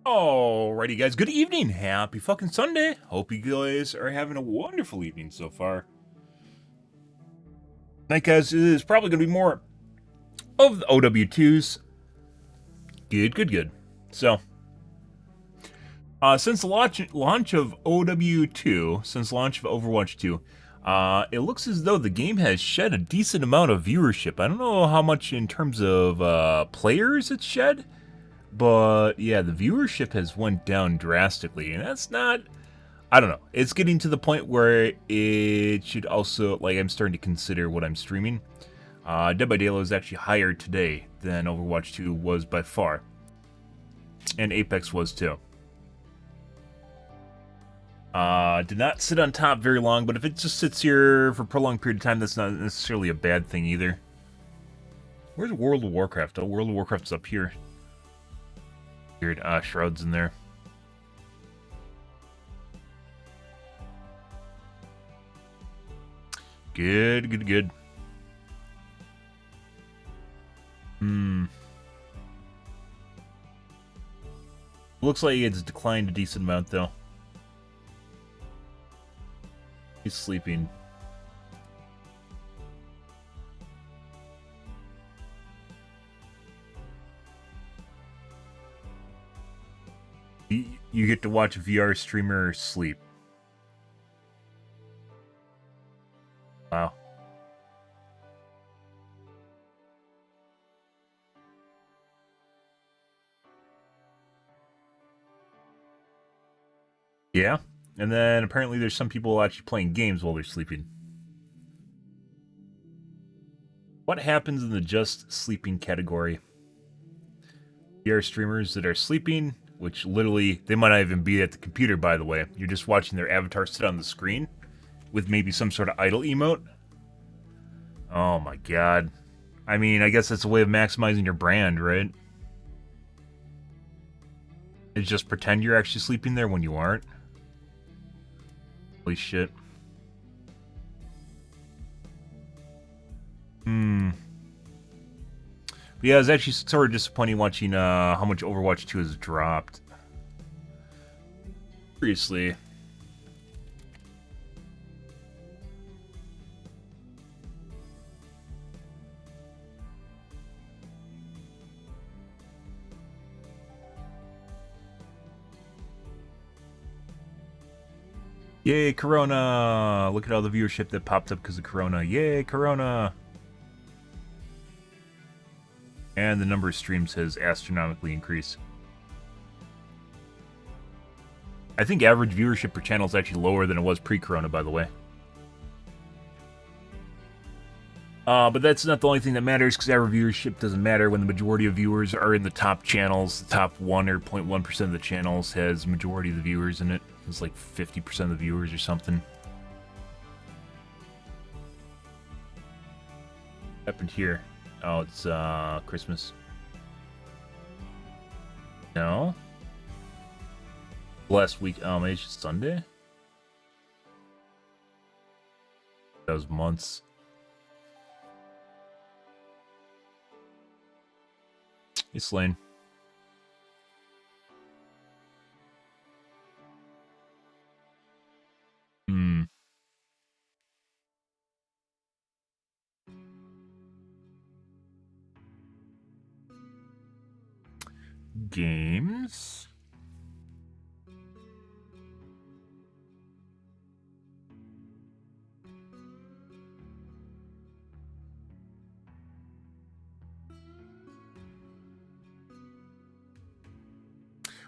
Alrighty, guys. Good evening. Happy fucking Sunday. Hope you guys are having a wonderful evening so far. Tonight, guys, is probably going to be more of the OW2s. Good. So, since the launch of OW2, since launch of Overwatch 2, it looks as though the game has shed a decent amount of viewership. I don't know how much in terms of players it's shed, but yeah, the viewership has went down drastically, and that's not... I don't know. It's getting to the point where it should also, like, I'm starting to consider what I'm streaming. Dead by Daylight was actually higher today than Overwatch 2 was by far. And Apex was too. Did not sit on top very long, but if it just sits here for a prolonged period of time, that's not necessarily a bad thing either. Where's World of Warcraft? Oh, World of Warcraft's up here. Weird, Shroud's in there. Good. Looks like it's declined a decent amount, though. He's sleeping. You get to watch a VR streamer sleep. Wow. Yeah, and then apparently there's some people actually playing games while they're sleeping. What happens in the just sleeping category? VR streamers that are sleeping, which literally, they might not even be at the computer, by the way. You're just watching their avatar sit on the screen with maybe some sort of idle emote. Oh my god. I mean, I guess that's a way of maximizing your brand, right? It's just pretend you're actually sleeping there when you aren't. Holy shit. But yeah, it was actually sort of disappointing watching how much Overwatch 2 has dropped. Seriously. Yay, Corona! Look at all the viewership that popped up because of Corona. Yay, Corona! And the number of streams has astronomically increased. I think average viewership per channel is actually lower than it was pre-Corona, by the way. But that's not the only thing that matters, because average viewership doesn't matter when the majority of viewers are in the top channels. The top 1 or 0.1% of the channels has the majority of the viewers in it. It's like 50% of the viewers or something. What happened here? Oh, it's Christmas. No? Last week, maybe it's just Sunday? That was months. Hey, Slane. Games.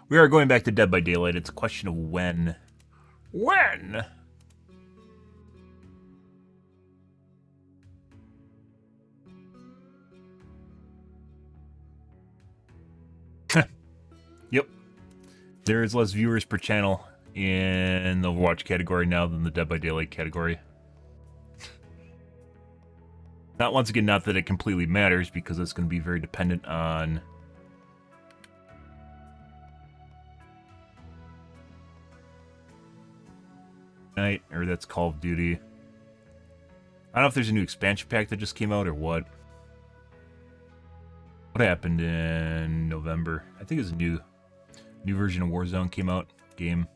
We are going back to Dead by Daylight. It's a question of when. When? Yep. There is less viewers per channel in the Overwatch category now than the Dead by Daylight category. Not once again, not that it completely matters, because it's going to be very dependent on Night, or that's Call of Duty. I don't know if there's a new expansion pack that just came out or what. What happened in November? I think it's a new New version of Warzone came out. Game.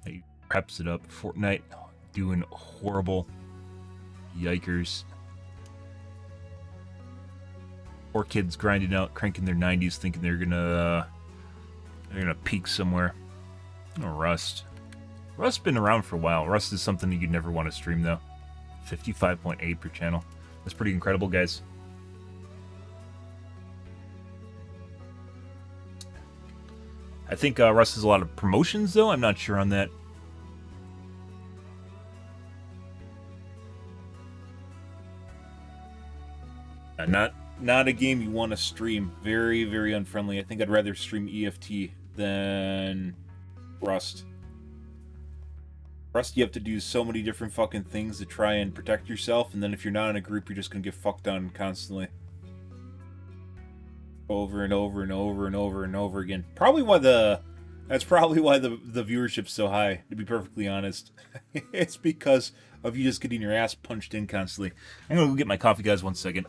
He preps it up. Fortnite doing horrible. Yikers. Poor kids grinding out, cranking their 90s, thinking they're gonna peak somewhere. Oh, Rust. Rust's been around for a while. Rust is something that you'd never want to stream though. 55.8 per channel. That's pretty incredible, guys. I think Rust has a lot of promotions though. I'm not sure on that. Not a game you want to stream. Very, very unfriendly. I think I'd rather stream EFT than Rust. Rust, you have to do so many different fucking things to try and protect yourself, and then if you're not in a group, you're just gonna get fucked on constantly. Over and over and over and over and over again. That's probably why the viewership's so high, to be perfectly honest. It's because of you just getting your ass punched in constantly. I'm gonna go get my coffee, guys, 1 second.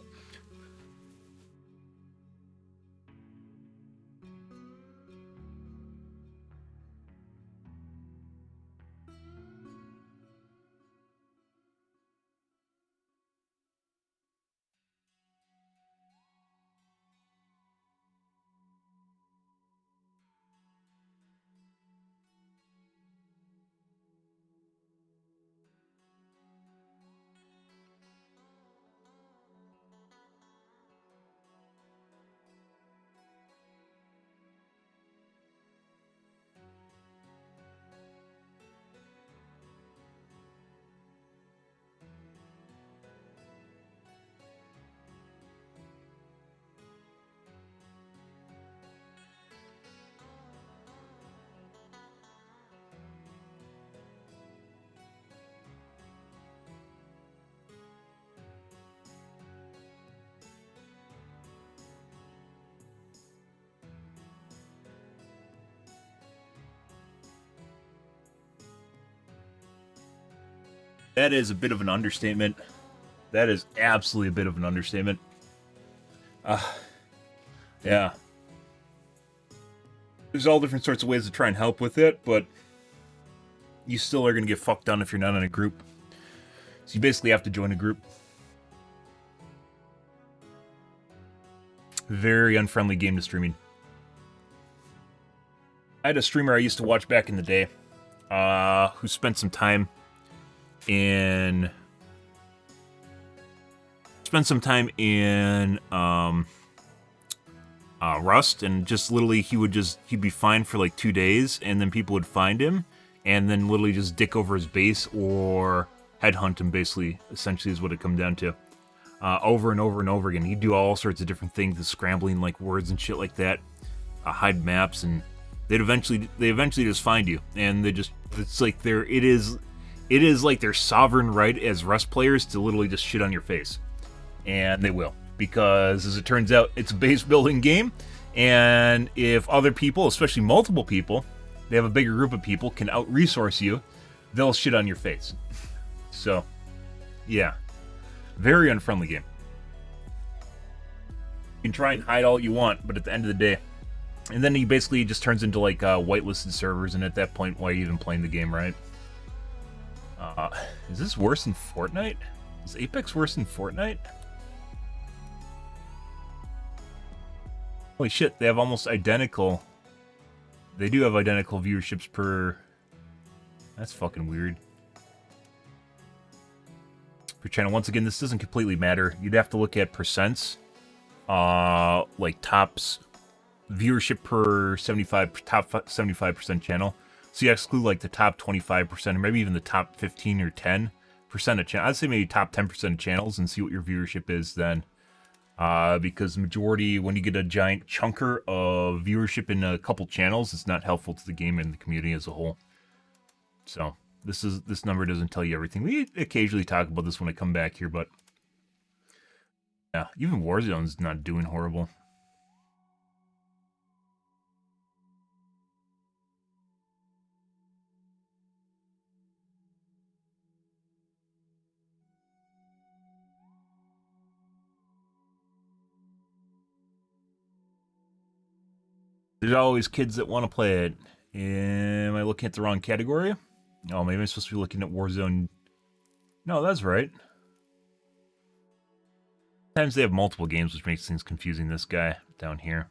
That is a bit of an understatement. That is absolutely a bit of an understatement. Yeah. There's all different sorts of ways to try and help with it, but you still are going to get fucked on if you're not in a group. So you basically have to join a group. Very unfriendly game to streaming. I had a streamer I used to watch back in the day who spent some time in Rust, and just literally he'd be fine for like 2 days, and then people would find him and then literally just dick over his base or headhunt him, basically, essentially is what it come down to. Over and over and over again. He'd do all sorts of different things, the scrambling like words and shit like that, hide maps, and they eventually just find you, and it's like it is like their sovereign right as Rust players to literally just shit on your face. And they will. Because, as it turns out, it's a base building game. And if other people, especially multiple people, they have a bigger group of people, can out-resource you, they'll shit on your face. So, yeah. Very unfriendly game. You can try and hide all you want, but at the end of the day... And then he basically just turns into, like, whitelisted servers, and at that point, why are you even playing the game, right? Is this worse than Fortnite? Is Apex worse than Fortnite? Holy shit, they have almost identical... They do have identical viewerships per... That's fucking weird. Per channel. Once again, this doesn't completely matter. You'd have to look at percents. Like tops... Viewership per top 75% channel. So you exclude like the top 25%, or maybe even the top 15 or 10% of channels. I'd say maybe top 10% of channels, and see what your viewership is then. Because the majority, when you get a giant chunker of viewership in a couple channels, it's not helpful to the game and the community as a whole. So this number doesn't tell you everything. We occasionally talk about this when I come back here, but yeah, even Warzone's not doing horrible. There's always kids that want to play it. Am I looking at the wrong category? Oh, maybe I'm supposed to be looking at Warzone. No, that's right. Sometimes they have multiple games, which makes things confusing. This guy down here.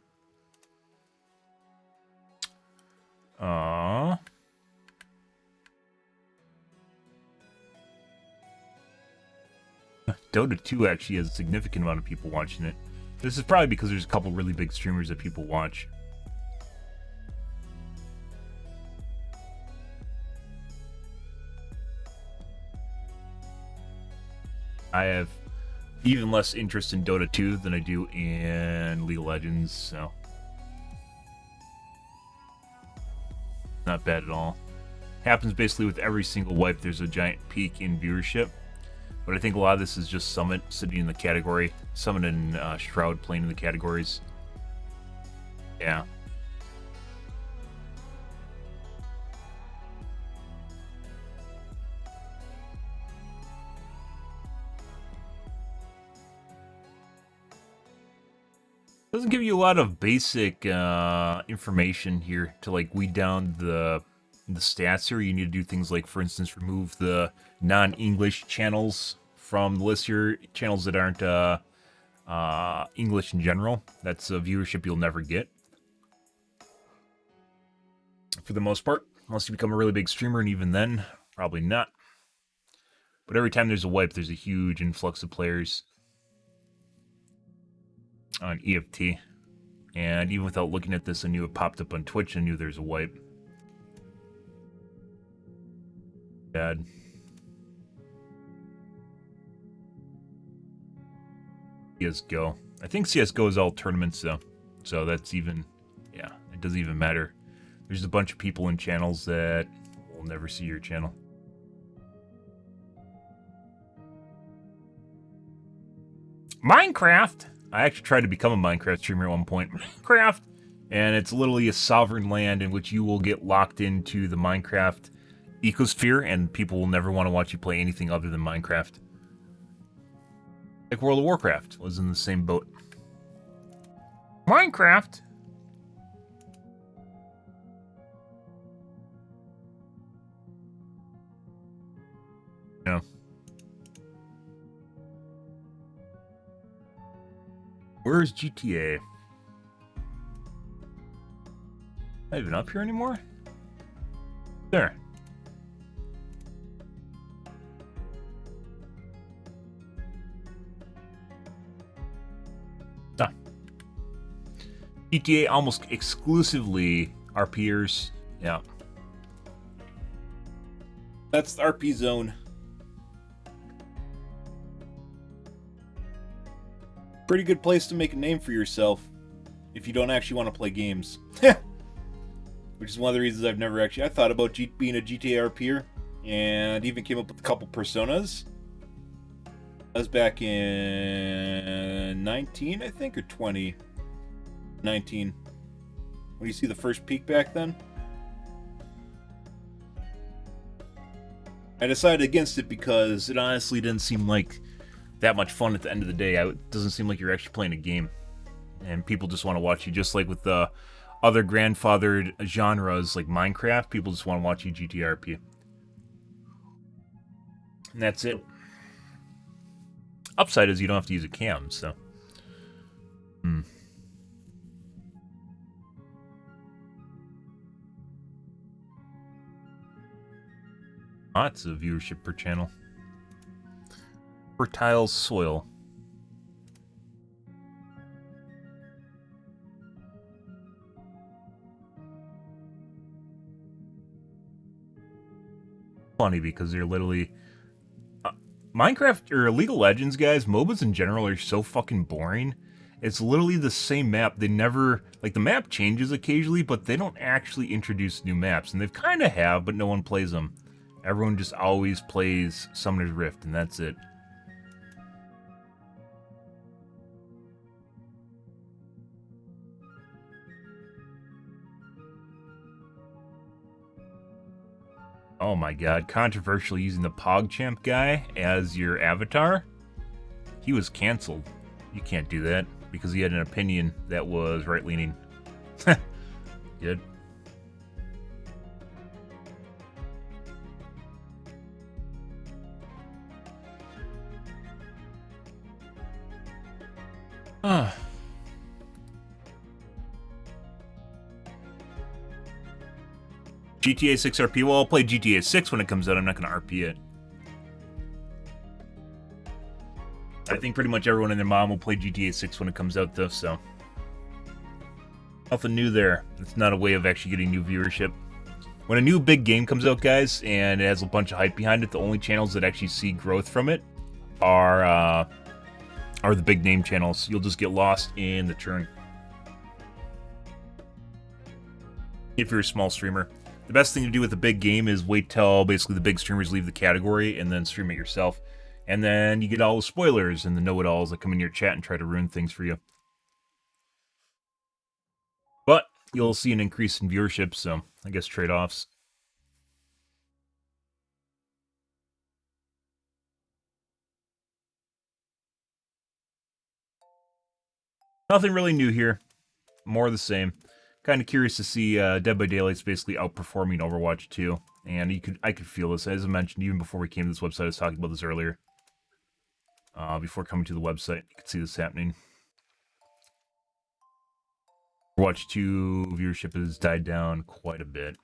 Dota 2 actually has a significant amount of people watching it. This is probably because there's a couple really big streamers that people watch. I have even less interest in Dota 2 than I do in League of Legends, so not bad at all. Happens basically with every single wipe. There's a giant peak in viewership, but I think a lot of this is just Summit sitting in the category, Summit and Shroud playing in the categories. Yeah. Doesn't give you a lot of basic information here to like weed down the stats here. You need to do things like, for instance, remove the non-English channels from the list here, channels that aren't English in general. That's a viewership you'll never get for the most part, unless you become a really big streamer, and even then, probably not. But every time there's a wipe, there's a huge influx of players on EFT, and even without looking at this, I knew it popped up on Twitch. I knew there's a wipe. Bad. CSGO. I think CSGO is all tournaments though, so that's even, yeah, it doesn't even matter. There's a bunch of people in channels that will never see your channel. Minecraft! I actually tried to become a Minecraft streamer at one point. Minecraft! And it's literally a sovereign land in which you will get locked into the Minecraft ecosphere, and people will never want to watch you play anything other than Minecraft. Like World of Warcraft was in the same boat. Minecraft! Yeah. Where's GTA? Not even up here anymore? There. Ah. GTA almost exclusively RPers. Yeah. That's the RP zone. Pretty good place to make a name for yourself if you don't actually want to play games. Which is one of the reasons I've never actually... I thought about being a GTA RPer, and even came up with a couple personas. That was back in 19, I think, or 20. 19. When you see the first peak back then. I decided against it because it honestly didn't seem like that much fun at the end of the day. It doesn't seem like you're actually playing a game, and people just want to watch you. Just like with the other grandfathered genres like Minecraft, people just want to watch you GTRP, and that's it. Upside is you don't have to use a cam, so lots of viewership per channel. Fertile soil. Funny because they're literally Minecraft or League of Legends, guys. MOBAs in general are so fucking boring. It's literally the same map. They never, like, the map changes occasionally, but they don't actually introduce new maps, and they've kind of have, but no one plays them. Everyone just always plays Summoner's Rift, and that's it. Oh my god, controversial using the PogChamp guy as your avatar? He was canceled. You can't do that because he had an opinion that was right-leaning. Good. GTA 6 RP. Well, I'll play GTA 6 when it comes out. I'm not going to RP it. I think pretty much everyone and their mom will play GTA 6 when it comes out, though, so. Nothing new there. It's not a way of actually getting new viewership. When a new big game comes out, guys, and it has a bunch of hype behind it, the only channels that actually see growth from it are the big name channels. You'll just get lost in the churn. If you're a small streamer. The best thing to do with a big game is wait till basically the big streamers leave the category and then stream it yourself. And then you get all the spoilers and the know-it-alls that come in your chat and try to ruin things for you. But you'll see an increase in viewership, so I guess trade-offs. Nothing really new here. More of the same. Kind of curious to see Dead by Daylight's basically outperforming Overwatch 2. And I could feel this. As I mentioned, even before we came to this website, I was talking about this earlier. Before coming to the website, you could see this happening. Overwatch 2 viewership has died down quite a bit.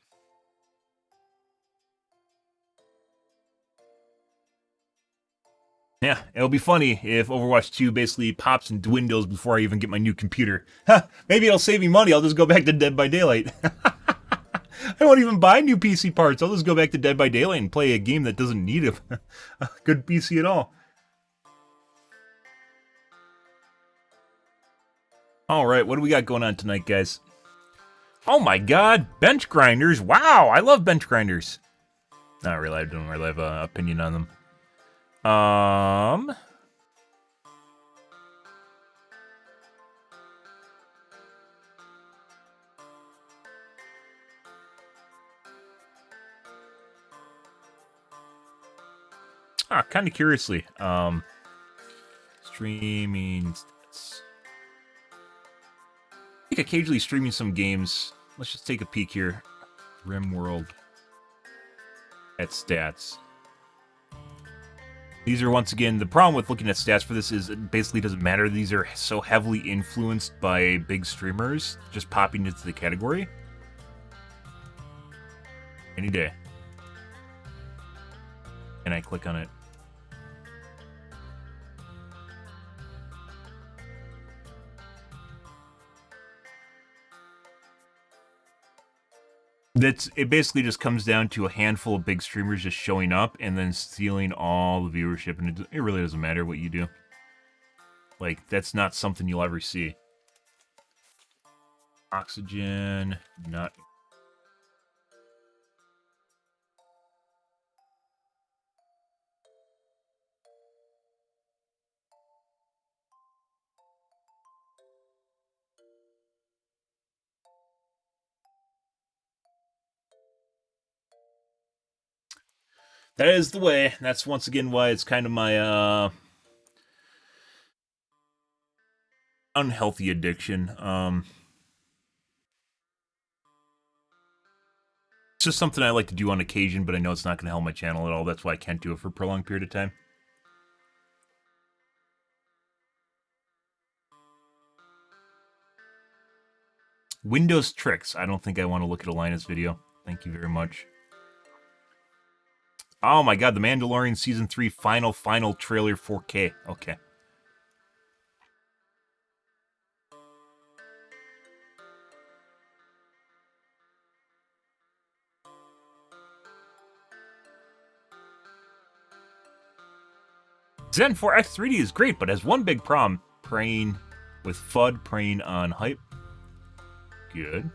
Yeah, it'll be funny if Overwatch 2 basically pops and dwindles before I even get my new computer. Maybe it'll save me money. I'll just go back to Dead by Daylight. I won't even buy new PC parts. I'll just go back to Dead by Daylight and play a game that doesn't need a good PC at all. Alright, what do we got going on tonight, guys? Oh my god, bench grinders. Wow, I love bench grinders. Not really, I don't really have an opinion on them. Kind of curiously, streaming stats. I think occasionally streaming some games. Let's just take a peek here. RimWorld at stats. These are, once again, the problem with looking at stats for this is it basically doesn't matter. These are so heavily influenced by big streamers just popping into the category. Any day. And I click on it. It basically just comes down to a handful of big streamers just showing up and then stealing all the viewership, and it really doesn't matter what you do. Like, that's not something you'll ever see. Oxygen, not... That is the way. That's once again why it's kind of my unhealthy addiction. It's just something I like to do on occasion, but I know it's not going to help my channel at all. That's why I can't do it for a prolonged period of time. Windows tricks. I don't think I want to look at a Linus video. Thank you very much. Oh my god, The Mandalorian Season 3 final trailer 4K. Okay. Zen 4X 3D is great, but has one big problem. Preying with FUD, preying on hype. Good.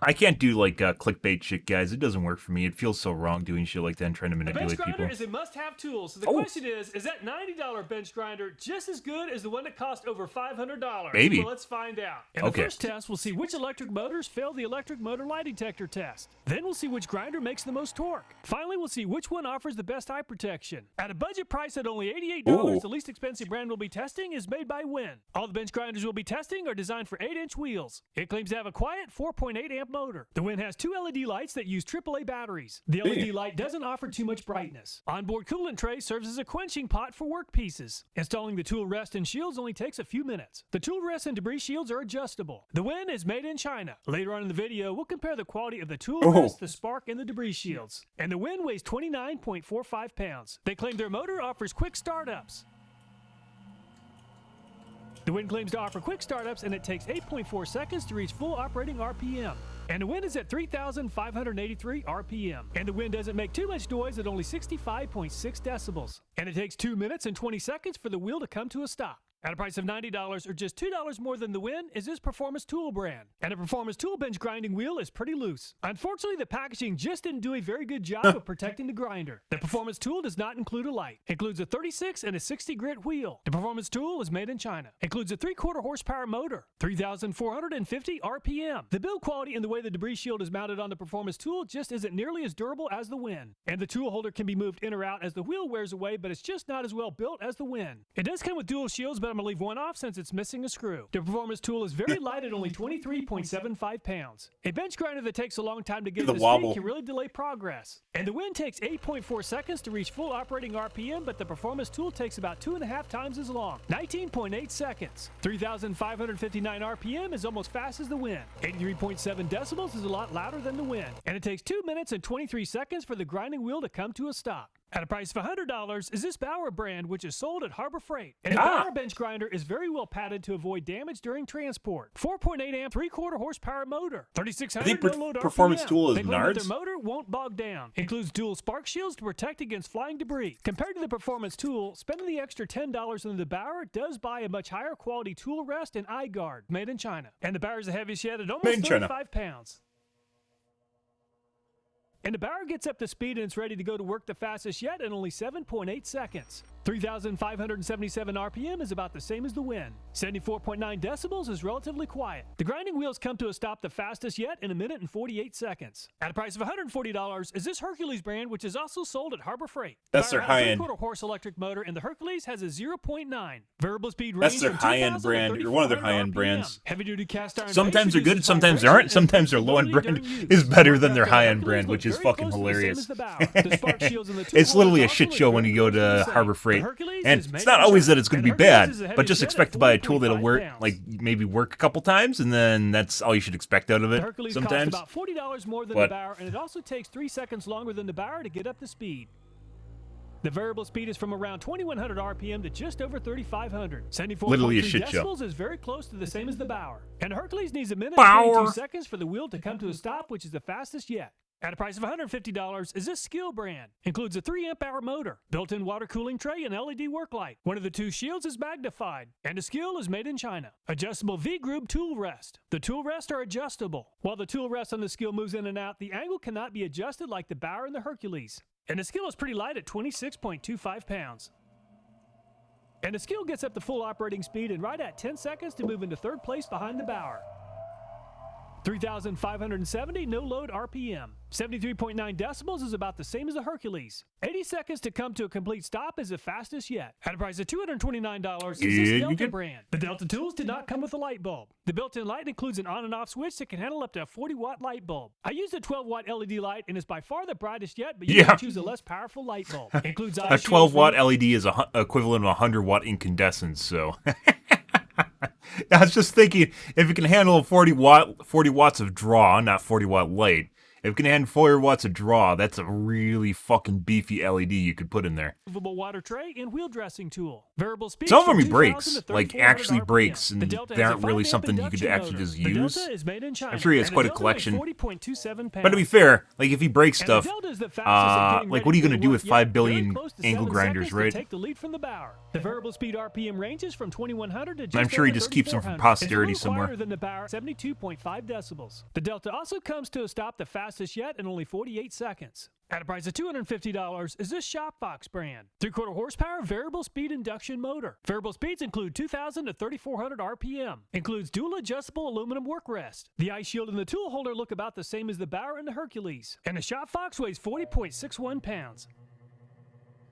I can't do like clickbait shit, guys. It doesn't work for me. It feels so wrong doing shit like that and trying to A bench manipulate grinder people. is a must-have tool, so the question is that $90 bench grinder just as good as the one that cost over $500? Maybe. Well, let's find out. In the first test, we'll see which electric motors fail the electric motor lie detector test. Then we'll see which grinder makes the most torque. Finally, we'll see which one offers the best eye protection. At a budget price at only $88, the least expensive brand we'll be testing is made by Win. All the bench grinders we'll be testing are designed for 8-inch wheels. It claims to have a quiet 4.8 amp motor. The Win has two LED lights that use AAA batteries. The LED light doesn't offer too much brightness. Onboard coolant tray serves as a quenching pot for work pieces. Installing the tool rest and shields only takes a few minutes. The tool rest and debris shields are adjustable. The Win is made in China. Later on in the video, we'll compare the quality of the tool rest, the spark, and the debris shields. And the Win weighs 29.45 pounds. They claim their motor offers quick startups. The Win claims to offer quick startups, and it takes 8.4 seconds to reach full operating RPM. And the Win is at 3,583 RPM. And the Win doesn't make too much noise at only 65.6 decibels. And it takes 2 minutes and 20 seconds for the wheel to come to a stop. At a price of $90 or just $2 more than the Win is this Performance Tool brand. And a Performance Tool bench grinding wheel is pretty loose. Unfortunately, the packaging just didn't do a very good job of protecting the grinder. The Performance Tool does not include a light. It includes a 36 and a 60 grit wheel. The Performance Tool is made in China. It includes a 3/4 horsepower motor, 3,450 RPM. The build quality and the way the debris shield is mounted on the Performance Tool just isn't nearly as durable as the Win. And the tool holder can be moved in or out as the wheel wears away, but it's just not as well built as the Win. It does come with dual shields, but I'm going to leave one off since it's missing a screw. The Performance Tool is very light at only 23.75 pounds. A bench grinder that takes a long time to get to speed can really delay progress. And the Win takes 8.4 seconds to reach full operating RPM, but the Performance Tool takes about 2.5 times as long, 19.8 seconds. 3,559 RPM is almost fast as the Win. 83.7 decibels is a lot louder than the Win. And it takes 2 minutes and 23 seconds for the grinding wheel to come to a stop. At a price of $100 is this Bauer brand, which is sold at Harbor Freight. And the Bauer bench grinder is very well padded to avoid damage during transport. 4.8 amp, 3/4 horsepower motor, 3,600 no-load RPM. Performance Tool is they claim that Nards. their motor won't bog down. Includes dual spark shields to protect against flying debris. Compared to the Performance Tool, spending the extra $10 on the Bauer does buy a much higher quality tool rest and eye guard, made in China. And the Bauer is the heaviest yet at almost 35 pounds. And the Bauer gets up to speed and it's ready to go to work the fastest yet in only 7.8 seconds. 3,577 RPM is about the same as the Win. 74.9 decibels is relatively quiet. The grinding wheels come to a stop the fastest yet in 1 minute and 48 seconds. At a price of $140 is this Hercules brand, which is also sold at Harbor Freight. That's their high-end. 3/4 horse electric motor, and the Hercules has a 0.9 variable speed range. That's their high-end brand, or one of their high-end brands. Heavy-duty cast iron. Sometimes they're good, sometimes they aren't. Sometimes their low-end brand is better than their high-end brand, which is fucking hilarious. It's literally a shit show when you go to Harbor Freight. And it's not always that it's going to be bad, but just expect to buy a tool that'll work, like maybe work a couple times, and then that's all you should expect out of it. Hercules sometimes. Costs about $40 more than the Bauer, and it also takes 3 seconds longer than the Bauer to get up to speed. The variable speed is from around 2,100 RPM to just over 3,500. 74.3 decibels is very close to the same as the Bauer. And Hercules needs 1 minute and 22 seconds for the wheel to come to a stop, which is the fastest yet. At a price of $150 is this Skill brand. Includes a 3 amp hour motor, built-in water cooling tray, and LED work light. One of the two shields is magnified, and the Skill is made in China. Adjustable V-groove tool rest. The tool rests are adjustable. While the tool rest on the Skill moves in and out, the angle cannot be adjusted like the Bauer and the Hercules. And the Skill is pretty light at 26.25 pounds. And the Skill gets up to full operating speed in right at 10 seconds to move into third place behind the Bauer. 3,570 no-load RPM. 73.9 decibels is about the same as a Hercules. 80 seconds to come to a complete stop is the fastest yet. At a price of $229 is this Delta brand. The Delta tools did not come with a light bulb. The built-in light includes an on and off switch that can handle up to a 40-watt light bulb. I used a 12-watt LED light and it's by far the brightest yet, but you can choose a less powerful light bulb. Includes a 12-watt LED is equivalent of 100-watt incandescence, so... I was just thinking, if it can handle 40 watts of draw, not 40-watt light, If it can handle 4 watts of draw, that's a really fucking beefy LED you could put in there. Movable water tray and wheel dressing tool. Variable speed. Some of them he breaks, like actually breaks, and the they aren't really something you could actually just use. I'm sure he has quite a collection. But to be fair, like if he breaks stuff, like what are you gonna do with 5 billion angle grinders, right? Take the lead from the Bauer. The variable speed RPM ranges from 2100 to just I'm sure he just keeps them for posterity somewhere. Than the Bauer, 72.5 decibels. The Delta also comes to a stop the fastest yet in only 48 seconds. At a price of $250 is this Shopbox brand. 3/4 horsepower variable speed induction motor. Variable speeds include 2,000 to 3,400 RPM. Includes dual adjustable aluminum work rest. The ice shield and the tool holder look about the same as the Bauer and the Hercules. And the Shopbox weighs 40.61 pounds.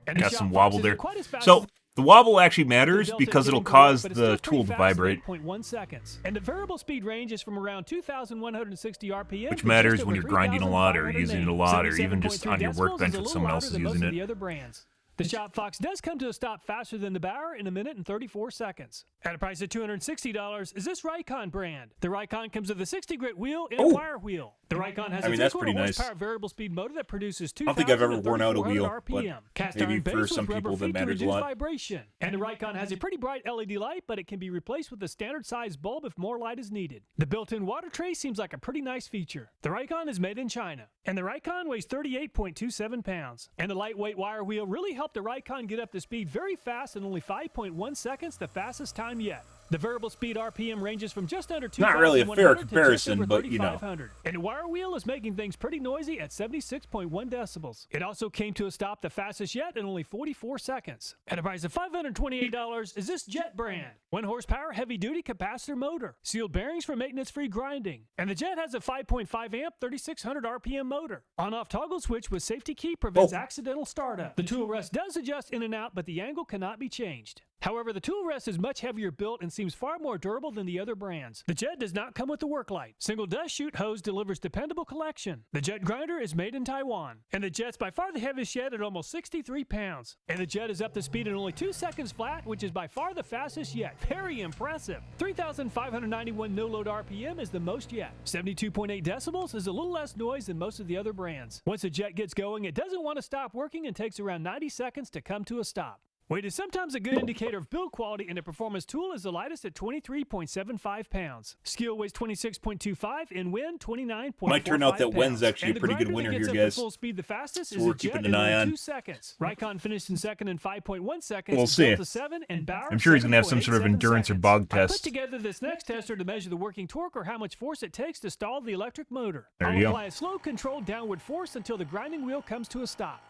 And got some wobble there. So the wobble actually matters because it'll cause the tool to vibrate. 8.1 seconds. And the variable speed range is from around 2,160 RPM. Which matters when you're grinding a lot or using it a lot or even just on your workbench when someone else is using it. The other brands. The Shopbox does come to a stop faster than the Bauer in 1 minute and 34 seconds. At a price of $260 is this Raycon brand. The Raycon comes with a 60-grit wheel and a wire wheel. The Raycon has a 3/4 horsepower variable speed motor that produces 2,000 I don't think I've ever worn out a wheel, RPM. but maybe for some people that matters a lot. Vibration. And the Raycon has a pretty bright LED light, but it can be replaced with a standard size bulb if more light is needed. The built-in water tray seems like a pretty nice feature. The Raycon is made in China, and the Raycon weighs 38.27 pounds. And the lightweight wire wheel really helped the Raycon get up to speed very fast in only 5.1 seconds, the fastest time yet. The variable speed RPM ranges from just under 2,100 not really a fair comparison, to just over but you know. And the wire wheel is making things pretty noisy at 76.1 decibels. It also came to a stop the fastest yet in only 44 seconds. At a price of $528 is this Jet brand. 1 horsepower heavy-duty capacitor motor. Sealed bearings for maintenance-free grinding. And the Jet has a 5.5 amp 3,600 RPM motor. On-off toggle switch with safety key prevents accidental startup. The tool rest does adjust in and out, but the angle cannot be changed. However, the tool rest is much heavier built and seems far more durable than the other brands. The Jet does not come with the work light. Single dust chute hose delivers dependable collection. The Jet grinder is made in Taiwan. And the Jet's by far the heaviest yet at almost 63 pounds. And the Jet is up to speed in only 2 seconds flat, which is by far the fastest yet. Very impressive. 3,591 no-load RPM is the most yet. 72.8 decibels is a little less noise than most of the other brands. Once the Jet gets going, it doesn't want to stop working and takes around 90 seconds to come to a stop. Weight is sometimes a good indicator of build quality, and a performance tool is the lightest at 23.75 pounds. Skil weighs 26.25 and Win 29.45 Might turn out that Wen's actually a pretty good winner here, guys. Full speed the fastest So is we're a Jet keeping an eye on. 2 seconds. Raycon finished in second in 5.1 seconds. We'll see. Delta 7 and Bauer I'm sure he's going to have some sort of 7.87 endurance or seconds. bog I put test. together this next tester to measure the working torque or how much force it takes to stall the electric motor. There I'll you go. apply a slow controlled downward force until the grinding wheel comes to a stop.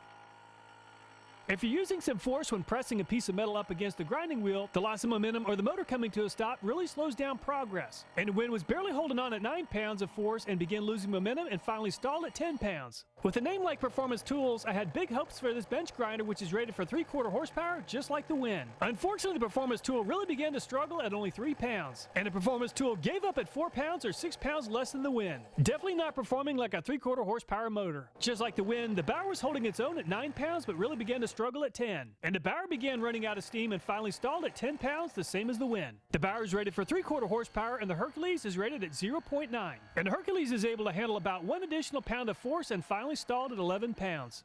If you're using some force when pressing a piece of metal up against the grinding wheel, the loss of momentum or the motor coming to a stop really slows down progress. And the Win was barely holding on at 9 pounds of force and began losing momentum and finally stalled at 10 pounds. With a name like Performance Tools, I had big hopes for this bench grinder, which is rated for 3/4 horsepower, just like the Win. Unfortunately, the Performance Tool really began to struggle at only 3 pounds. And the Performance Tool gave up at 4 pounds or 6 pounds less than the Win. Definitely not performing like a 3/4 horsepower motor. Just like the Win, the Bauer was holding its own at 9 pounds, but really began to struggle at 10. And the Bauer began running out of steam and finally stalled at 10 pounds, the same as the Win. The Bauer is rated for 3/4 horsepower and the Hercules is rated at 0.9. And the Hercules is able to handle about 1 additional pound of force and finally stalled at 11 pounds.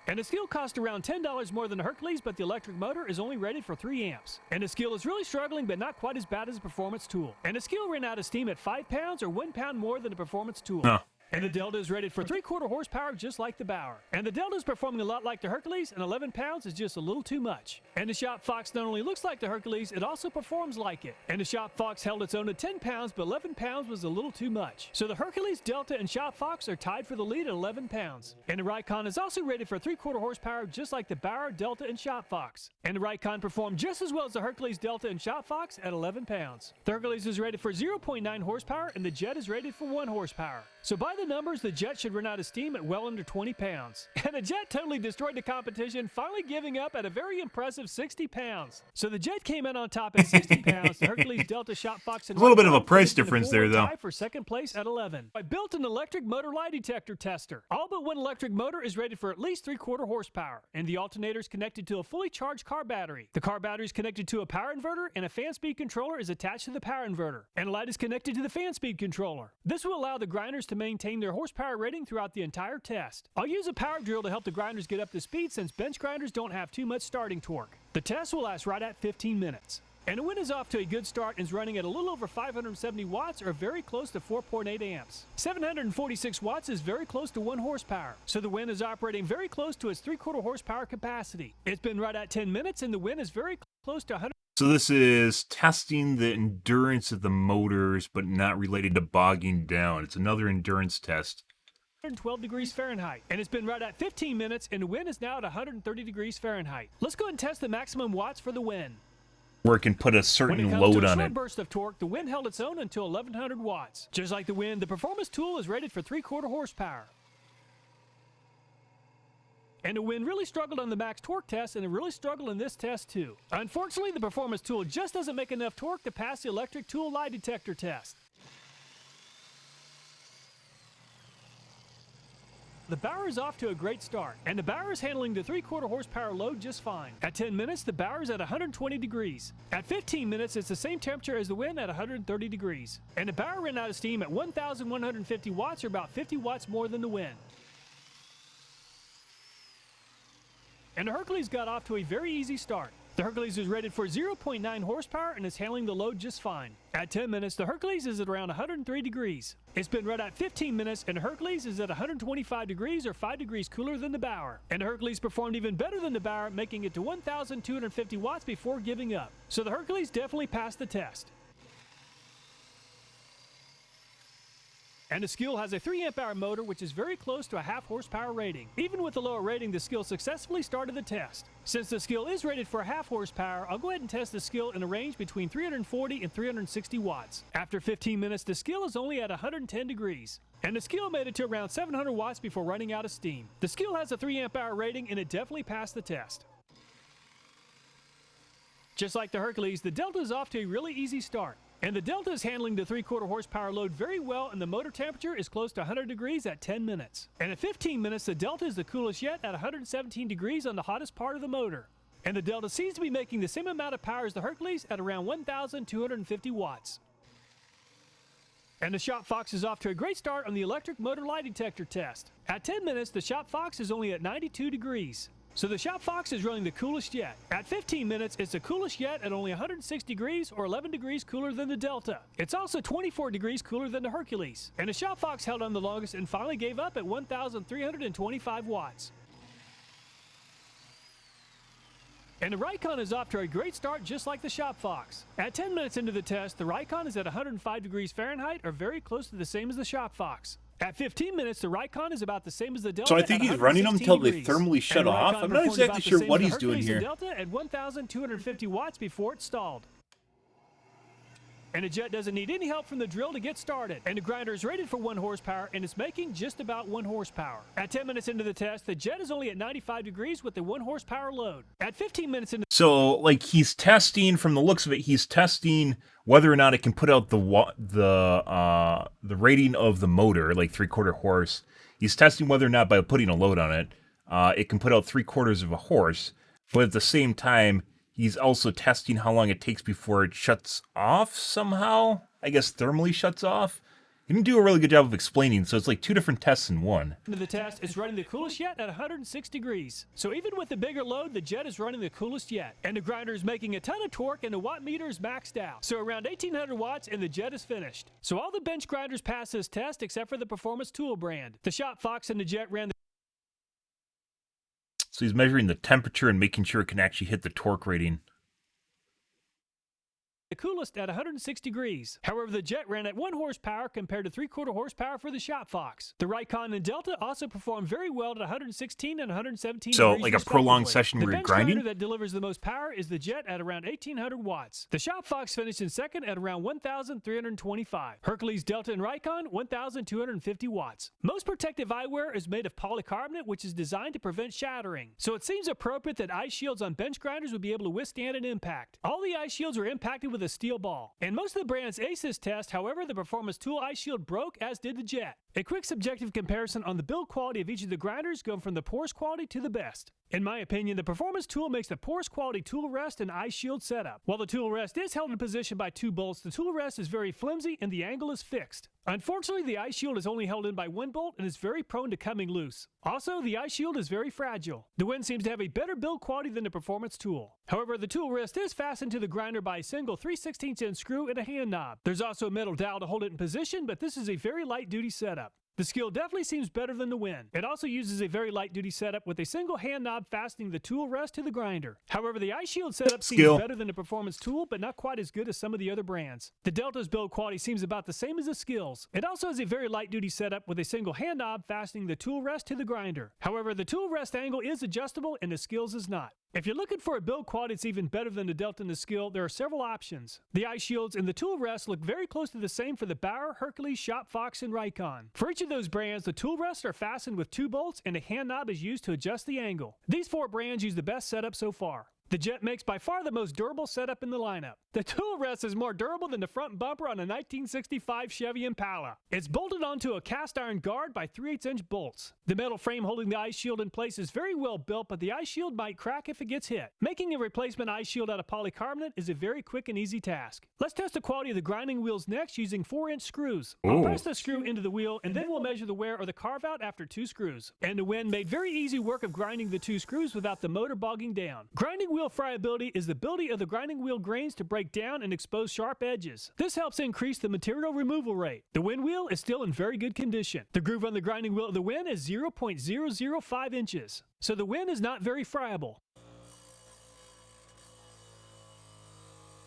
And the Skil cost around $10 more than the Hercules, but the electric motor is only rated for 3 amps. And the Skil is really struggling, but not quite as bad as a Performance Tool. And the Skil ran out of steam at 5 pounds or 1 pound more than a Performance Tool. Huh. And the Delta is rated for 3/4 horsepower, just like the Bauer. And the Delta is performing a lot like the Hercules, and 11 pounds is just a little too much. And the Shopbox not only looks like the Hercules, it also performs like it. And the Shopbox held its own at 10 pounds, but 11 pounds was a little too much. So the Hercules, Delta, and Shopbox are tied for the lead at 11 pounds. And the Raycon is also rated for 3/4 horsepower, just like the Bauer, Delta, and Shopbox. And the Raycon performed just as well as the Hercules, Delta, and Shopbox at 11 pounds. The Hercules is rated for 0.9 horsepower, and the Jet is rated for 1 horsepower. So by the numbers, the Jet should run out of steam at well under 20 pounds. And the Jet totally destroyed the competition, finally giving up at a very impressive 60 pounds. So the Jet came in on top at 60 pounds. The Hercules, Delta, Shopbox, and a little bit of a price finished in difference four-way there, though. tie for second place at 11. I built an electric motor lie detector tester. All but one electric motor is rated for at least 3/4 horsepower, and the alternator is connected to a fully charged car battery. The car battery is connected to a power inverter, and a fan speed controller is attached to the power inverter. And a light is connected to the fan speed controller. This will allow the grinders to maintain maintain their horsepower rating throughout the entire test. I'll use a power drill to help the grinders get up to speed since bench grinders don't have too much starting torque. The test will last right at 15 minutes. And the wind is off to a good start and is running at a little over 570 watts or very close to 4.8 amps. 746 watts is very close to 1 horsepower, so the wind is operating very close to its 3/4 horsepower capacity. It's been right at 10 minutes and the wind is very close to 100. So this is testing the endurance of the motors, but not related to bogging down. It's another endurance test. 112 degrees Fahrenheit, and it's been right at 15 minutes and the wind is now at 130 degrees Fahrenheit. Let's go ahead and test the maximum watts for the wind. Where it can put a certain when it comes load to a on short it. burst of torque, the wind held its own until 1100 watts. Just like the wind, the performance tool is rated for 3/4 horsepower. And the wind really struggled on the max torque test, and it really struggled in this test too. Unfortunately, the performance tool just doesn't make enough torque to pass the electric tool lie detector test. The Bauer is off to a great start, and the Bauer is handling the 3/4 horsepower load just fine. At 10 minutes, the Bauer is at 120 degrees. At 15 minutes, it's the same temperature as the wind at 130 degrees. And the Bauer ran out of steam at 1,150 watts, or about 50 watts more than the wind. And the Hercules got off to a very easy start. The Hercules is rated for 0.9 horsepower and is handling the load just fine. At 10 minutes, the Hercules is at around 103 degrees. It's been right at 15 minutes and the Hercules is at 125 degrees or 5 degrees cooler than the Bauer. And the Hercules performed even better than the Bauer, making it to 1,250 watts before giving up. So the Hercules definitely passed the test. And the Skill has a 3 amp hour motor which is very close to a half horsepower rating. Even with the lower rating, the Skill successfully started the test. Since the Skill is rated for a half horsepower, I'll go ahead and test the Skill in a range between 340 and 360 watts. After 15 minutes, the Skill is only at 110 degrees. And the Skill made it to around 700 watts before running out of steam. The Skill has a 3 amp hour rating and it definitely passed the test. Just like the Hercules, the Delta is off to a really easy start. And the Delta is handling the 3/4 horsepower load very well, and the motor temperature is close to 100 degrees at 10 minutes. And at 15 minutes, the Delta is the coolest yet at 117 degrees on the hottest part of the motor. And the Delta seems to be making the same amount of power as the Hercules at around 1,250 watts. And the Shop Fox is off to a great start on the electric motor lie detector test. At 10 minutes, the Shop Fox is only at 92 degrees. So the Shop Fox is running the coolest yet. At 15 minutes, it's the coolest yet at only 106 degrees or 11 degrees cooler than the Delta. It's also 24 degrees cooler than the Hercules. And the Shop Fox held on the longest and finally gave up at 1,325 watts. And the Raycon is off to a great start just like the Shop Fox. At 10 minutes into the test, the Raycon is at 105 degrees Fahrenheit or very close to the same as the Shop Fox. At 15 minutes, the Raycon is about the same as the Delta. So I think he's running them until they degrees. thermally shut off. I'm not exactly sure what he's doing here. Delta at 1,250 watts before it stalled. And the Jet doesn't need any help from the drill to get started. And the grinder is rated for 1 horsepower and it's making just about 1 horsepower. At 10 minutes into the test, the Jet is only at 95 degrees with the 1 horsepower load. At 15 minutes into So, like, he's testing, from the looks of it, he's testing whether or not it can put out the rating of the motor, like 3/4 horse. He's testing whether or not by putting a load on it, it can put out 3/4 of a horse. But at the same time, he's also testing how long it takes before it shuts off somehow. I guess thermally shuts off. He didn't do a really good job of explaining, so it's like 2 different tests in one. the test, it's running the coolest yet at 106 degrees. So even with the bigger load, the Jet is running the coolest yet. And the grinder is making a ton of torque and the watt meter is maxed out. So around 1,800 watts and the Jet is finished. So all the bench grinders passed this test except for the Performance Tool brand. The Shop Fox and the Jet ran the So he's measuring the temperature and making sure it can actually hit the torque rating. coolest at 106 degrees. However, the Jet ran at 1 horsepower compared to 3/4 horsepower for the Shop Fox. The Raycon and Delta also performed very well at 116 and 117 So, degrees like a prolonged respectively. session where The you're bench grinding? grinder that delivers the most power is the Jet at around 1,800 watts. The Shop Fox finished in second at around 1,325. Hercules, Delta, and Raycon, 1,250 watts. Most protective eyewear is made of polycarbonate, which is designed to prevent shattering. So it seems appropriate that eye shields on bench grinders would be able to withstand an impact. All the eye shields are impacted with a steel ball. And most of the brands ace this test, however, the Performance Tool eye shield broke, as did the Jet. A quick subjective comparison on the build quality of each of the grinders, going from the poorest quality to the best. In my opinion, the performance tool makes the poorest quality tool rest and eye shield setup. While the tool rest is held in position by 2 bolts, the tool rest is very flimsy and the angle is fixed. Unfortunately, the eye shield is only held in by 1 bolt and is very prone to coming loose. Also, the eye shield is very fragile. The Wind seems to have a better build quality than the performance tool. However, the tool rest is fastened to the grinder by a single 3/16 inch screw and a hand knob. There's also a metal dowel to hold it in position, but this is a very light duty setup. The skill definitely seems better than the Wind. It also uses a very light-duty setup with a single hand knob fastening the tool rest to the grinder. However, the eye shield setup seems better than the performance tool, but not quite as good as some of the other brands. The Delta's build quality seems about the same as the Skills. It also has a very light-duty setup with a single hand knob fastening the tool rest to the grinder. However, the tool rest angle is adjustable and the Skills is not. If you're looking for a build quality that's even better than the Delta and the Skill, there are several options. The eye shields and the tool rests look very close to the same for the Bauer, Hercules, Shopfox, and Rikon. For each of those brands, the tool rests are fastened with 2 bolts and a hand knob is used to adjust the angle. These 4 brands use the best setup so far. The Jet makes by far the most durable setup in the lineup. The tool rest is more durable than the front bumper on a 1965 Chevy Impala. It's bolted onto a cast iron guard by 3/8 inch bolts. The metal frame holding the eye shield in place is very well built, but the eye shield might crack if it gets hit. Making a replacement eye shield out of polycarbonate is a very quick and easy task. Let's test the quality of the grinding wheels next using 4-inch screws. I'll press the screw into the wheel and then we'll measure the wear or the carve out after 2 screws. And the Wind made very easy work of grinding the 2 screws without the motor bogging down. Grinding wheel friability is the ability of the grinding wheel grains to break down and expose sharp edges. This helps increase the material removal rate. The Wind wheel is still in very good condition. The groove on the grinding wheel of the Wind is 0.005 inches, so the Wind is not very friable.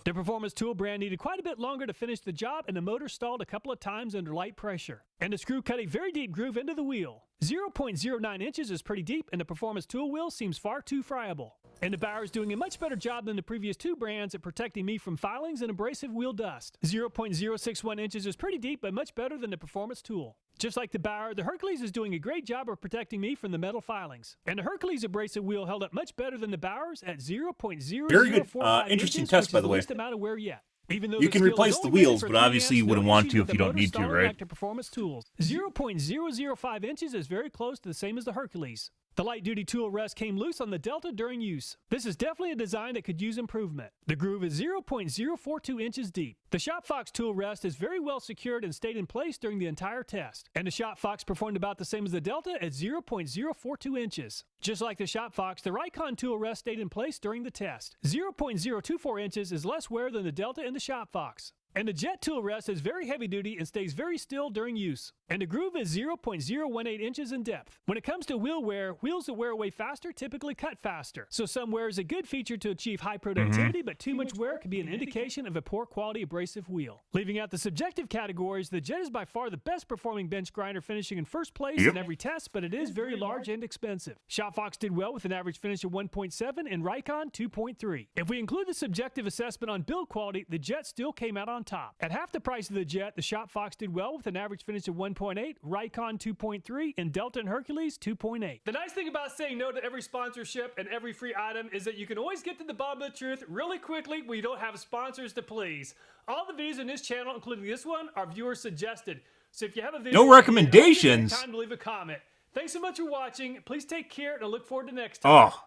The performance tool brand needed quite a bit longer to finish the job and the motor stalled a couple of times under light pressure. And the screw cut a very deep groove into the wheel. 0.09 inches is pretty deep and the performance tool wheel seems far too friable. And the Bauer is doing a much better job than the previous 2 brands at protecting me from filings and abrasive wheel dust. 0.061 inches is pretty deep but much better than the performance tool. Just like the Bauer, the Hercules is doing a great job of protecting me from the metal filings. And the Hercules abrasive wheel held up much better than the Bauer's at 0.004 Very good. Interesting test, by the way. Least amount of wear yet. Even though you can replace the wheels, but obviously you wouldn't want to if you don't need to, right? To performance tools. 0.005 inches is very close to the same as the Hercules. The light-duty tool rest came loose on the Delta during use. This is definitely a design that could use improvement. The groove is 0.042 inches deep. The Shopfox tool rest is very well secured and stayed in place during the entire test. And the Shopfox performed about the same as the Delta at 0.042 inches. Just like the Shopfox, the Rikon tool rest stayed in place during the test. 0.024 inches is less wear than the Delta and the Shopfox. And the Jet tool rest is very heavy duty and stays very still during use. And the groove is 0.018 inches in depth. When it comes to wheel wear, wheels that wear away faster typically cut faster. So some wear is a good feature to achieve high productivity, but too much wear can be an indication of a poor quality abrasive wheel. Leaving out the subjective categories, the Jet is by far the best performing bench grinder, finishing in first place in every test, but it is very large and expensive. Shopfox did well with an average finish of 1.7 and Rikon 2.3. If we include the subjective assessment on build quality, the Jet still came out on top. At half the price of the Jet, the Shopfox did well with an average finish of 1.8, Rikon 2.3, and Delta and Hercules 2.8. The nice thing about saying no to every sponsorship and every free item is that you can always get to the bottom of the truth really quickly when you don't have sponsors to please. All the videos in this channel, including this one, are viewer suggested. So if you have a video, no recommendations. Time to leave a comment. Thanks so much for watching. Please take care, and I look forward to next time. Oh,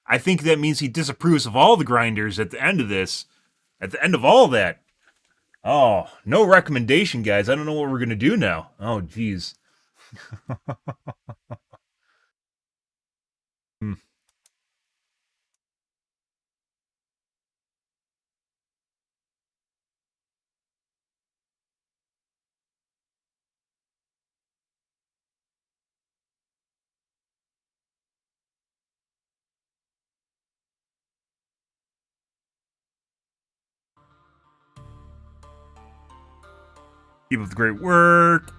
I think that means he disapproves of all the grinders at the end of this. At the end of all that. Oh, no recommendation, guys. I don't know what we're going to do now. Oh, geez. Keep up the great work.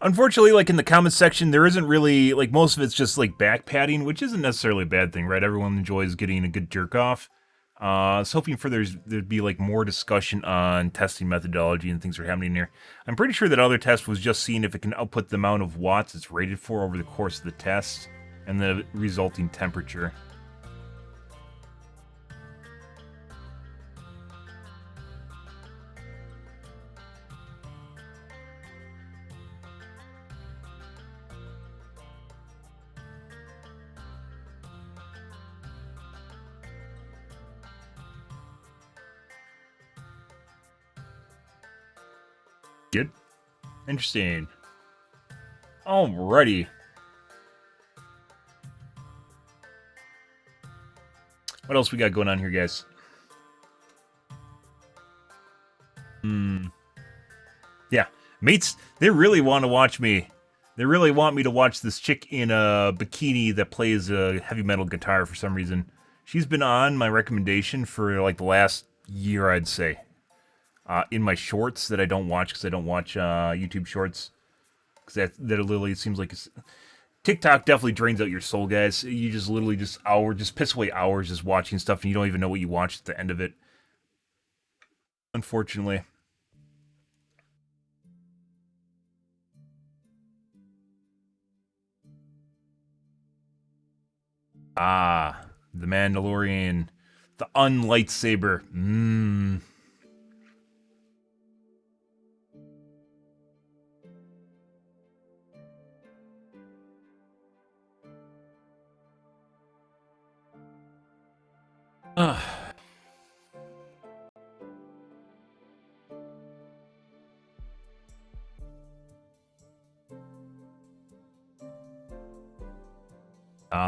Unfortunately, like in the comments section, there isn't really, like, most of it's just like back padding, which isn't necessarily a bad thing, right? Everyone enjoys getting a good jerk off. I was hoping for there'd be like more discussion on testing methodology and things that are happening here. I'm pretty sure that other test was just seeing if it can output the amount of watts it's rated for over the course of the test and the resulting temperature. Good. Interesting. Alrighty. What else we got going on here, guys? Yeah. Mates, they really want to watch me. They really want me to watch this chick in a bikini that plays a heavy metal guitar for some reason. She's been on my recommendation for like the last year, I'd say. In my shorts that I don't watch because I don't watch YouTube shorts. Because that literally seems like TikTok definitely drains out your soul, guys. You just literally just piss away hours just watching stuff and you don't even know what you watched at the end of it. Unfortunately. The Mandalorian. The unlightsaber.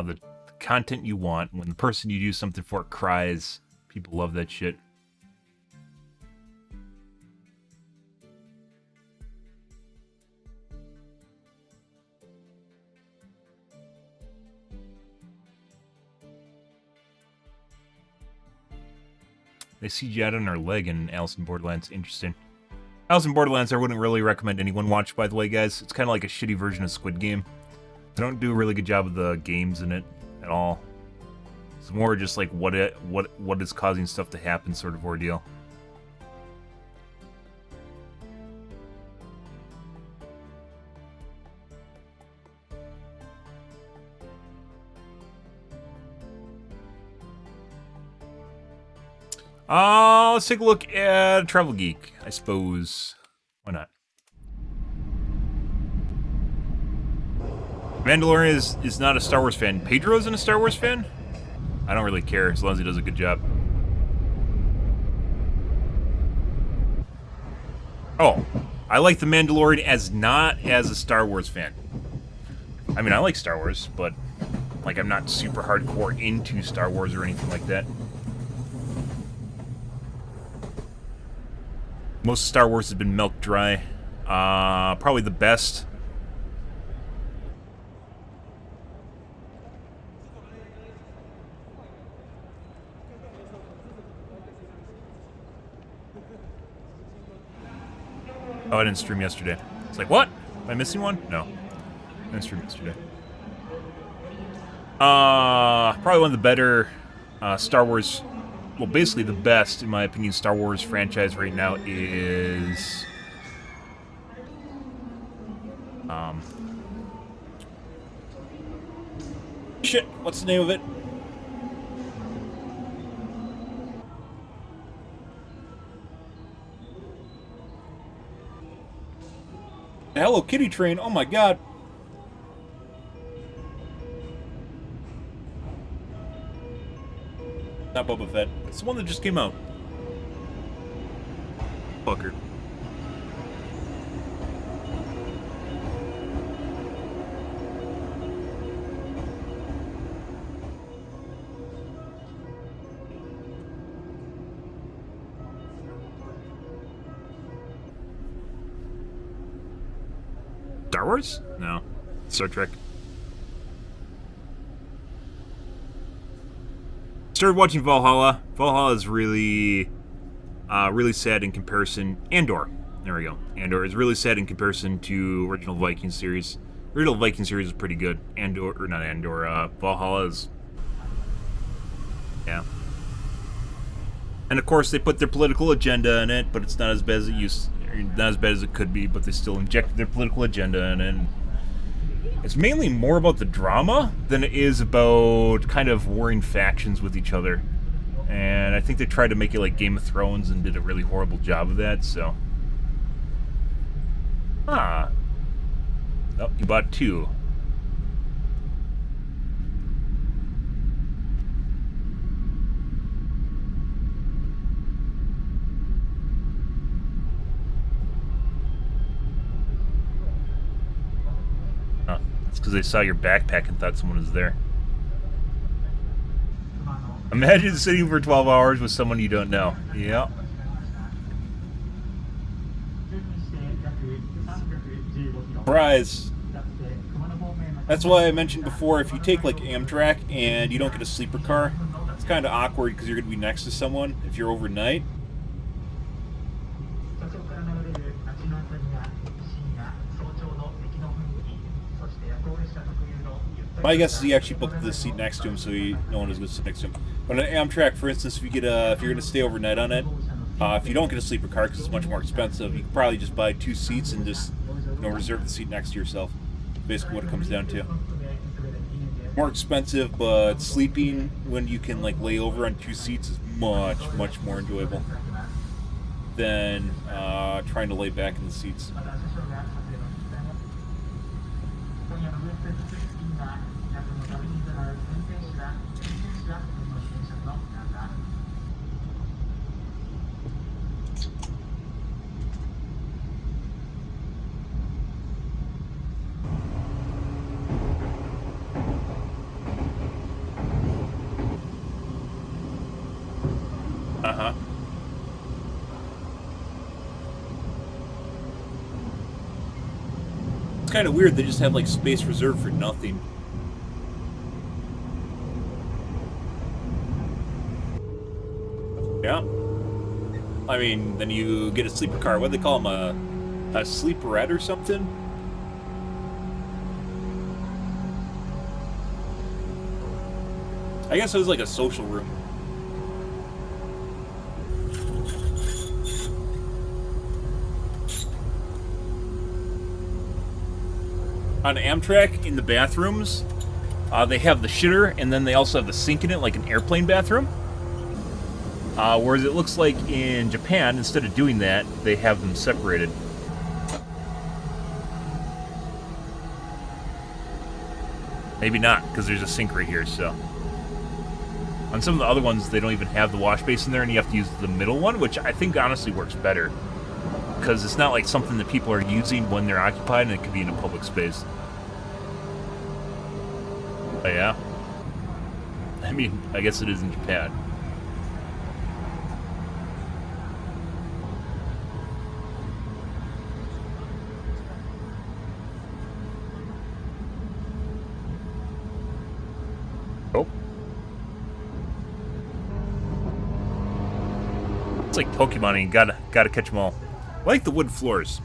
The content you want. When the person you do something for cries, people love that shit. They CGI'd on her leg in Alice in Borderlands. Interesting. Alice in Borderlands I wouldn't really recommend anyone watch, by the way, guys. It's kind of like a shitty version of Squid Game. They don't do a really good job of the games in it at all. It's more just like what is causing stuff to happen sort of ordeal. Let's take a look at Travel Geek, I suppose. Why not? Mandalorian is not a Star Wars fan. Pedro isn't a Star Wars fan? I don't really care, as long as he does a good job. Oh, I like The Mandalorian as not as a Star Wars fan. I mean, I like Star Wars, but like I'm not super hardcore into Star Wars or anything like that. Most Star Wars has been milked dry. Probably the best. Oh, I didn't stream yesterday. It's like, what? Am I missing one? No. I didn't stream yesterday. Probably one of the better Star Wars... Well, basically the best, in my opinion, Star Wars franchise right now is... Shit, what's the name of it? Hello Kitty train, oh my god. Not Boba Fett. It's the one that just came out. Fucker. Star Wars? No. Star Trek. Started watching Valhalla. Valhalla is really, really sad in comparison. Andor. There we go. Andor is really sad in comparison to original Viking series. Original Viking series is pretty good. Andor, or not Andor, Valhalla is... Yeah. And of course they put their political agenda in it, but it's not as bad as it used, not as bad as it could be, but they still injected their political agenda in it. It's mainly more about the drama than it is about kind of warring factions with each other. And I think they tried to make it like Game of Thrones and did a really horrible job of that, so... Ah. Oh, you bought 2. Oh, it's because they saw your backpack and thought someone was there. Imagine sitting for 12 hours with someone you don't know. Yeah. Surprise. That's why I mentioned before, if you take like Amtrak and you don't get a sleeper car, it's kind of awkward because you're going to be next to someone if you're overnight. My guess is he actually booked the seat next to him, so no one is going to sit next to him. But on Amtrak, for instance, if you're going to stay overnight on it, if you don't get a sleeper car because it's much more expensive, you can probably just buy 2 seats and just reserve the seat next to yourself. Basically, what it comes down to. More expensive, but sleeping when you can like lay over on 2 seats is much more enjoyable than trying to lay back in the seats. Uh-huh. It's kind of weird, they just have like space reserved for nothing. Yeah. I mean, then you get a sleeper car. What do they call them? A sleeperette or something? I guess it was like a social room. On Amtrak, in the bathrooms, they have the shitter, and then they also have the sink in it, like an airplane bathroom. Whereas it looks like in Japan, instead of doing that, they have them separated. Maybe not, because there's a sink right here, so... On some of the other ones, they don't even have the wash basin there, and you have to use the middle one, which I think honestly works better. Because it's not like something that people are using when they're occupied, and it could be in a public space. Oh yeah? I mean, I guess it is in Japan. Oh. It's like Pokemon, you gotta catch them all. I like the wood floors.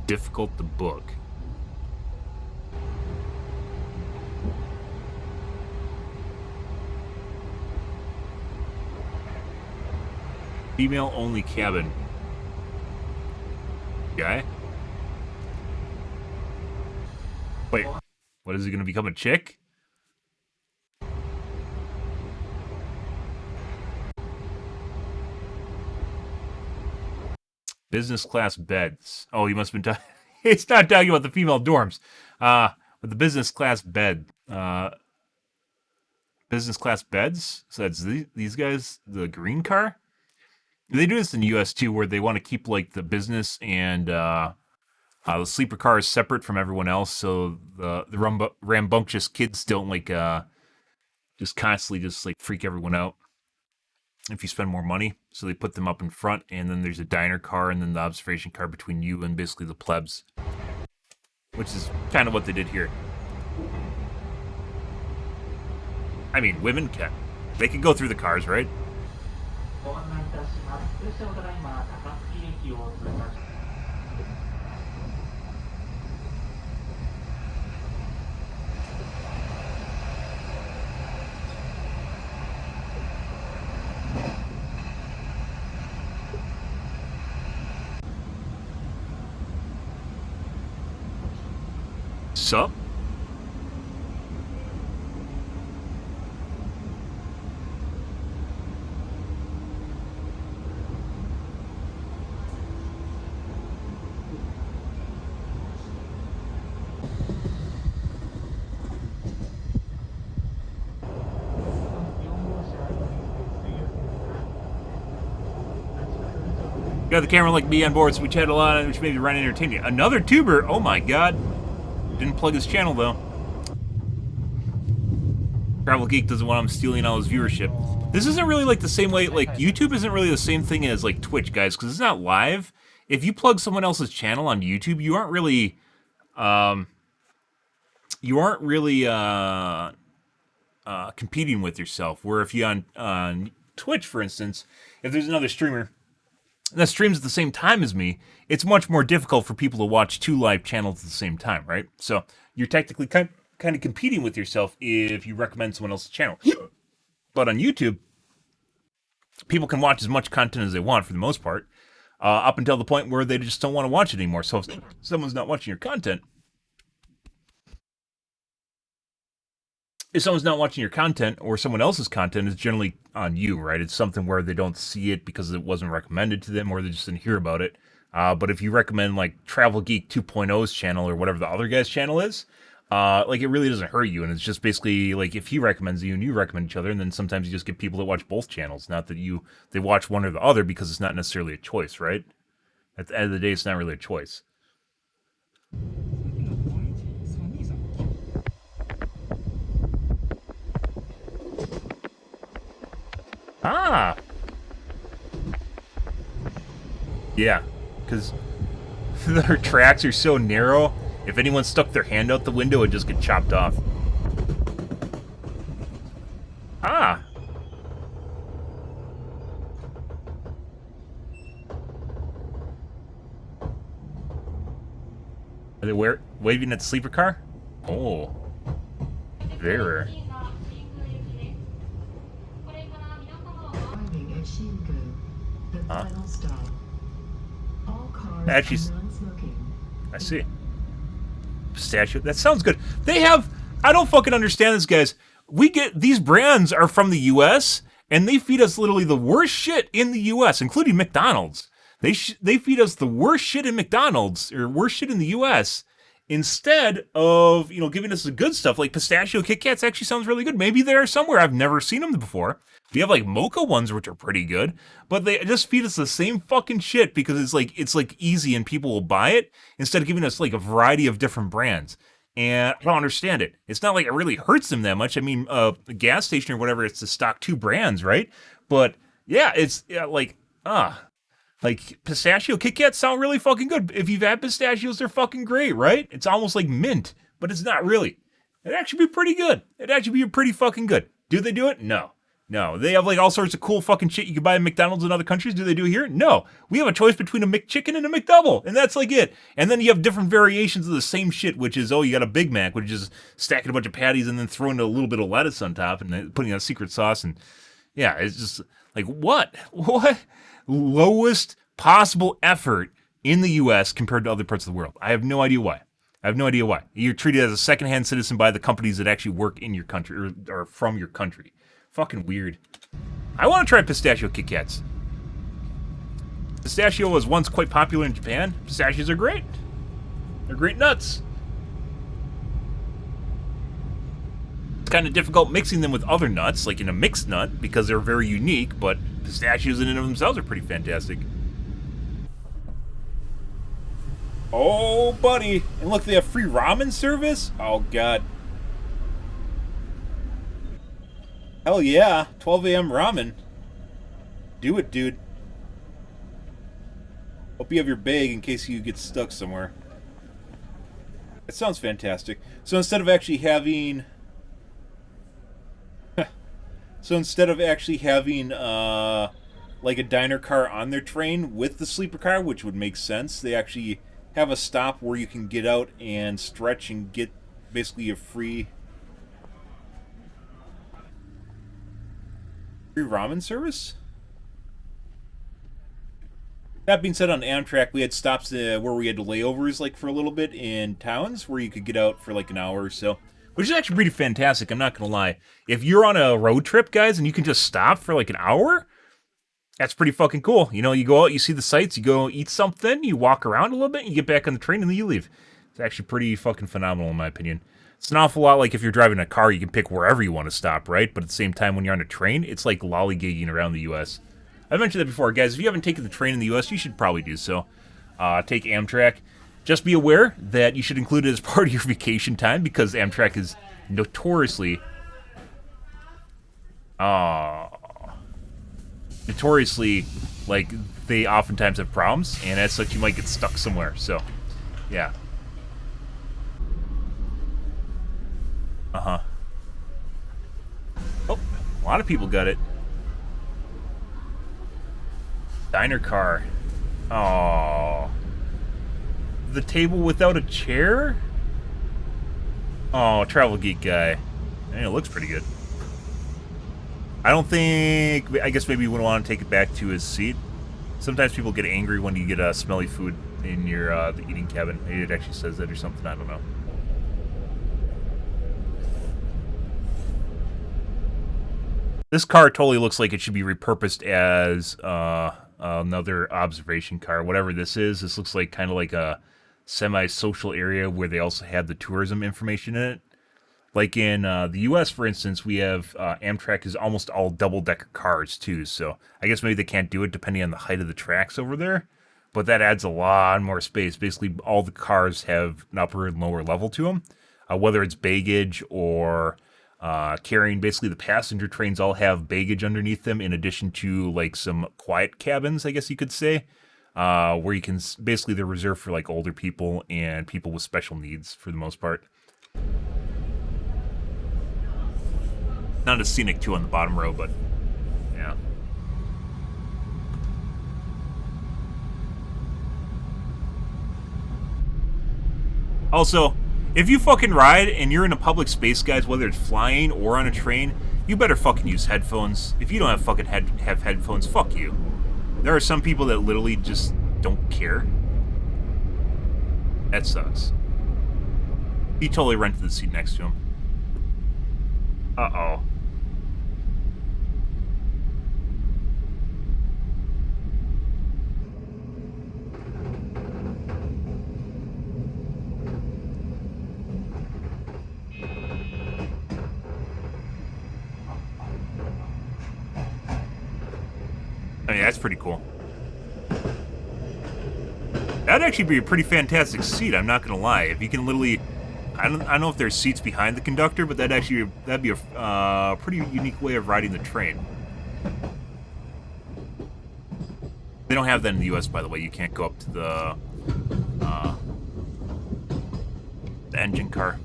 Difficult to book. Female only cabin. Guy? Wait, what is he gonna become, a chick? Business class beds. Oh, he must have been talking... It's not talking about the female dorms. But the business class bed. Business class beds? So that's these guys, the green car? They do this in the US too, where they want to keep like the business and the sleeper cars separate from everyone else, so the rambunctious kids don't like just constantly just like freak everyone out if you spend more money. So they put them up in front, and then there's a diner car, and then the observation car between you and basically the plebs, which is kind of what they did here. I mean, women can. They can go through the cars, right? ご案内いたします。通称ただいま高槻駅を通過し Sup? Got the camera like me on board, so we chat a lot, which maybe Ryan entertain you. Another tuber? Oh my god. Didn't plug his channel though. Travel Geek doesn't want him stealing all his viewership. This isn't really like the same way, like YouTube isn't really the same thing as like Twitch, guys, because it's not live. If you plug someone else's channel on YouTube, you aren't really, competing with yourself. Where if you on Twitch, for instance, if there's another streamer that streams at the same time as me, it's much more difficult for people to watch two live channels at the same time, right? So you're technically kind of competing with yourself if you recommend someone else's channel. But on YouTube, people can watch as much content as they want for the most part, up until the point where they just don't want to watch it anymore. So if someone's not watching your content, or someone else's content, it's generally on you, right? It's something where they don't see it because it wasn't recommended to them, or they just didn't hear about it. But if you recommend like Travel Geek 2.0's channel or whatever the other guy's channel is, like it really doesn't hurt you, and it's just basically like if he recommends you and you recommend each other, and then sometimes you just get people that watch both channels, not that they watch one or the other, because it's not necessarily a choice, right? At the end of the day, it's not really a choice. Ah! Yeah, because their tracks are so narrow, if anyone stuck their hand out the window, it'd just get chopped off. Ah! Are they waving at the sleeper car? Oh. Very rare. Huh? Actually, I see. Pistachio. That sounds good. They have. I don't fucking understand this, guys. We get these brands are from the U.S. and they feed us literally the worst shit in the U.S., including McDonald's. They feed us the worst shit in McDonald's or worst shit in the U.S. instead of giving us the good stuff like pistachio Kit Kats. Actually sounds really good. Maybe they're somewhere I've never seen them before. We have like mocha ones which are pretty good, but they just feed us the same fucking shit because it's like easy and people will buy it instead of giving us like a variety of different brands. And I don't understand it. It's not like it really hurts them that much. I mean, a gas station or whatever, it's to stock two brands, right? But yeah, it's like pistachio Kit Kats sound really fucking good. If you've had pistachios, they're fucking great, right? It's almost like mint, but it's not really. It'd actually be pretty good. It'd actually be pretty fucking good. Do they do it? No. No, they have like all sorts of cool fucking shit you can buy at McDonald's in other countries. Do they do it here? No. We have a choice between a McChicken and a McDouble, and that's like it. And then you have different variations of the same shit, which is, you got a Big Mac, which is stacking a bunch of patties and then throwing a little bit of lettuce on top and then putting a secret sauce. And yeah, it's just like, what? What? Lowest possible effort in the U.S. compared to other parts of the world. I have no idea why. You're treated as a secondhand citizen by the companies that actually work in your country or from your country. Fucking weird. I want to try pistachio Kit Kats. Pistachio was once quite popular in Japan. Pistachios are great. They're great nuts. It's kind of difficult mixing them with other nuts, like in a mixed nut, because they're very unique, but pistachios in and of themselves are pretty fantastic. Oh, buddy. And look, they have free ramen service? Oh, God. Hell yeah, 12 a.m. ramen. Do it, dude. Hope you have your bag in case you get stuck somewhere. It sounds fantastic. So instead of actually having... So instead of actually having like a diner car on their train with the sleeper car, which would make sense, they actually have a stop where you can get out and stretch and get basically a free ramen service. That being said, on Amtrak, we had stops where we had layovers like for a little bit in towns where you could get out for like an hour or so, which is actually pretty fantastic. I'm not gonna lie. If you're on a road trip, guys, and you can just stop for like an hour, that's pretty fucking cool. You know, you go out, you see the sights, you go eat something, you walk around a little bit, you get back on the train, and then you leave. It's actually pretty fucking phenomenal in my opinion. It's an awful lot like if you're driving a car, you can pick wherever you want to stop, right? But at the same time, when you're on a train, it's like lollygagging around the U.S. I mentioned that before, guys. If you haven't taken the train in the U.S., you should probably do so. Take Amtrak. Just be aware that you should include it as part of your vacation time because Amtrak is notoriously, like, they oftentimes have problems, and as such, you might get stuck somewhere. So, yeah. Uh-huh. Oh, a lot of people got it. Diner car. Oh. The table without a chair? Oh, travel geek guy. It looks pretty good. I don't think... I guess maybe you wouldn't want to take it back to his seat. Sometimes people get angry when you get smelly food in your the eating cabin. Maybe it actually says that or something. I don't know. This car totally looks like it should be repurposed as another observation car. Whatever this is, this looks like kind of like a semi-social area where they also have the tourism information in it. Like in the U.S., for instance, we have Amtrak is almost all double-decker cars, too. So I guess maybe they can't do it depending on the height of the tracks over there. But that adds a lot more space. Basically, all the cars have an upper and lower level to them. Whether it's baggage or carrying, basically the passenger trains all have baggage underneath them in addition to like some quiet cabins, I guess you could say, where you can, basically they're reserved for like older people and people with special needs for the most part. Not as scenic too on the bottom row, but yeah. Also, if you fucking ride and you're in a public space, guys, whether it's flying or on a train, you better fucking use headphones. If you don't have fucking have headphones, fuck you. There are some people that literally just don't care. That sucks. He totally rented the seat next to him. Uh-oh. I mean, that's pretty cool. That'd actually be a pretty fantastic seat, I'm not gonna lie. If you can literally... I don't know if there's seats behind the conductor, but that'd be a pretty unique way of riding the train. They don't have that in the U.S., by the way. You can't go up to the engine car.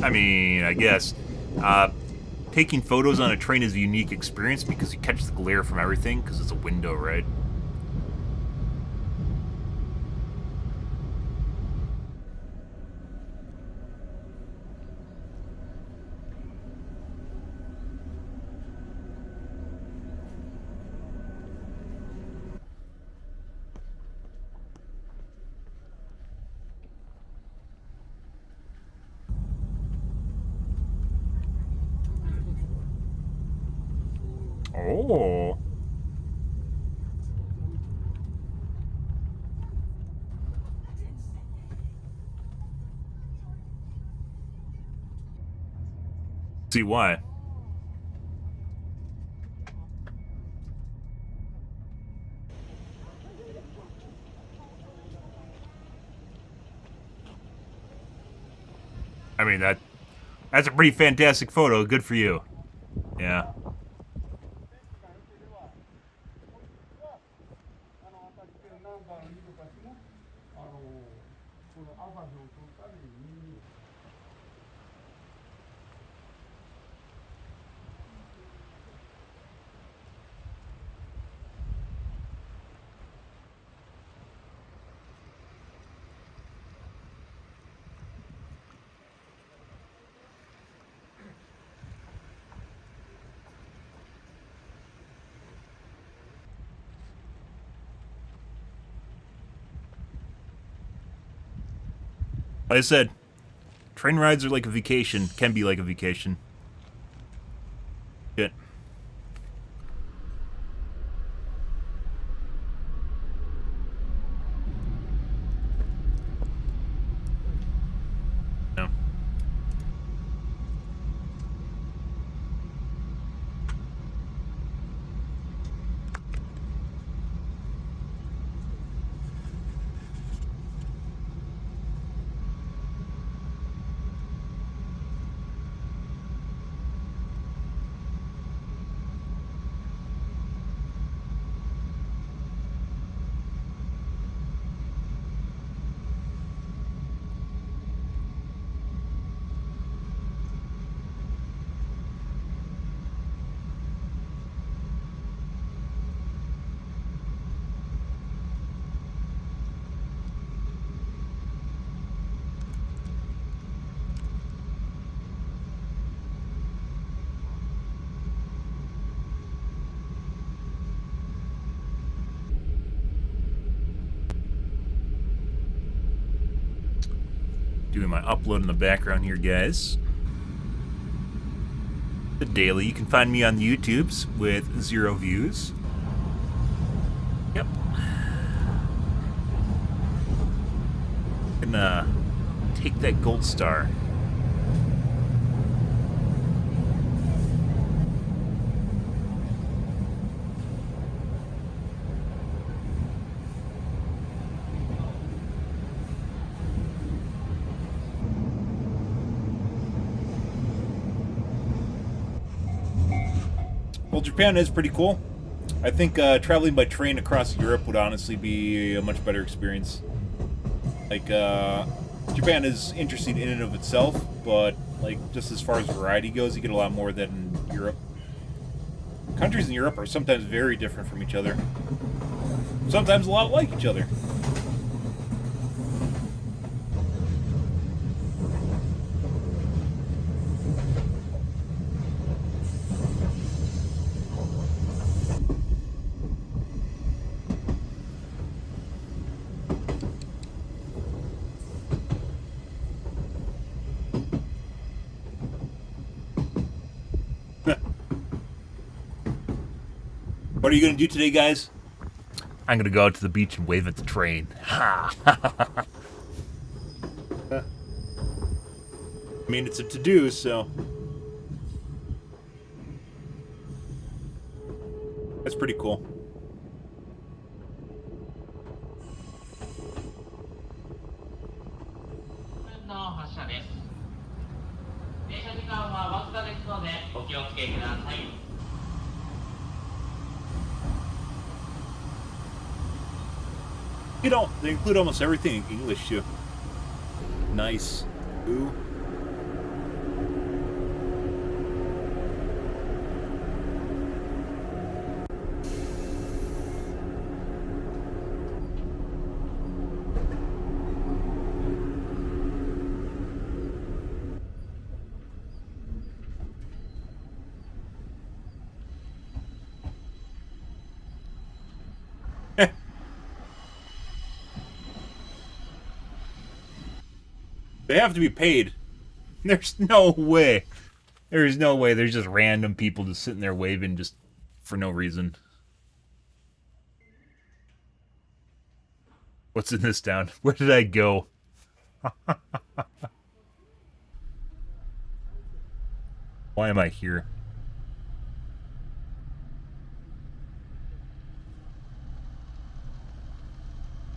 I mean, I guess. Taking photos on a train is a unique experience because you catch the glare from everything because it's a window, right? Oh. See why? I mean, that's a pretty fantastic photo. Good for you. Yeah. Like I said, train rides are like a vacation. Can be like a vacation. Shit. No. Doing my upload in the background here, guys. The daily. You can find me on the YouTubes with 0 views. Yep. Gonna take that gold star. Well, Japan is pretty cool. I think traveling by train across Europe would honestly be a much better experience. Like, Japan is interesting in and of itself, but, like, just as far as variety goes, you get a lot more than in Europe. Countries in Europe are sometimes very different from each other. Sometimes a lot like each other. What are you going to do today, guys? I'm going to go out to the beach and wave at the train. Ha! I mean, it's a to-do, so... That's pretty cool. You know, they include almost everything in English, too. Nice. Ooh. They have to be paid. There's no way. There's no way. There's just random people just sitting there waving just for no reason. What's in this town? Where did I go? Why am I here?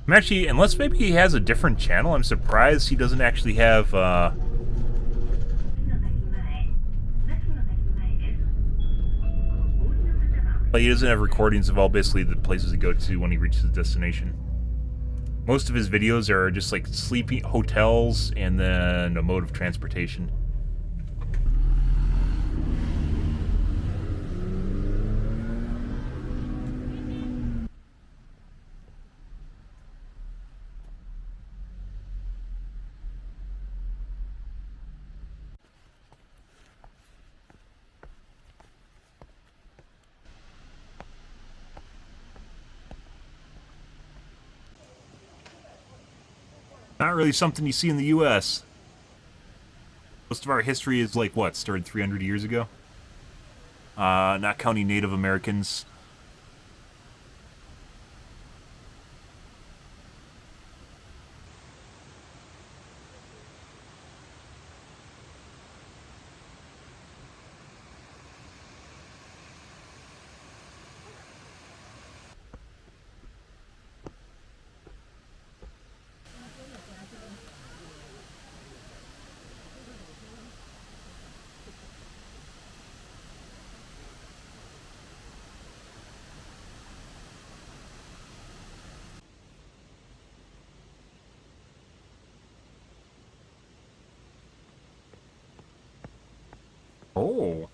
I'm actually, unless maybe he has a different channel, I'm surprised he doesn't actually have He doesn't have recordings of all basically the places to go to when he reaches the destination. Most of his videos are just like sleeping hotels and then a mode of transportation. Not really something you see in the U.S. Most of our history is like, what, started 300 years ago? Not counting Native Americans. Oh.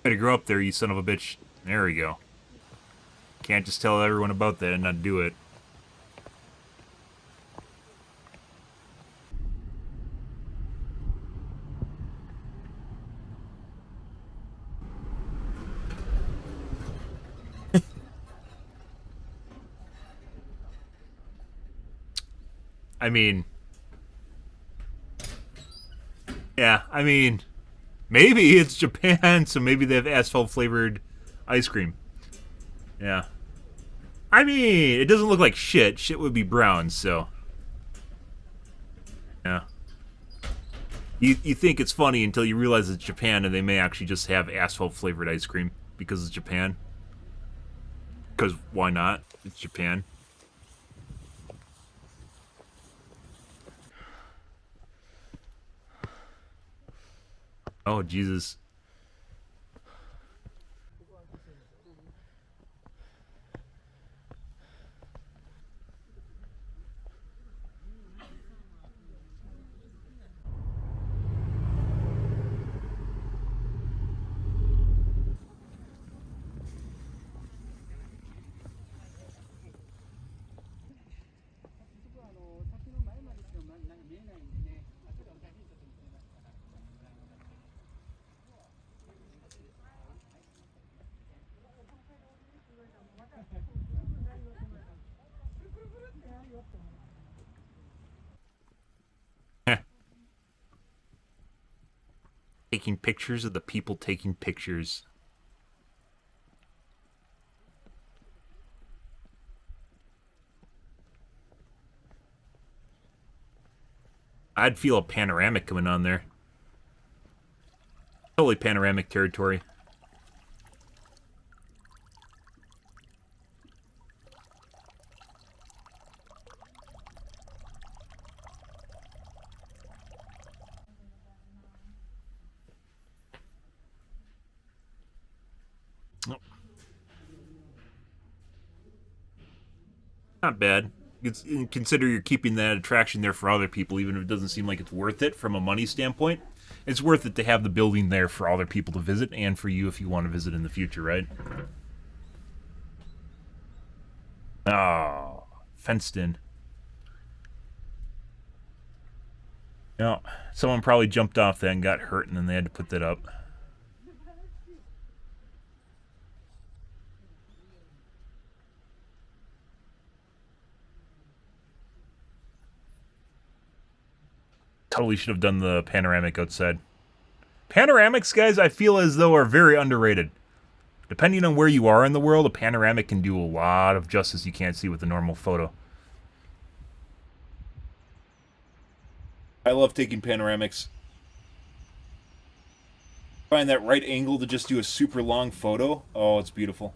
Better grow up there, you son of a bitch. There we go. Can't just tell everyone about that and not do it. I mean... Yeah, I mean... Maybe it's Japan, so maybe they have asphalt-flavored ice cream. Yeah. I mean, it doesn't look like shit. Shit would be brown, so... Yeah. You think it's funny until you realize it's Japan and they may actually just have asphalt-flavored ice cream because it's Japan. Because why not? It's Japan. Oh, Jesus. Taking pictures of the people taking pictures. I'd feel a panoramic coming on there. Totally panoramic territory. Not bad. Consider you're keeping that attraction there for other people, even if it doesn't seem like it's worth it from a money standpoint. It's worth it to have the building there for other people to visit and for you if you want to visit in the future, right? Oh, fenced in. No, someone probably jumped off that and got hurt, and then they had to put that up. Totally should have done the panoramic outside. Panoramics, guys, I feel as though are very underrated. Depending on where you are in the world, a panoramic can do a lot of justice you can't see with a normal photo. I love taking panoramics. Find that right angle to just do a super long photo. Oh, it's beautiful.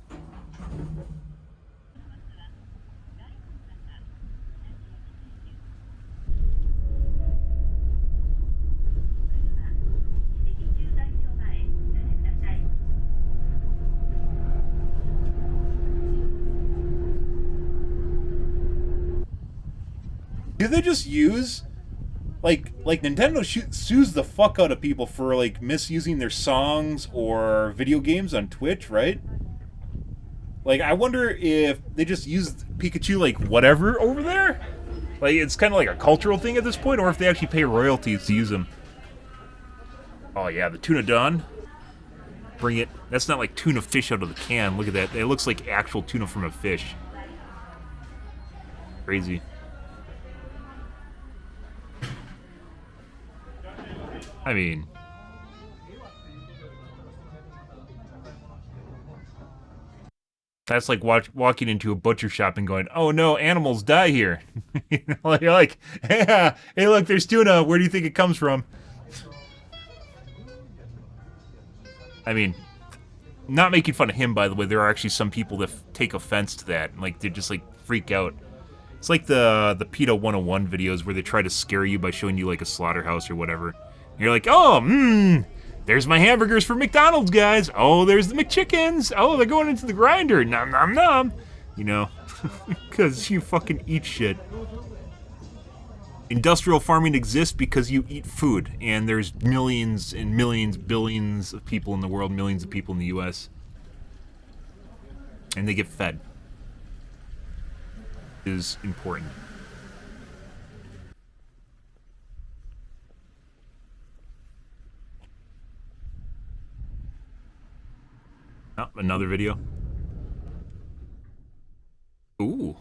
do they just use like Nintendo sues the fuck out of people for like misusing their songs or video games on Twitch, right? Like, I wonder if they just used Pikachu like whatever over there. Like, it's kind of like a cultural thing at this point, or if they actually pay royalties to use them. Oh yeah, the tuna Don. Bring it. That's not like tuna fish out of the can. Look at that. It looks like actual tuna from a fish. Crazy. I mean, that's like walking into a butcher shop and going, "Oh no, animals die here." You're like, "Yeah, hey, look, there's tuna. Where do you think it comes from?" I mean, not making fun of him, by the way. There are actually some people that take offense to that. Like, they just like freak out. It's like the PETA 101 videos where they try to scare you by showing you like a slaughterhouse or whatever. And you're like, "Oh, there's my hamburgers for McDonald's, guys. Oh, there's the McChickens. Oh, they're going into the grinder. Nom, nom, nom." You know, because you fucking eat shit. Industrial farming exists because you eat food, and there's millions and millions, billions of people in the world, millions of people in the U.S., and they get fed. It is important. Oh, another video. Ooh.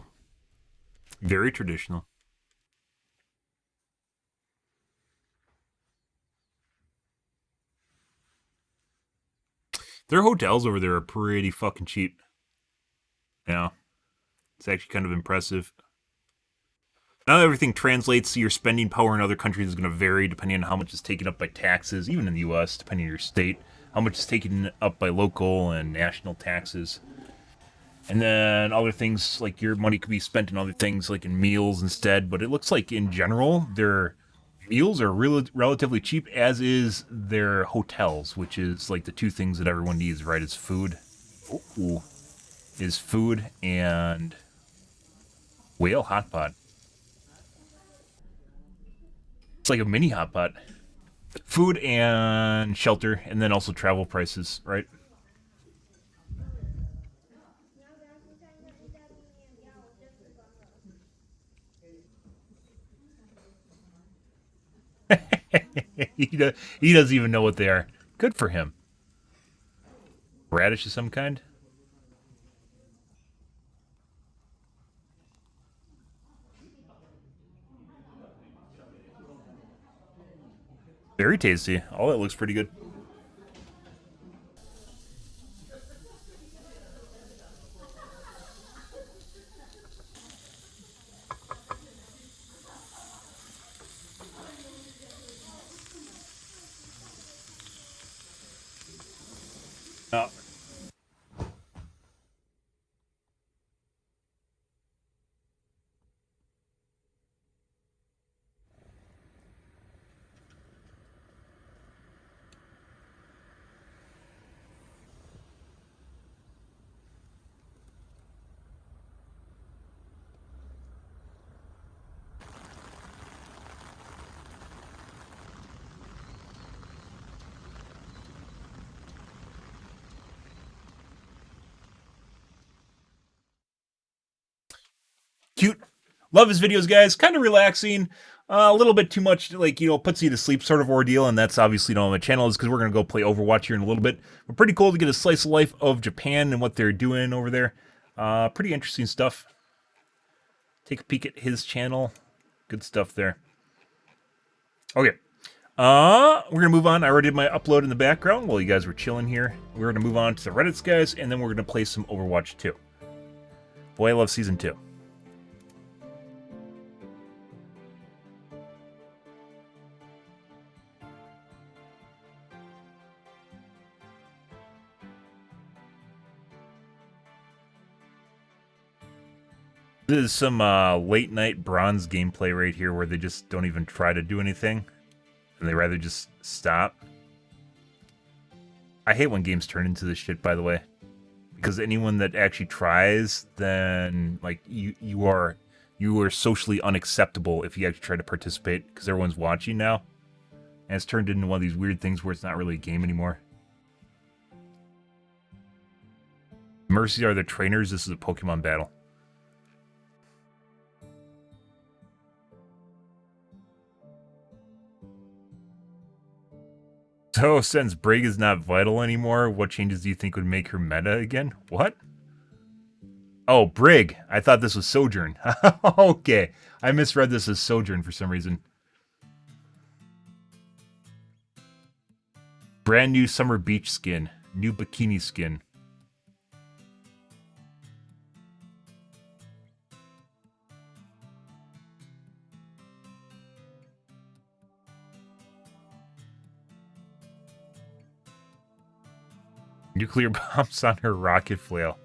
Very traditional. Their hotels over there are pretty fucking cheap. Yeah. It's actually kind of impressive. Now everything translates, so your spending power in other countries is going to vary depending on how much is taken up by taxes, even in the U.S., depending on your state, how much is taken up by local and national taxes. And then other things, like your money could be spent in other things, like in meals instead. But it looks like, in general, their meals are relatively cheap, as is their hotels, which is like the two things that everyone needs, right? Is food. Ooh. Is food and whale hot pot. It's like a mini hot pot. Food and shelter, and then also travel prices, right? He doesn't even know what they are. Good for him. Radish of some kind? Very tasty. All that looks pretty good. Oh. Cute. Love his videos, guys. Kind of relaxing. A little bit too much, like, puts you to sleep sort of ordeal, and that's obviously not on my channel, is because we're going to go play Overwatch here in a little bit. But pretty cool to get a slice of life of Japan and what they're doing over there. Pretty interesting stuff. Take a peek at his channel. Good stuff there. Okay. We're going to move on. I already did my upload in the background while you guys were chilling here. We're going to move on to the Reddits, guys, and then we're going to play some Overwatch 2. Boy, I love Season 2. This is some late night bronze gameplay right here where they just don't even try to do anything. And they rather just stop. I hate when games turn into this shit, by the way. Because anyone that actually tries, then like you you are socially unacceptable if you actually try to participate because everyone's watching now. And it's turned into one of these weird things where it's not really a game anymore. Mercy are the trainers. This is a Pokemon battle. So, since Brig is not vital anymore, what changes do you think would make her meta again? What? Oh, Brig. I thought this was Sojourn. Okay. I misread this as Sojourn for some reason. Brand new summer beach skin. New bikini skin. Nuclear bombs on her rocket flail.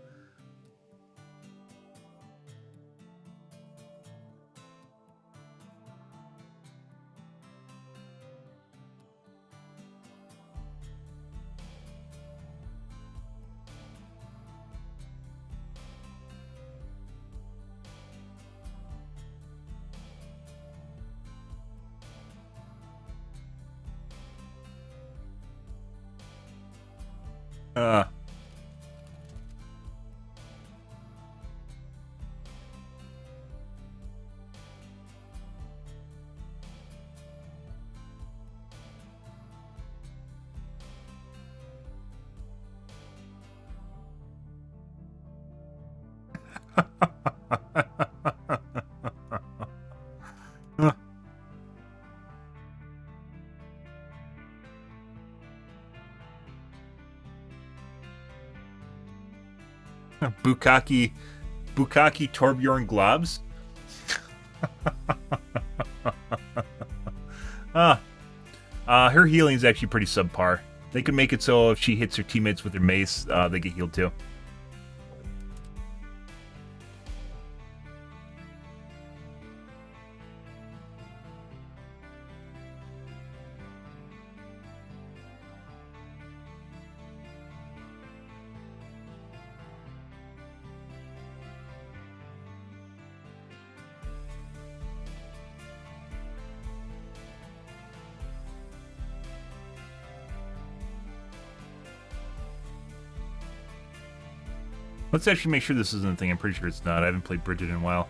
Bukaki Torbjorn Globs. Her healing is actually pretty subpar. They can make it so if she hits her teammates with her mace, they get healed too. Let's actually make sure this isn't a thing. I'm pretty sure it's not. I haven't played Bridget in a while.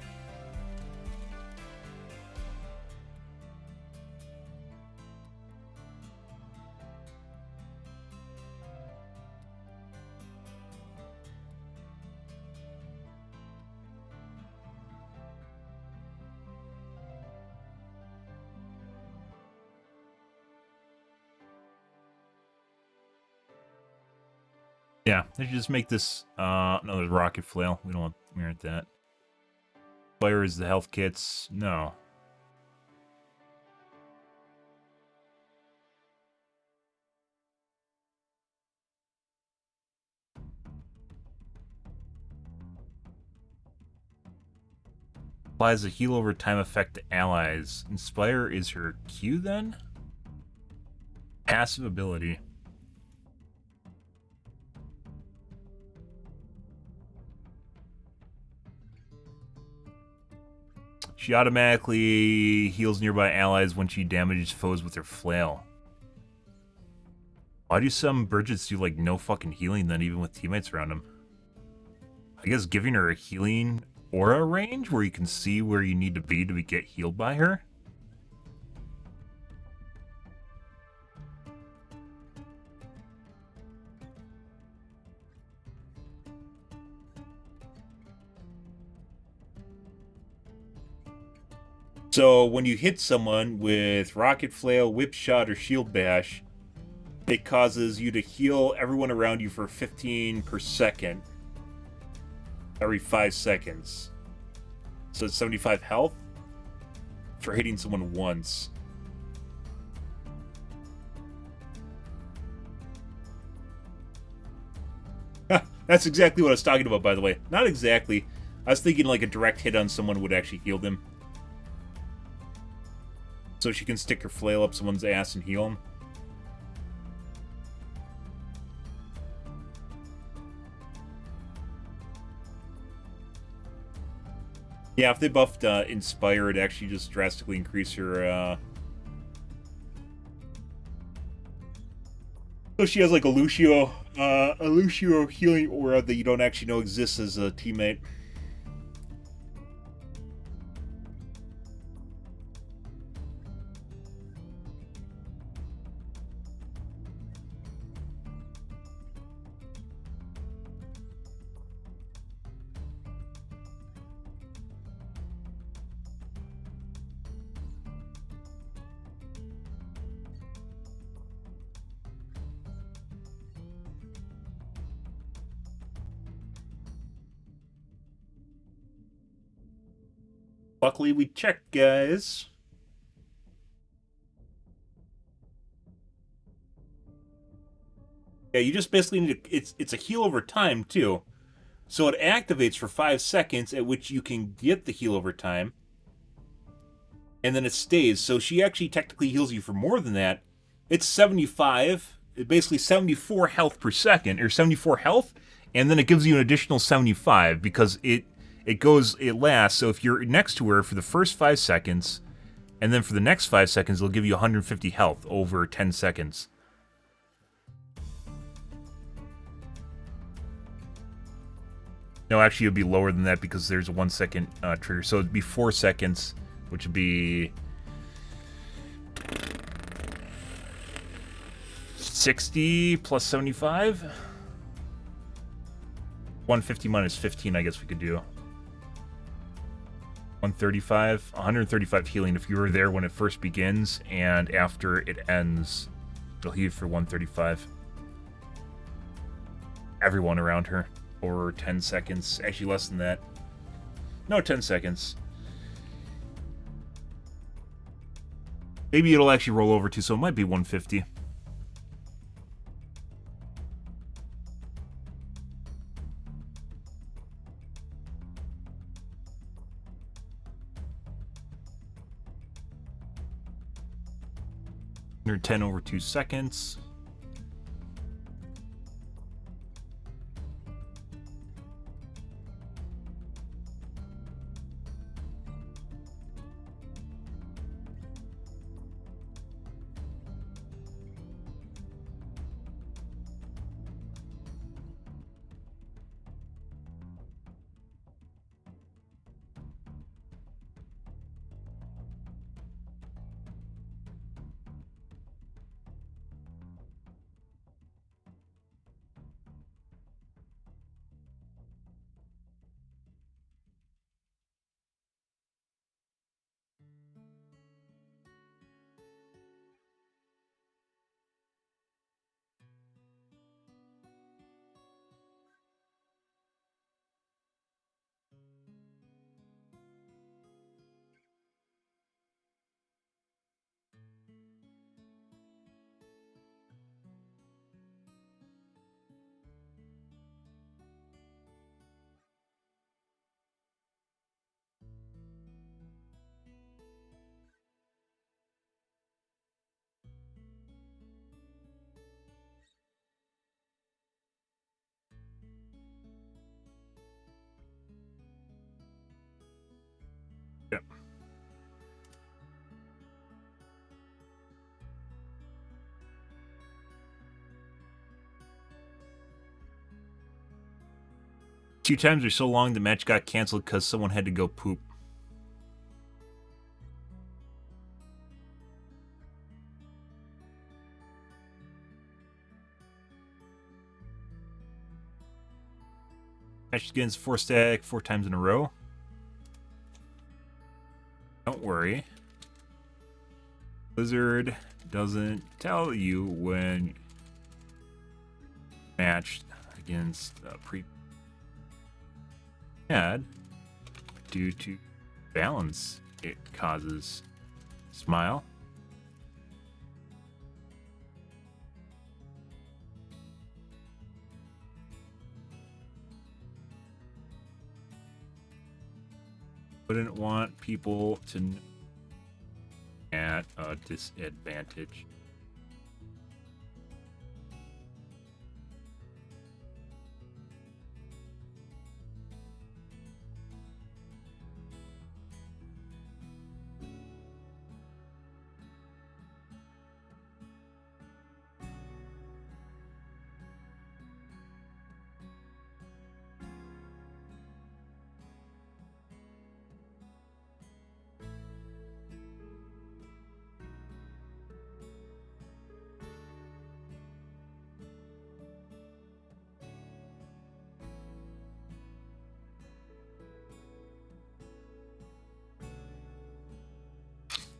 Yeah, they should just make this another rocket flail. We don't want that. Fire is the health kits. No. Applies a heal over time effect to allies. Inspire is her Q then? Passive ability. She automatically heals nearby allies when she damages foes with her flail. Why do some Bridgets do like no fucking healing then, even with teammates around them? I guess giving her a healing aura range where you can see where you need to be get healed by her? So when you hit someone with Rocket Flail, Whip Shot, or Shield Bash, it causes you to heal everyone around you for 15 per second. Every 5 seconds. So it's 75 health for hitting someone once. That's exactly what I was talking about, by the way. Not exactly. I was thinking like a direct hit on someone would actually heal them. So she can stick her flail up someone's ass and heal them. Yeah, if they buffed Inspire, it actually just drastically increase her. So she has like a Lucio healing aura that you don't actually know exists as a teammate. Luckily, we checked, guys. Yeah, you just basically need to. It's a heal over time too, so it activates for 5 seconds, at which you can get the heal over time, and then it stays. So she actually technically heals you for more than that. It's 75, basically 74 health per second, or 74 health, and then it gives you an additional 75 because it lasts. So if you're next to her for the first 5 seconds, and then for the next 5 seconds, it'll give you 150 health over 10 seconds. No, actually, it would be lower than that because there's a 1 second trigger. So it'd be 4 seconds, which would be 60 plus 75. 150 minus 15, I guess we could do. 135, 135 healing if you were there when it first begins, and after it ends, it'll heal for 135. Everyone around her. Or 10 seconds. Actually, less than that. No, 10 seconds. Maybe it'll actually roll over too, so it might be 150. Under 10 over 2 seconds. Yep. Two times or so long, the match got canceled because someone had to go poop. Match begins 4 stack 4 times in a row. Don't worry. Blizzard doesn't tell you when matched against pre ad due to balance it causes. Smile. Wouldn't want people to know at a disadvantage.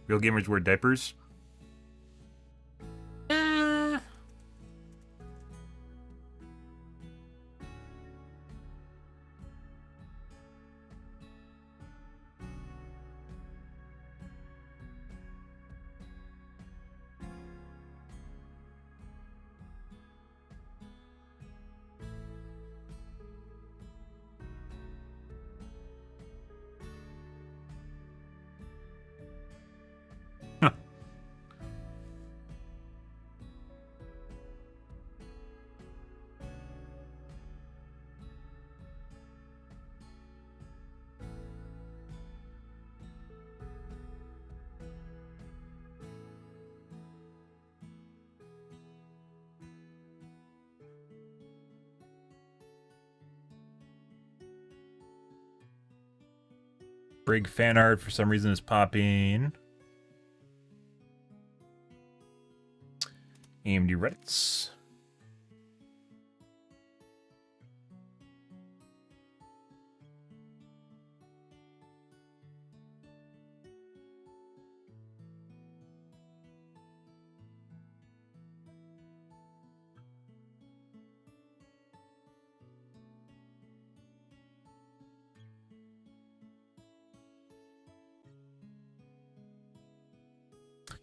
Real gamers wear diapers. Brig fan art for some reason is popping. AMD Reddits.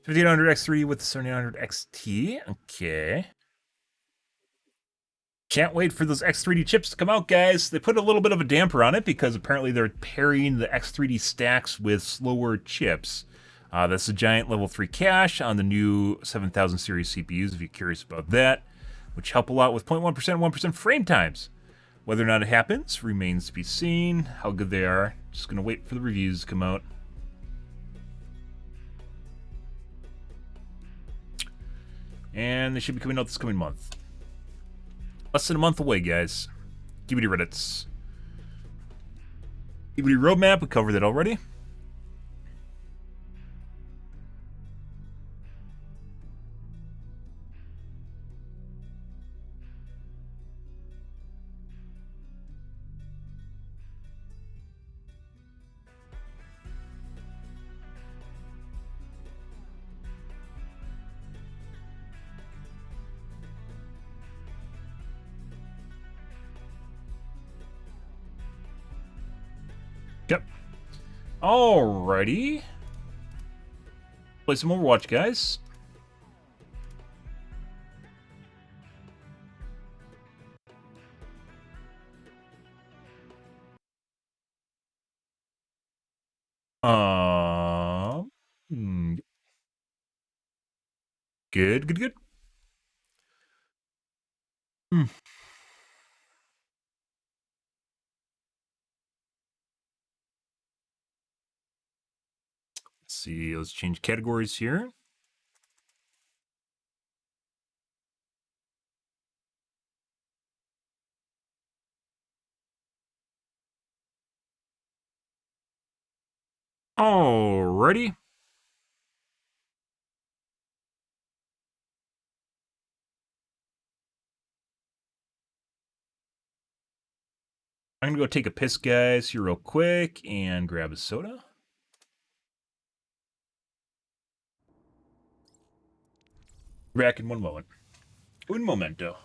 $1,500 X3 with the 700 XT. Okay. Can't wait for those X3D chips to come out, guys. They put a little bit of a damper on it because apparently they're pairing the X3D stacks with slower chips. That's a giant level 3 cache on the new 7000 series CPUs, if you're curious about that, which help a lot with 0.1%, 1% frame times. Whether or not it happens remains to be seen. How good they are. Just going to wait for the reviews to come out. And they should be coming out this coming month. Less than a month away, guys. Gibbity Reddits. Gibbity Roadmap, we covered that already. Yep. Alrighty. Play some Overwatch, guys. Hmm. Good, good, good. Hmm. Let's see, let's change categories here. Alrighty. I'm gonna go take a piss, guys, here real quick and grab a soda. Back in one moment. Un momento.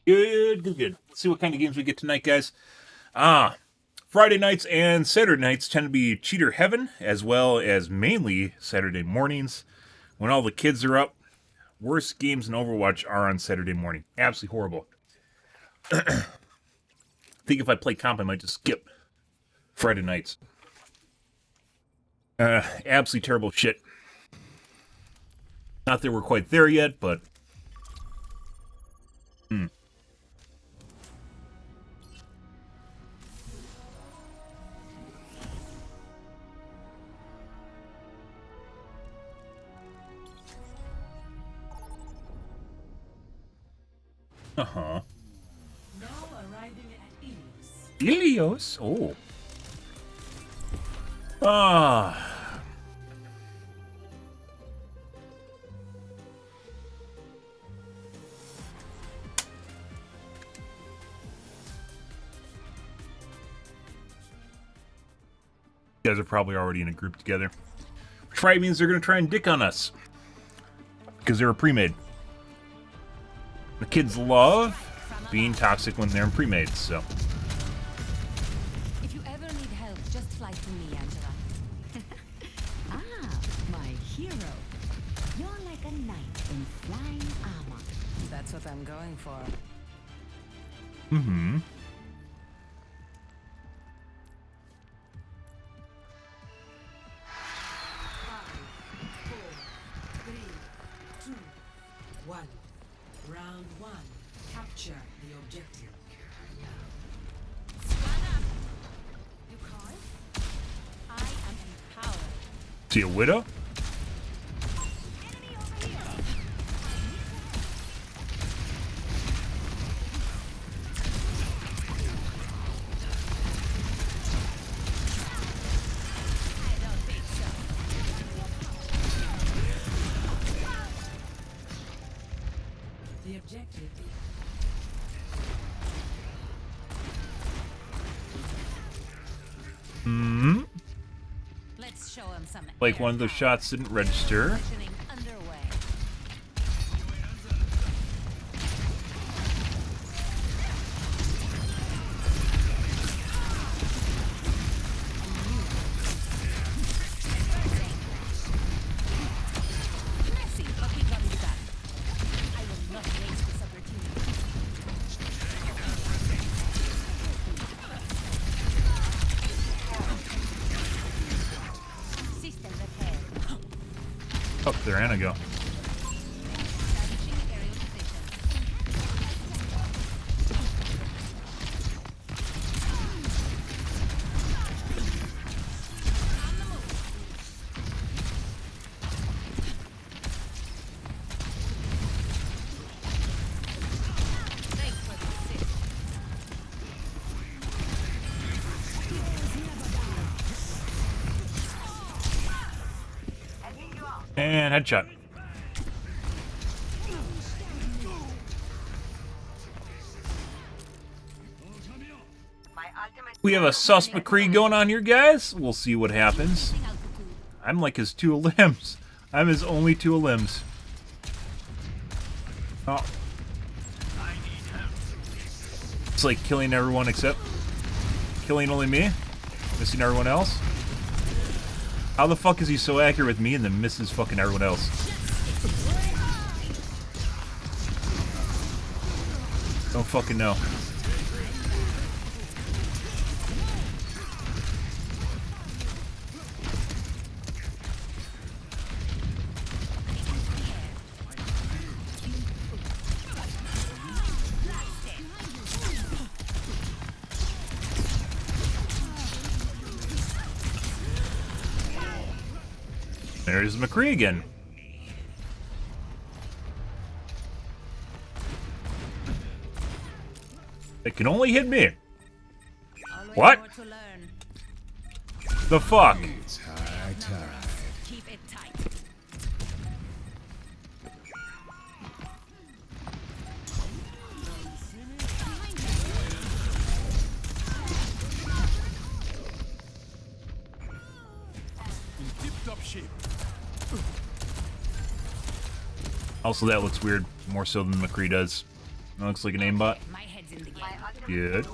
Good, good, good. Let's see what kind of games we get tonight, guys. Friday nights and Saturday nights tend to be cheater heaven, as well as mainly Saturday mornings when all the kids are up. Worst games in Overwatch are on Saturday morning. Absolutely horrible. I think if I play comp, I might just skip Friday nights. Absolutely terrible shit. Not that we're quite there yet, but... Uh-huh. Now arriving at Ilios? Ilios. Oh. Ah. You guys are probably already in a group together. Which probably means they're going to try and dick on us. Because they're a pre-made. The kids love being toxic when they're in pre-mades, so... If you ever need help, just fly to me, Angela. Ah, my hero. You're like a knight in flying armor. That's what I'm going for. Mm-hmm. Round 1. Capture the objective. You call? I am empowered. See a widow? Enemy over here. I don't think so. The objective is Let's show him some. Like one of those shots didn't register. Positioning underway. Messy, but we got it done. I will not waste this opportunity. System repair. Up there, Anna go. Establishing aerial position. On the move. Thanks for the assist. And headshot. We have a sus McCree going on here, guys. We'll see what happens. Altitude. I'm like his two limbs. I'm his only two limbs. Oh. It's like killing everyone except killing only me, missing everyone else. How the fuck is he so accurate with me and then misses fucking everyone else? Don't fucking know. There's McCree again. It can only hit me. Always What? more to learn. The fuck? Keep it tight. Also, that looks weird, more so than McCree does. That looks like an aimbot. My head's in the game. Good.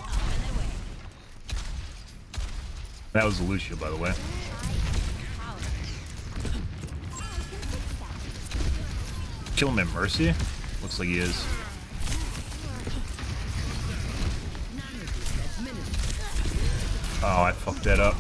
That was Lucio, by the way. Kill him at Mercy? Looks like he is. Oh, I fucked that up.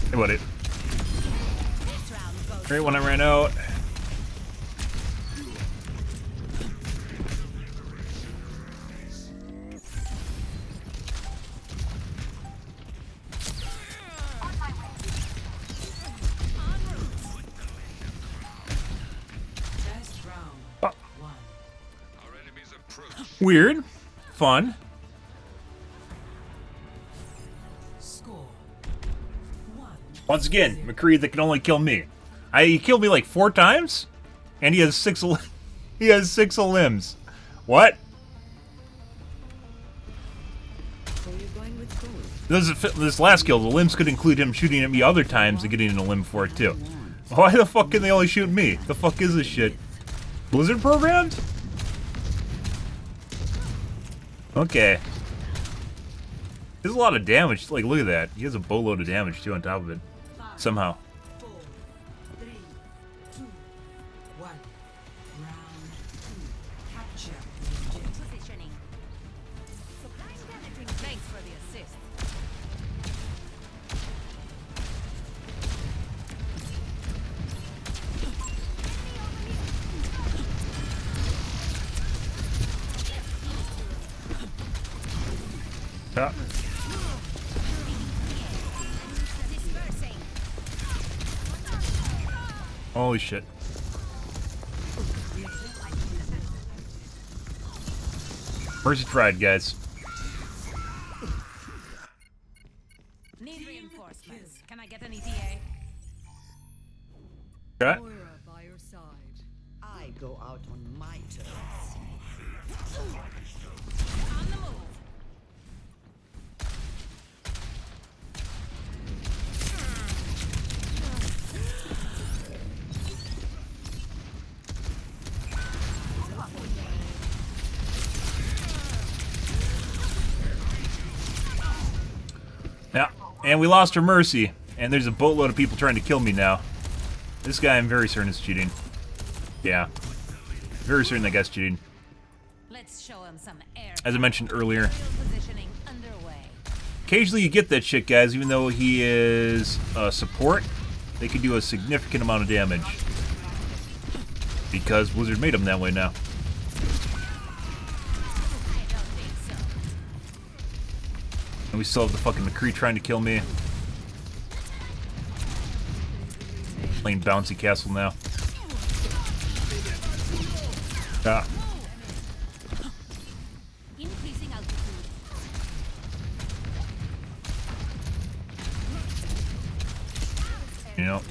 Hey, buddy. Great when I ran out. Oh. Weird. Fun. Once again, McCree that can only kill me. He killed me like 4 times, and he has 6. He has 6 limbs. What? So you're going with gold. This last kill, the limbs could include him shooting at me other times and getting a limb for it too. Why the fuck can they only shoot me? The fuck is this shit? Blizzard programmed? Okay. There's a lot of damage. Like, look at that. He has a boatload of damage too on top of it. Somehow. 4, 3, 2, 1. Round 2. Capture the objective. Positioning. Supplying damaging. Thanks for the assist. Yeah. Dispersing. Holy shit. Mercy tried, guys. Need reinforcements. Can I get an ETA? Okay. By your side. I go out on my terms. On the move. Yeah. And we lost our Mercy. And there's a boatload of people trying to kill me now. This guy I'm very certain is cheating. Yeah. Very certain that guy's cheating. Let's show him some air. As I mentioned earlier. Positioning underway. Occasionally you get that shit, guys, even though he is support. They can do a significant amount of damage. Because Blizzard made him that way now. I don't think so. And we still have the fucking McCree trying to kill me. Playing bouncy castle now. Ah. Increasing altitude. You know.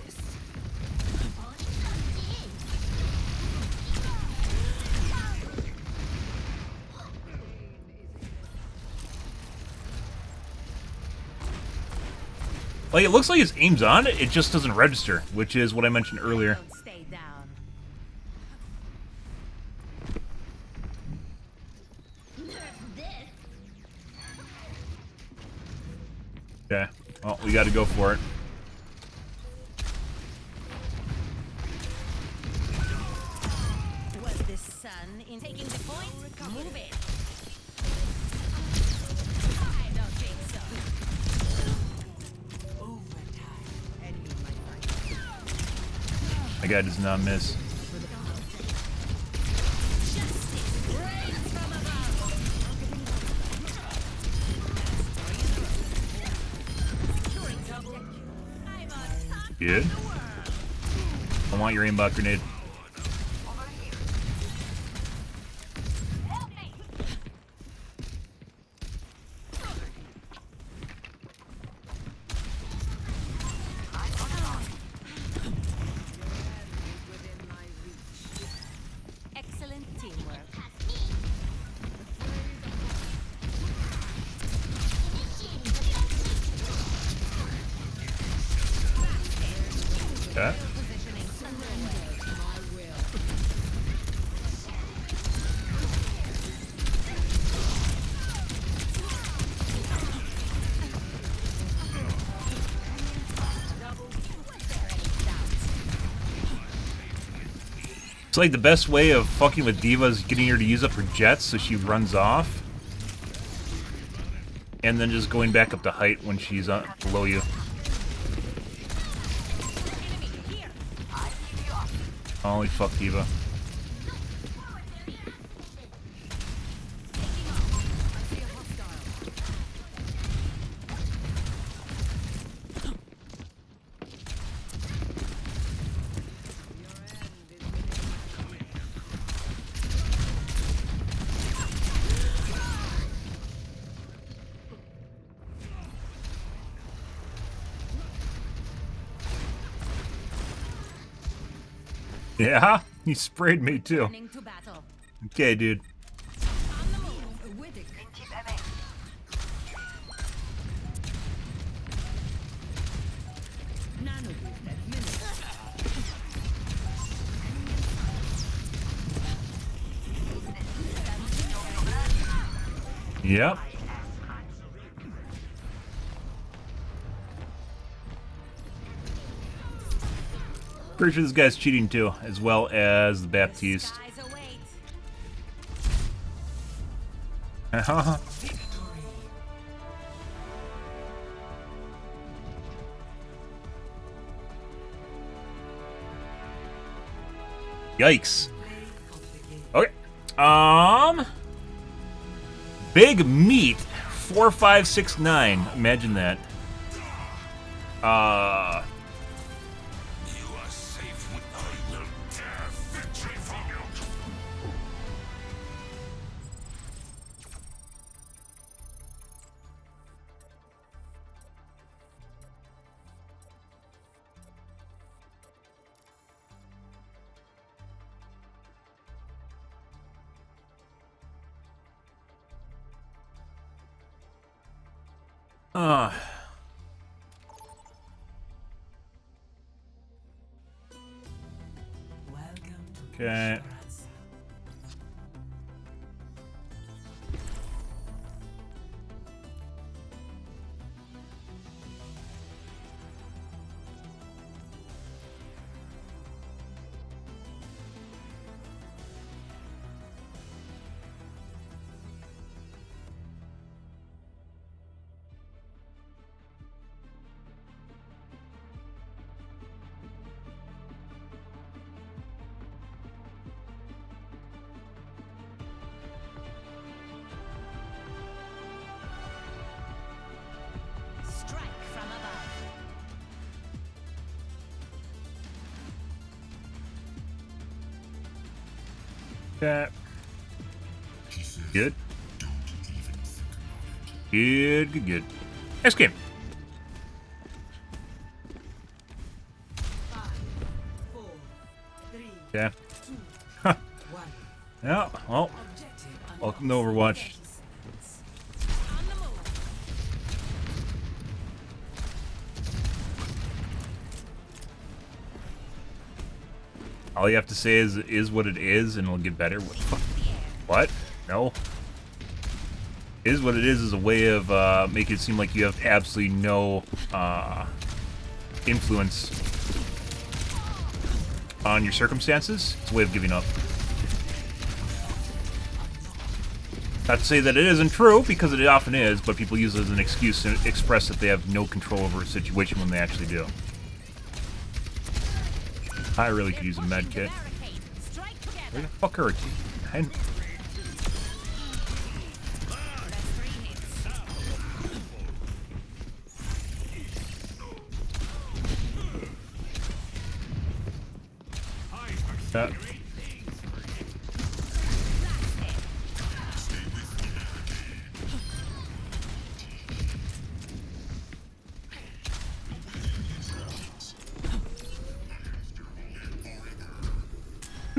Like, it looks like his aim's on it, it just doesn't register, which is what I mentioned earlier. Don't stay down. Okay, well, we gotta go for it. Was this sun in taking the point? Move it. I don't think so. That guy does not miss. Good. I want your aimbot grenade. Okay. Positioning. Surrender to my will. It's like the best way of fucking with D.Va is getting her to use up her jets so she runs off. And then just going back up to height when she's below you. Holy fuck, D.Va. Yeah, he sprayed me too. Turning to battle. Okay, dude. On the move. With it. Nano boost at minute. Yep. Pretty sure this guy's cheating too, as well as the Baptiste. Skies await. Yikes. Okay. Big meat 4569. Imagine that. You are safe when I will tear victory from you. Okay. Strike from above. Okay. Good. Good, good, good. Next game. 5, 4, 3, Okay. 2, 1. Yeah, well, Objective under welcome to Overwatch. On the move. All you have to say is what it is, and it'll get better. What the fuck? What? No. Is what it is a way of making it seem like you have absolutely no influence on your circumstances. It's a way of giving up. Not to say that it isn't true, because it often is, but people use it as an excuse to express that they have no control over a situation when they actually do. I really could use a med kit. Barricade. Strike together. Where the fuck are and That's 3 hits.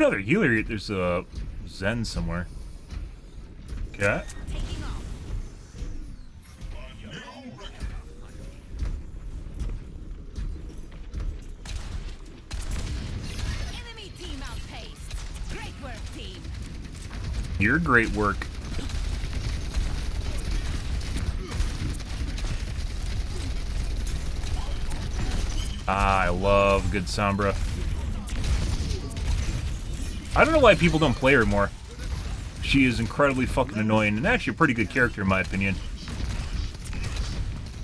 another healer. There's a Zen somewhere. Okay. Taking off. Your great work. Ah, I love good Sombra. I don't know why people don't play her more. She is incredibly fucking annoying, and actually a pretty good character in my opinion.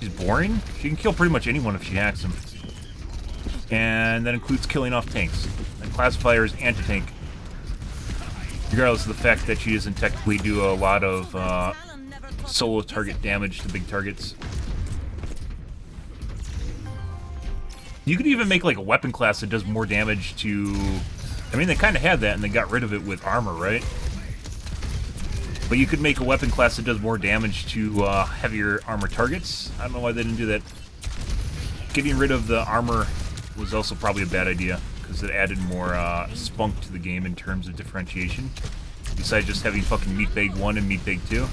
She's boring. She can kill pretty much anyone if she hacks them. And that includes killing off tanks. I classify her as anti-tank. Regardless of the fact that she doesn't technically do a lot of solo target damage to big targets. You could even make like a weapon class that does more damage to... I mean, they kind of had that and they got rid of it with armor, right? But you could make a weapon class that does more damage to heavier armor targets. I don't know why they didn't do that. Getting rid of the armor was also probably a bad idea, because it added more spunk to the game in terms of differentiation. Besides just having fucking Meatbag 1 and Meatbag 2.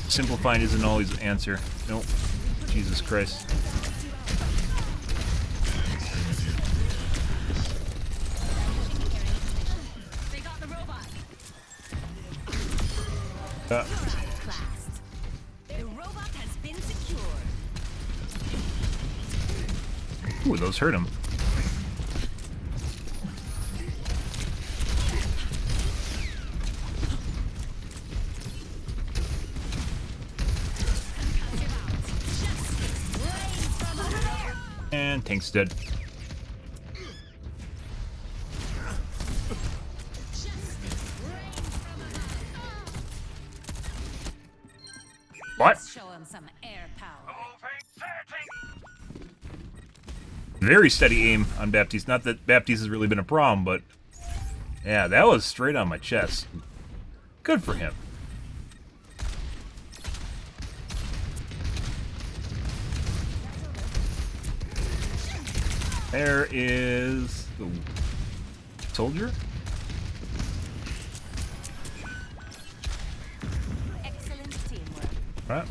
Simplifying isn't always the answer. Nope. Jesus Christ. They got the robot. Uh, The robot has been secured. ooh, those hurt him. And tank's dead. What? Show him some air power. Very steady aim on Baptiste. Not that Baptiste has really been a problem, but yeah, that was straight on my chest. Good for him. There is the soldier. Excellent teamwork. All right.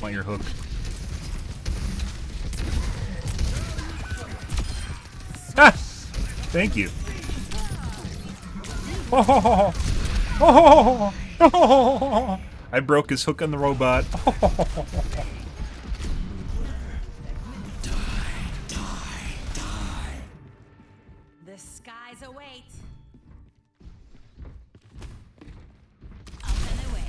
Want your hook? Ah! Thank you. Oh, oh, oh, I broke his hook on the robot. The skies await. Up and away.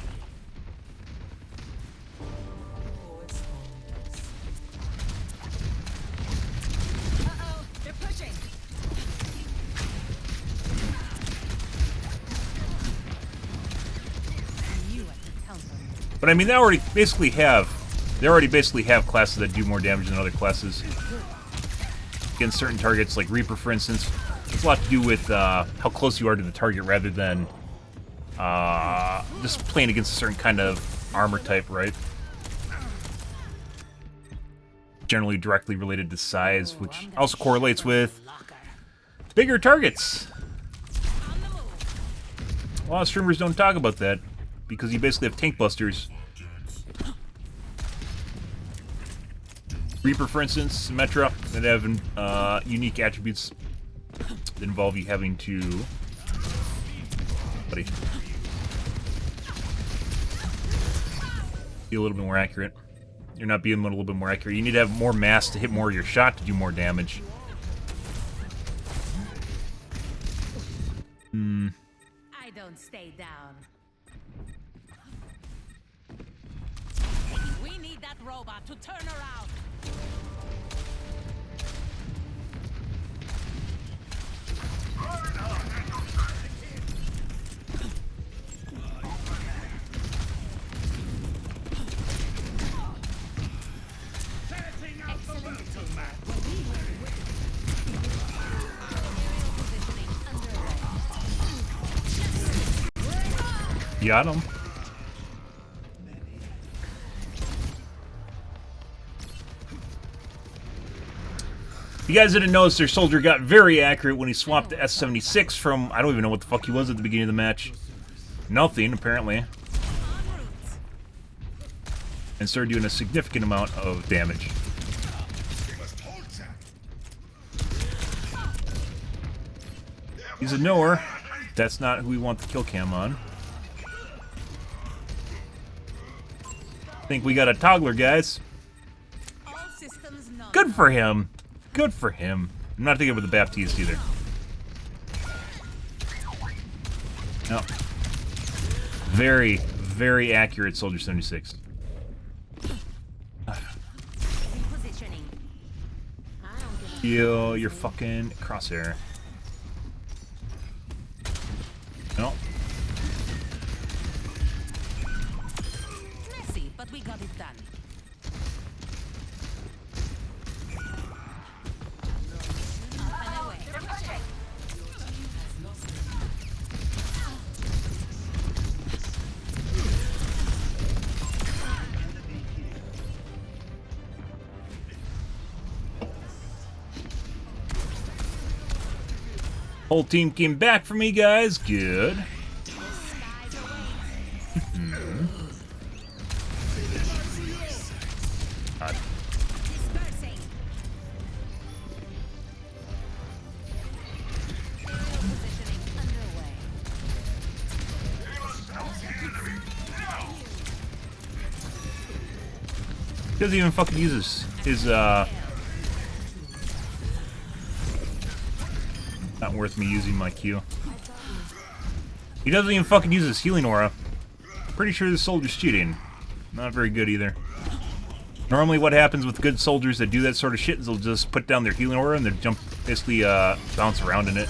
Uh-oh, they're pushing. You at the counter. But I mean, they already basically have classes that do more damage than other classes against certain targets, like Reaper, for instance. It's a lot to do with how close you are to the target, rather than just playing against a certain kind of armor type, right? Generally directly related to size, which also correlates with bigger targets. A lot of streamers don't talk about that, because you basically have tank busters. Reaper, for instance, Symmetra, that have unique attributes that involve you having to... Buddy. Be a little bit more accurate. You're not being a little bit more accurate. You need to have more mass to hit more of your shot to do more damage. I don't stay down. We need that robot to turn around. Got him. You guys didn't notice their soldier got very accurate when he swapped the S76 from... I don't even know what the fuck he was at the beginning of the match. Nothing, apparently. And started doing a significant amount of damage. He's a knower. That's not who we want the kill cam on. I think we got a toggler, guys. All systems not. Good for him. Good for him. I'm not thinking with the Baptiste either. No. Very, very accurate, Soldier 76. Repositioning. Yo, you're fucking crosshair. No. Messy, but we got it done. Up and away. Whole team came back for me, guys. Good. Skies away. God. Dispersing. Repositioning underway. He doesn't even fucking use his not worth me using my Q. He doesn't even fucking use his healing aura. Pretty sure this soldier's cheating. Not very good either. Normally what happens with good soldiers that do that sort of shit is they'll just put down their healing aura and they'll basically bounce around in it.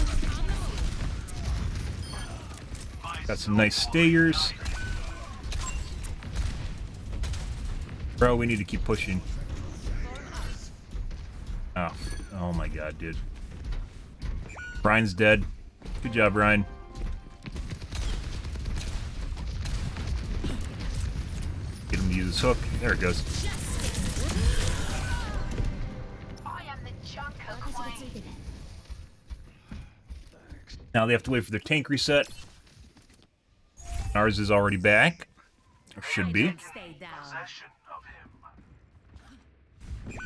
Got some nice stayers. Bro, we need to keep pushing. Oh my god, dude. Brian's dead. Good job, Brian. Get him to use his hook. There it goes. Now they have to wait for their tank reset. Ours is already back. Or should be. Stay down. Possession of him.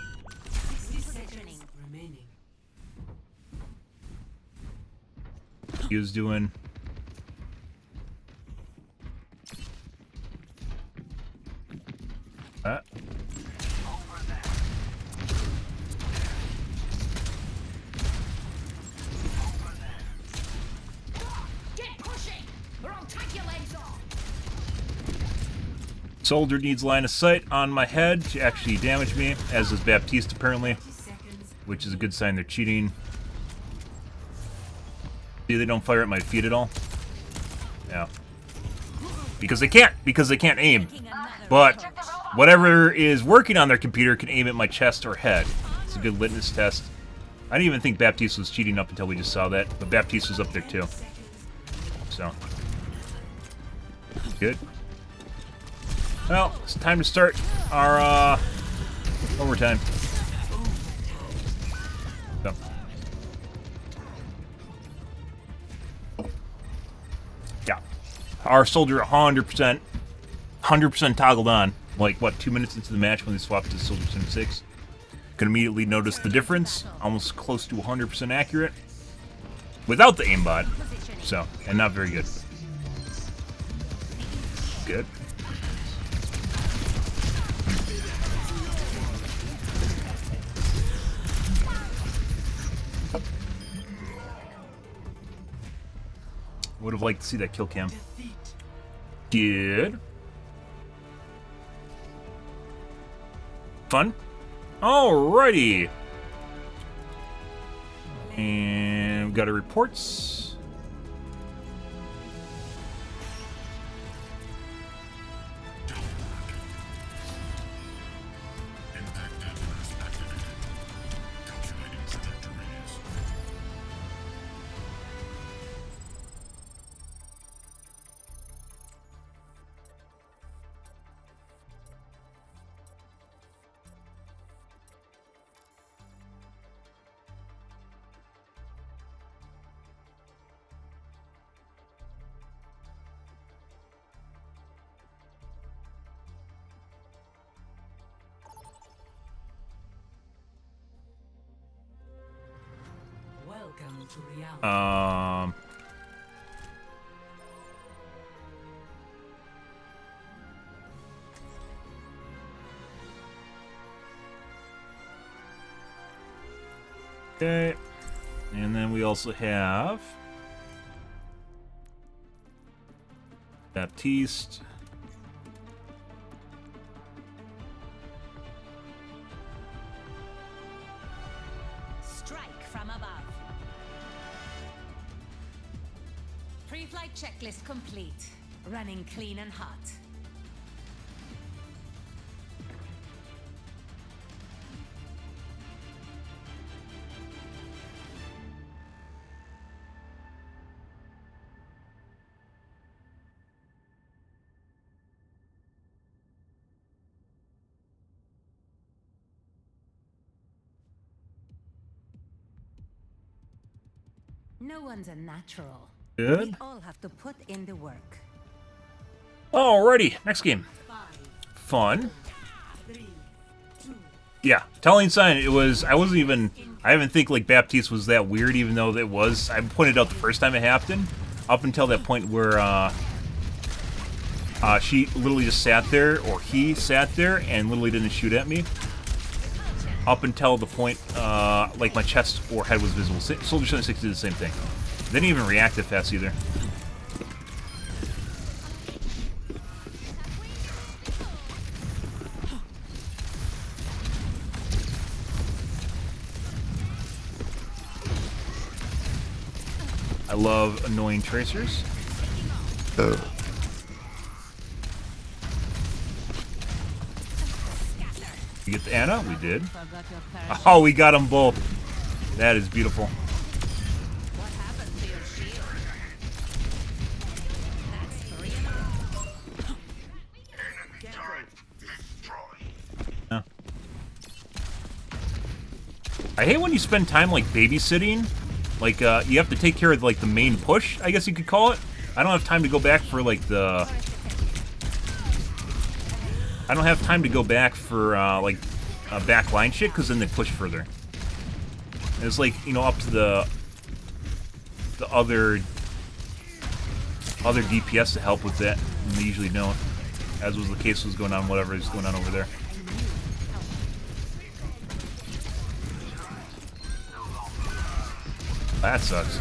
Repositioning. Remaining. He was doing. That. Get pushing, or I'll take your legs off. Soldier needs line of sight on my head to actually damage me, as does Baptiste apparently, which is a good sign they're cheating. See, they don't fire at my feet at all. Yeah. Because they can't aim. But whatever is working on their computer can aim at my chest or head. It's a good litmus test. I didn't even think Baptiste was cheating up until we just saw that, but Baptiste was up there too. So. Good. Well, it's time to start our overtime. So. Yeah. Our soldier 100% toggled on. Like, what, 2 minutes into the match when they swapped to Soldier 76. Could immediately notice the difference. Almost close to 100% accurate. Without the aimbot. So, and not very good. Good. Would have liked to see that kill cam. Good. Fun. Alrighty. And we've got our reports. Impact apparatus activated. Calculating trajectories. to reality. Okay. And then we also have Baptiste. Strike from above. Pre-flight checklist complete. Running clean and hot. No one's a natural. Good. We all have to put in the work. Alrighty, next game. Fun. Yeah, telling sign. It was. I wasn't even. I didn't think like Baptiste was that weird, even though it was. I pointed out the first time it happened, up until that point where she literally just sat there, or he sat there, and literally didn't shoot at me. Up until the point, like my chest or head was visible. Soldier 76 did the same thing. They didn't even react that fast either. I love annoying tracers. You get the Anna? We did. Oh, we got them both. That is beautiful. What happened to your shield? That's 3 Yeah. I hate when you spend time like babysitting. Like you have to take care of like the main push, I guess you could call it. I don't have time to go back for like the. I don't have time to go back for like back line shit because then they push further. And it's like, you know, up to the other DPS to help with that, and they usually don't. As was the case was going on, whatever is going on over there. That sucks.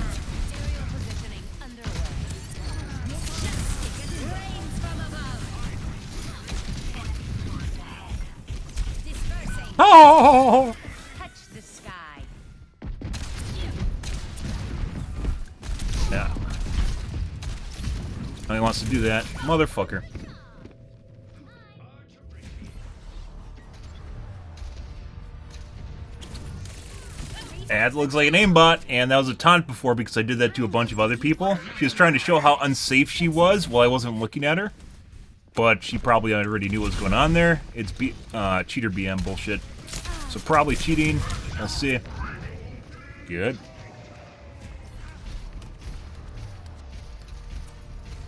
Oh! Touch the sky. Yeah. Now he wants to do that. Motherfucker. That looks like an aimbot, and that was a taunt before because I did that to a bunch of other people. She was trying to show how unsafe she was while I wasn't looking at her. But she probably already knew what was going on there. It's cheater BM bullshit. So probably cheating. We'll see. Good.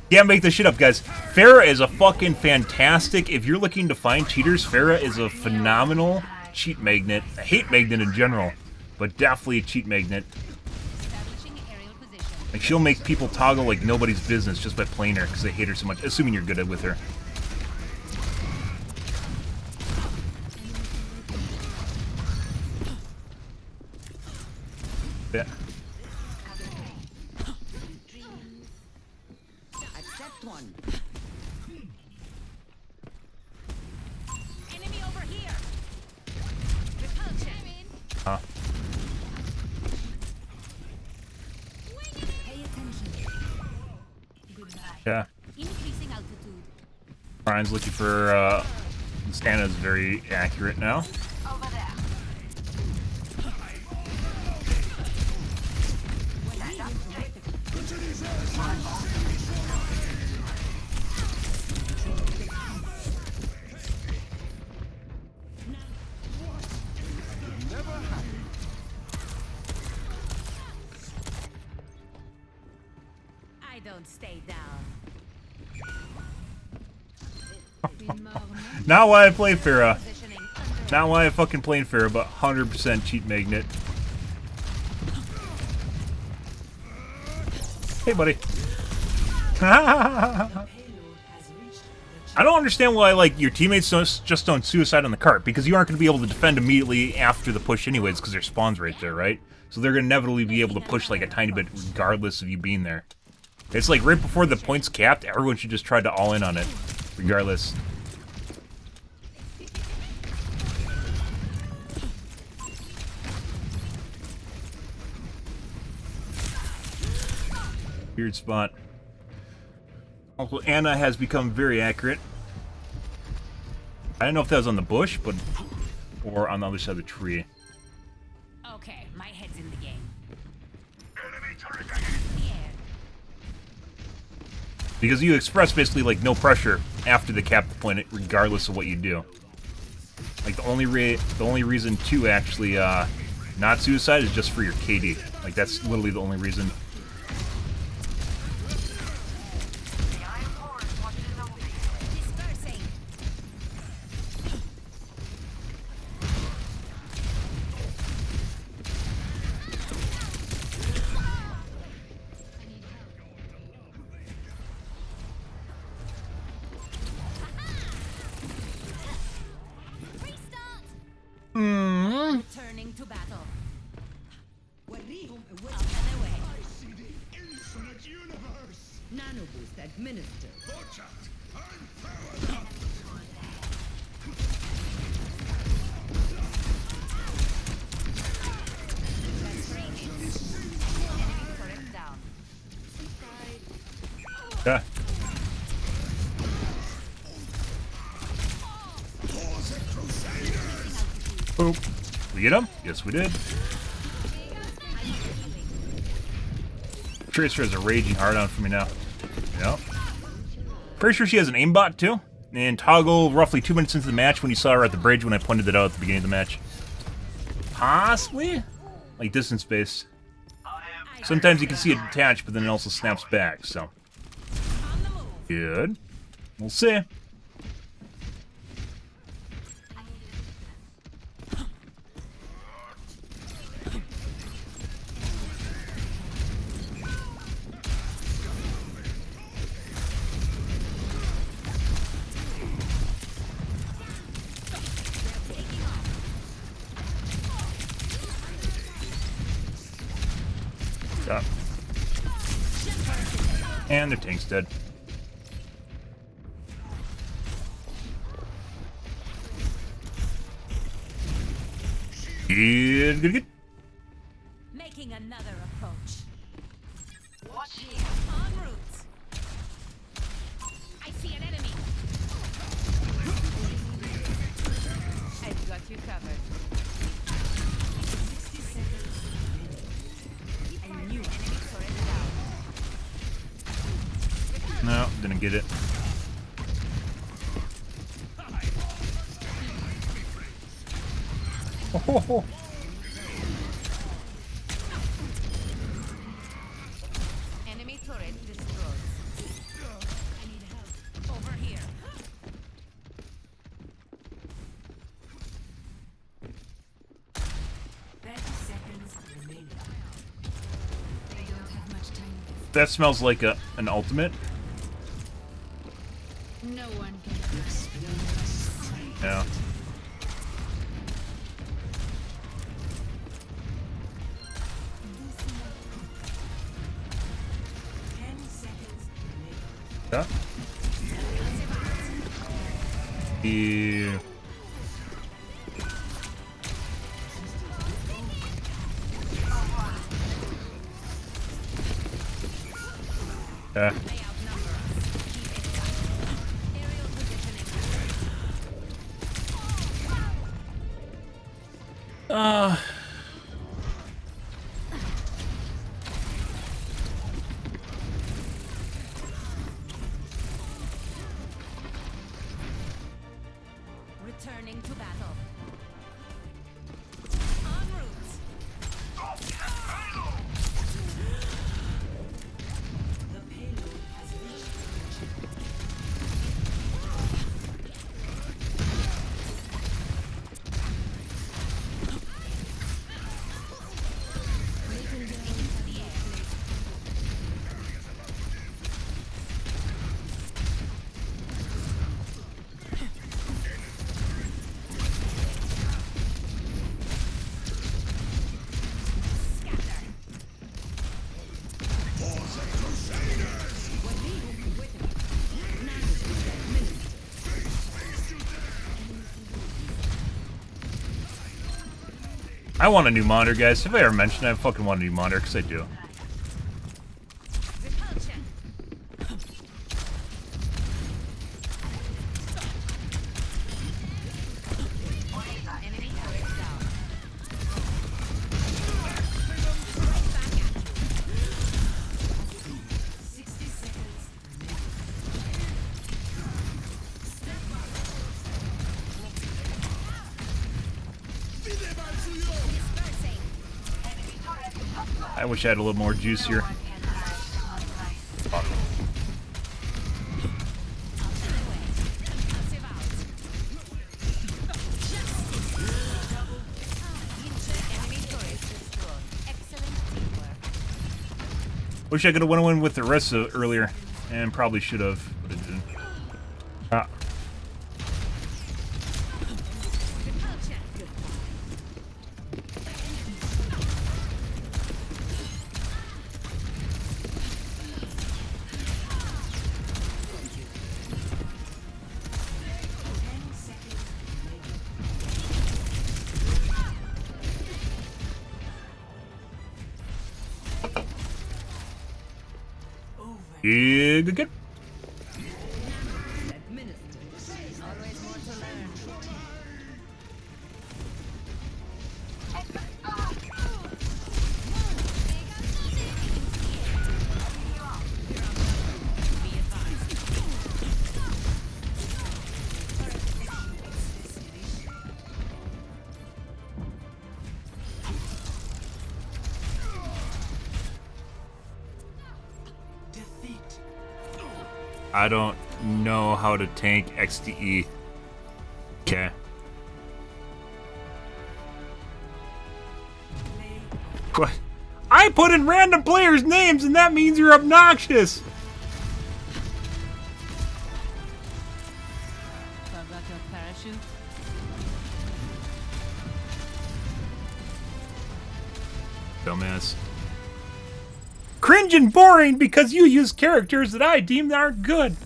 Can't make this shit up, guys. Pharah is a fucking fantastic. If you're looking to find cheaters, Pharah is a phenomenal cheat magnet. A hate magnet in general, but definitely a cheat magnet. Like, she'll make people toggle like nobody's business just by playing her because they hate her so much, assuming you're good with her. Yeah. Accept one. Enemy over here. Repulsion. Pay attention. Yeah. Increasing altitude. Brian's looking for, Stana's very accurate now. Over there. I don't stay down. Not why I play Pharah. Positioning Not why I fucking playing Pharah, but 100% cheat magnet. Hey, buddy. I don't understand why, like, your teammates just don't suicide on the cart, because you aren't going to be able to defend immediately after the push anyways, because their spawn's right there, right? So they're going to inevitably be able to push, like, a tiny bit regardless of you being there. It's like, right before the point's capped, everyone should just try to all in on it, regardless. Weird spot. Also, Anna has become very accurate. I don't know if that was on the bush, but or on the other side of the tree. Okay, my head's in the game. Enemy turret ahead. Yeah. Because you express basically like no pressure after the cap point, regardless of what you do. Like the only reason to actually not suicide is just for your KD. Like that's literally the only reason. Dispersing. Returning to battle. Out and away. See the infinite universe. Nano boost administered. Watch out. I'm powered up. That's 3 hits. Enemy turret down. Yeah. Boop. We get him? Yes, we did. Tracer has a raging hard on for me now. Yep. Pretty sure she has an aimbot too. And toggle roughly 2 minutes into the match when you saw her at the bridge when I pointed it out at the beginning of the match. Possibly? Like distance based. Sometimes you can see it detach, but then it also snaps back, so. On the move. Good. We'll see. Up. And their tank's dead. Good. Making another approach. Watch here. En route. I see an enemy. I've got you covered. 60 seconds. A new enemy turret down. No, didn't get it. Oh. Enemy turret destroyed. I need help. Over here. 30 seconds remaining. They don't have much time left. That smells like an ultimate. No one can experience. Yeah. Yeah. Yeah. Yeah. Aerial positioning. Returning to battle. En route. The payload has reached I want a new monitor, guys. Have I ever mentioned I fucking want a new monitor? Because I do. I wish I had a little more juice here. Wish I could have went in with the rest of earlier, and probably should have, but it didn't. Ah. Yeah, good. Always more to learn. I don't know how to tank XDE. Okay. What? I put in random players' names and that means you're obnoxious! Forgot your parachute? Dumbass. Cringe and boring because you use characters that I deem aren't good.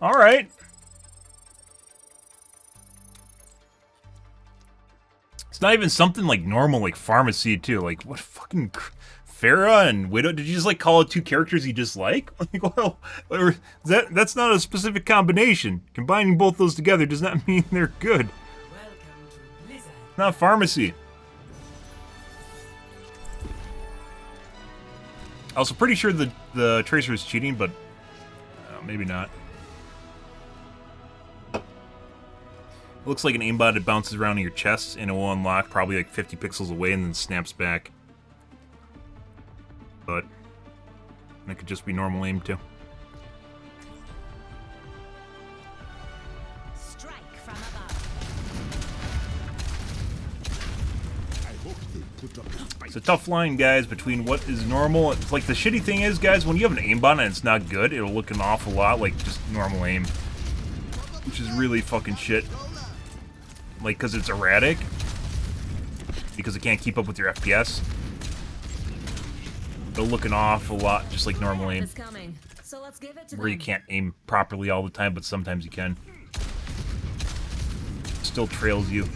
Alright. It's not even something like normal, like pharmacy too. Like, what fucking Farah and Widow? Did you just like call it two characters you dislike? Like, well, that's not a specific combination. Combining both those together does not mean they're good. Not pharmacy. Also, pretty sure the Tracer is cheating, but maybe not. It looks like an aimbot. It bounces around in your chest, and it will unlock probably like 50 pixels away, and then snaps back. But that could just be normal aim too. Strike from above. It's a tough line, guys, between what is normal. It's like the shitty thing is, guys, when you have an aimbot and it's not good, it'll look an awful lot like just normal aim. Which is really fucking shit. Like, because it's erratic. Because it can't keep up with your FPS. It'll look an awful lot just like normal aim. So let's give it to Where you can't aim properly all the time, but sometimes you can. Still trails you.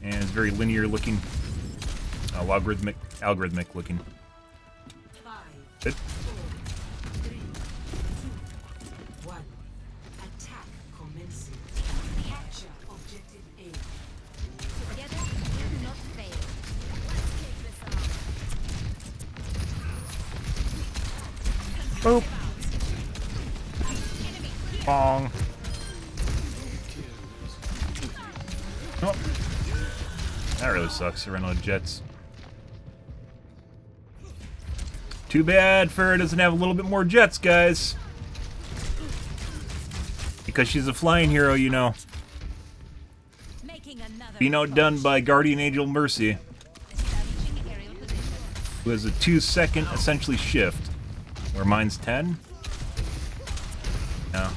And it's very linear looking. Algorithmic looking. Good. 4, 3, 2, 1. Attack commencing. Capture objective A. Together, we'll not fail. Let's kick this off. Boop. Bong. Oh. That really sucks. I ran out of jets. Too bad Farah doesn't have a little bit more jets, guys. Because she's a flying hero, you know. Making another Being outdone by Guardian Angel Mercy, establishing aerial position. who has a 2-second essentially shift. Where mine's 10? No.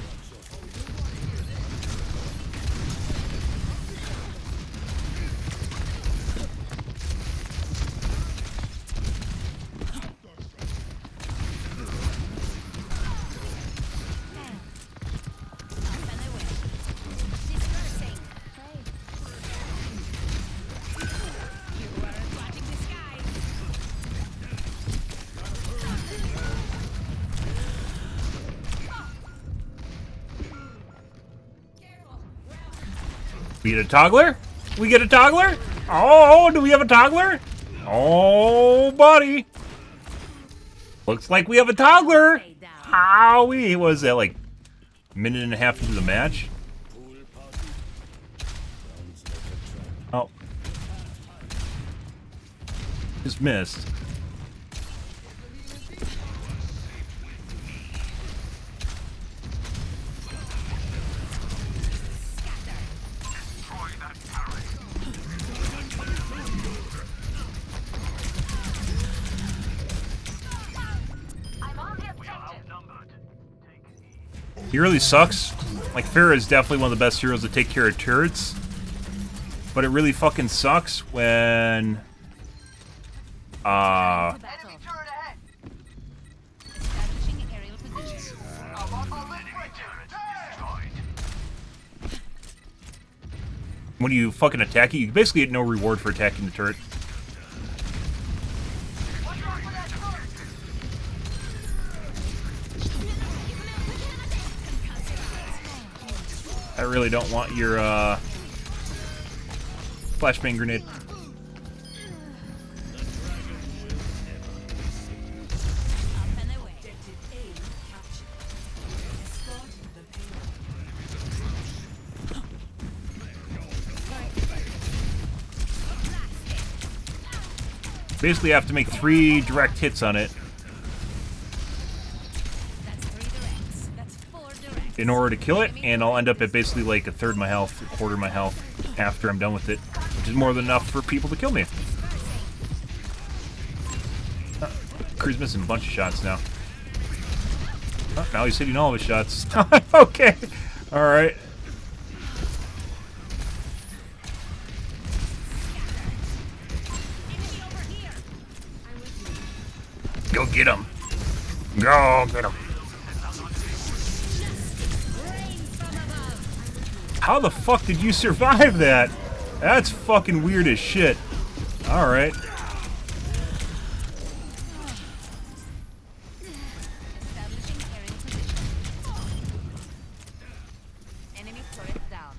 We get a toggler? We get a toggler? Oh, do we have a toggler? Oh, buddy. Looks like we have a toggler. Howie. What was that, like a minute and a half into the match? Oh. Just missed. He really sucks. Like, Pharah is definitely one of the best heroes to take care of turrets. But it really fucking sucks when... when you fucking attack it, you basically get no reward for attacking the turret. I really don't want your flashbang grenade. Basically, I have to make 3 direct hits on it in order to kill it, and I'll end up at basically like a third of my health, a quarter of my health after I'm done with it, which is more than enough for people to kill me. Crew's missing a bunch of shots now. Oh, now he's hitting all of his shots. Okay, all right. Go get him. Go get him. How the fuck did you survive that? That's fucking weird as shit. Alright. Enemy turret down.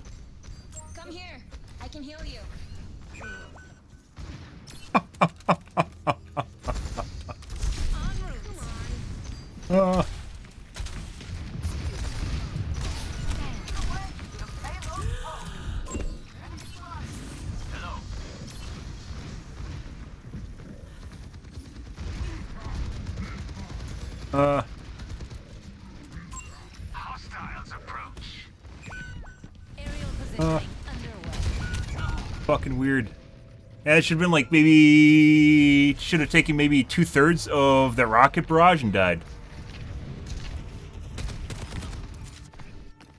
Come here. I can heal you. Hostiles approach. Aerial positioning underway. Fucking weird. Yeah, it should have been like maybe... should have taken maybe 2/3 of the rocket barrage and died.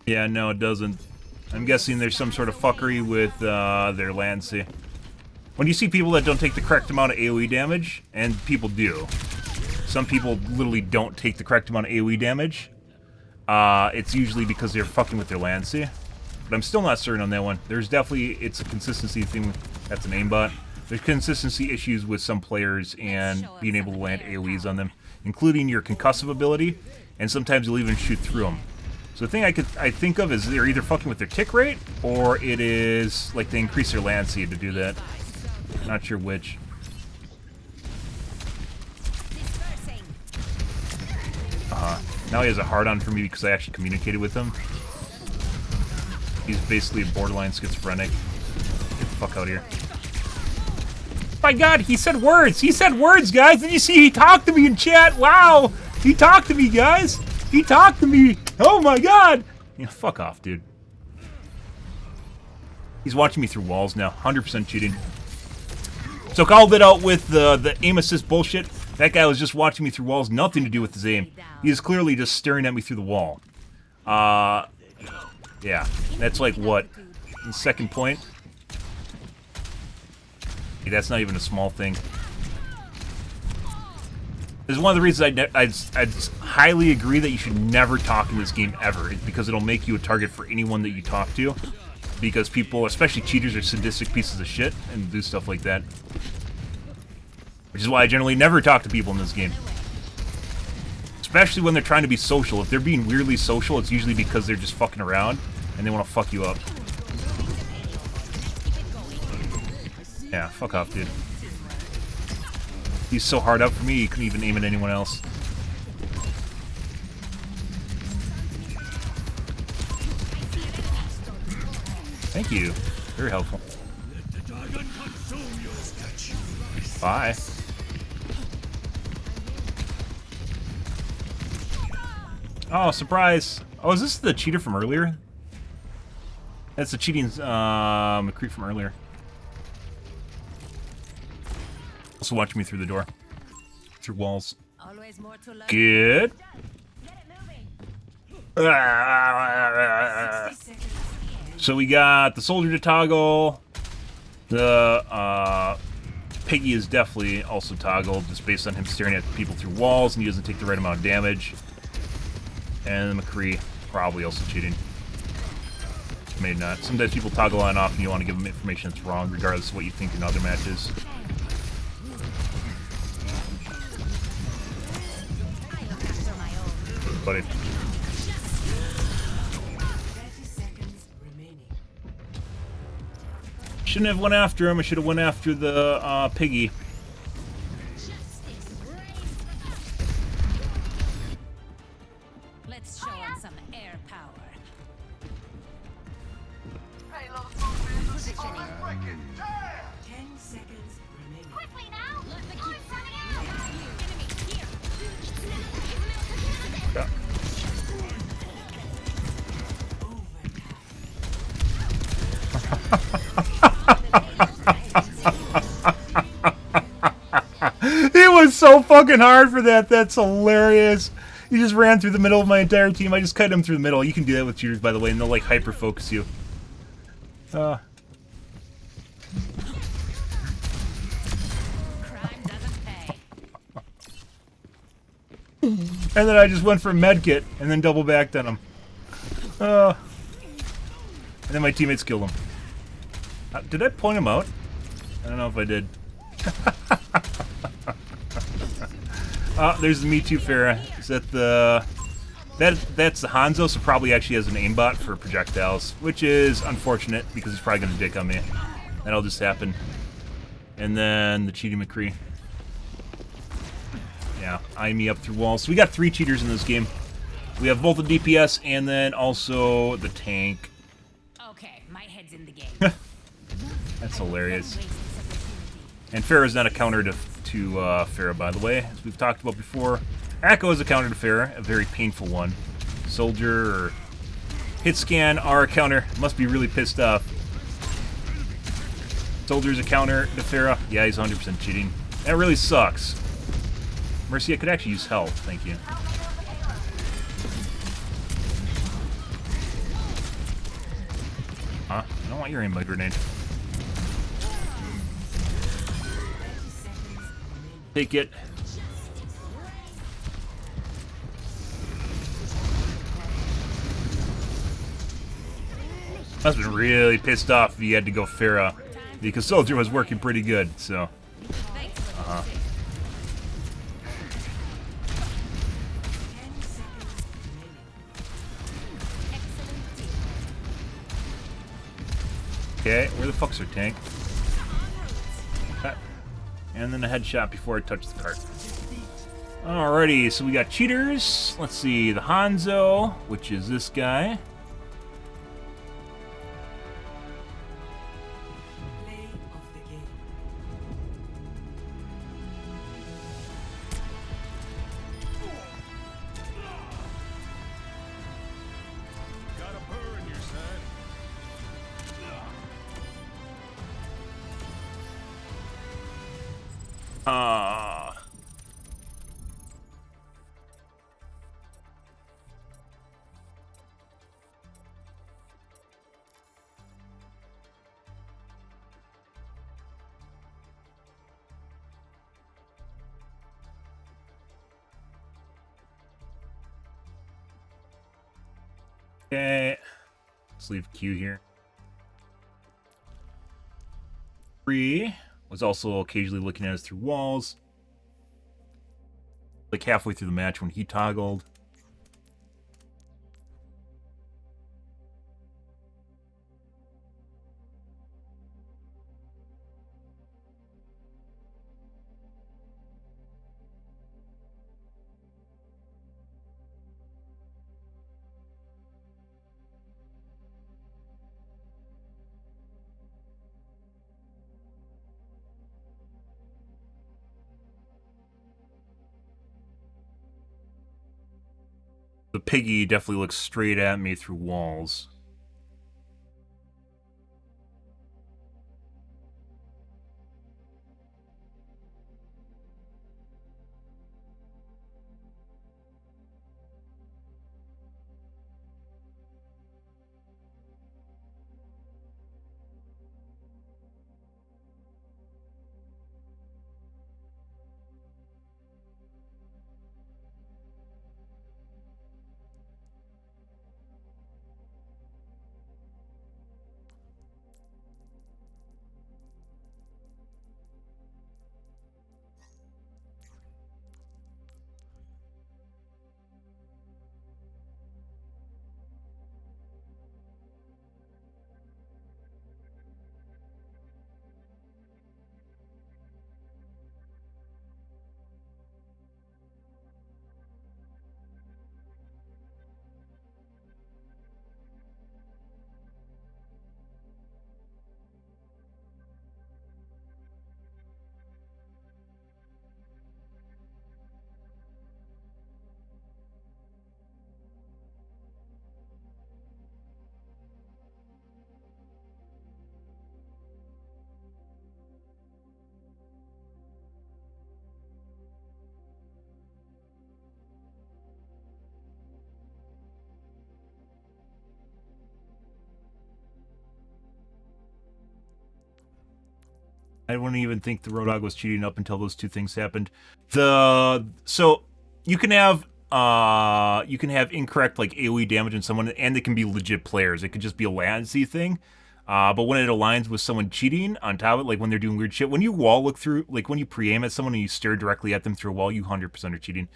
Yeah, no, it doesn't. I'm guessing there's some sort of fuckery with their Lancy. When you see people that don't take the correct amount of AoE damage, and people do, some people literally don't take the correct amount of AoE damage, it's usually because they're fucking with their Lancy. But I'm still not certain on that one. There's definitely, it's a consistency thing. That's an aimbot. There's consistency issues with some players and being able to land AoEs on them, including your concussive ability, and sometimes you'll even shoot through them. So the thing I think of is they're either fucking with their tick rate, or it is like they increase their land speed to do that. Not sure which. Now he has a hard-on for me because I actually communicated with him. He's basically a borderline schizophrenic. Get the fuck out of here. My god, he said words! He said words, guys! Did you see he talked to me in chat? Wow! He talked to me, guys! He talked to me! Oh my god! Yeah, fuck off, dude. He's watching me through walls now. 100% cheating. So called it out with the aim assist bullshit. That guy was just watching me through walls. Nothing to do with his aim. He is clearly just staring at me through the wall. Yeah. That's like what? The second point? Hey, that's not even a small thing. This is one of the reasons I'd highly agree that you should never talk in this game ever. It's because it'll make you a target for anyone that you talk to. Because people, especially cheaters, are sadistic pieces of shit and do stuff like that. Which is why I generally never talk to people in this game. Especially when they're trying to be social. If they're being weirdly social, it's usually because they're just fucking around and they want to fuck you up. Yeah, fuck off, dude. He's so hard up for me, he couldn't even aim at anyone else. Thank you. Very helpful. Bye. Oh, surprise! Oh, is this the cheater from earlier? That's the cheating McCree from earlier. Also watching me through the door. Through walls. Always more to learn. Good. So we got the soldier to toggle. The Piggy is definitely also toggled, just based on him staring at people through walls, and he doesn't take the right amount of damage. And the McCree, probably also cheating. Maybe not. Sometimes people toggle on and off, and you want to give them information that's wrong, regardless of what you think in other matches. Buddy. 30 seconds remaining. Shouldn't have went after him. I should have went after the Piggy. Let's show him some air power. Positioning. 10 seconds remaining. Quickly now! Let the keep running out! Enemy here. Yeah. It was so fucking hard for that. That's hilarious. He just ran through the middle of my entire team. I just cut him through the middle. You can do that with cheaters, by the way, and they'll like hyper focus you. Crime doesn't pay. And then I just went for a medkit and then double backed on him. And then my teammates killed him. Did I point him out? I don't know if I did. There's the Me Too Farah. Is that the... That's the Hanzo, so probably actually has an aimbot for projectiles, which is unfortunate because he's probably gonna dick on me. That'll just happen. And then the cheating McCree. Yeah, eyeing me up through walls. So we got 3 cheaters in this game. We have both the DPS and then also the tank. Okay, my head's in the game. That's hilarious. Waste this opportunity. And Farah's not a counter to Farah, by the way, as we've talked about before. Echo is a counter to Farah, a very painful one. Soldier or hit scan are a counter. Must be really pissed off. Soldier's a counter to Farah. Yeah, he's 100% cheating. That really sucks. Mercy, I could actually use health. Thank you. Huh? I don't want your aim grenade. Take it. Must have been really pissed off if he had to go Farah, because Soldier was working pretty good, so. Thanks for the tip. Excellent team. Okay, where the fuck's our tank? And then a headshot before I touch the cart. Alrighty, so we got cheaters. Let's see, the Hanzo, which is this guy. Play of the game. Got a burr in your side. Okay, let's leave Q here. 3 was also occasionally looking at us through walls. Like halfway through the match when he toggled. The piggy definitely looks straight at me through walls. I wouldn't even think the Road Dogg was cheating up until those two things happened. So you can have incorrect like AoE damage on someone, and they can be legit players. It could just be a latency thing. But when it aligns with someone cheating on top of it, like when they're doing weird shit, when you wall look through, like when you pre-aim at someone and you stare directly at them through a wall, you 100% are cheating.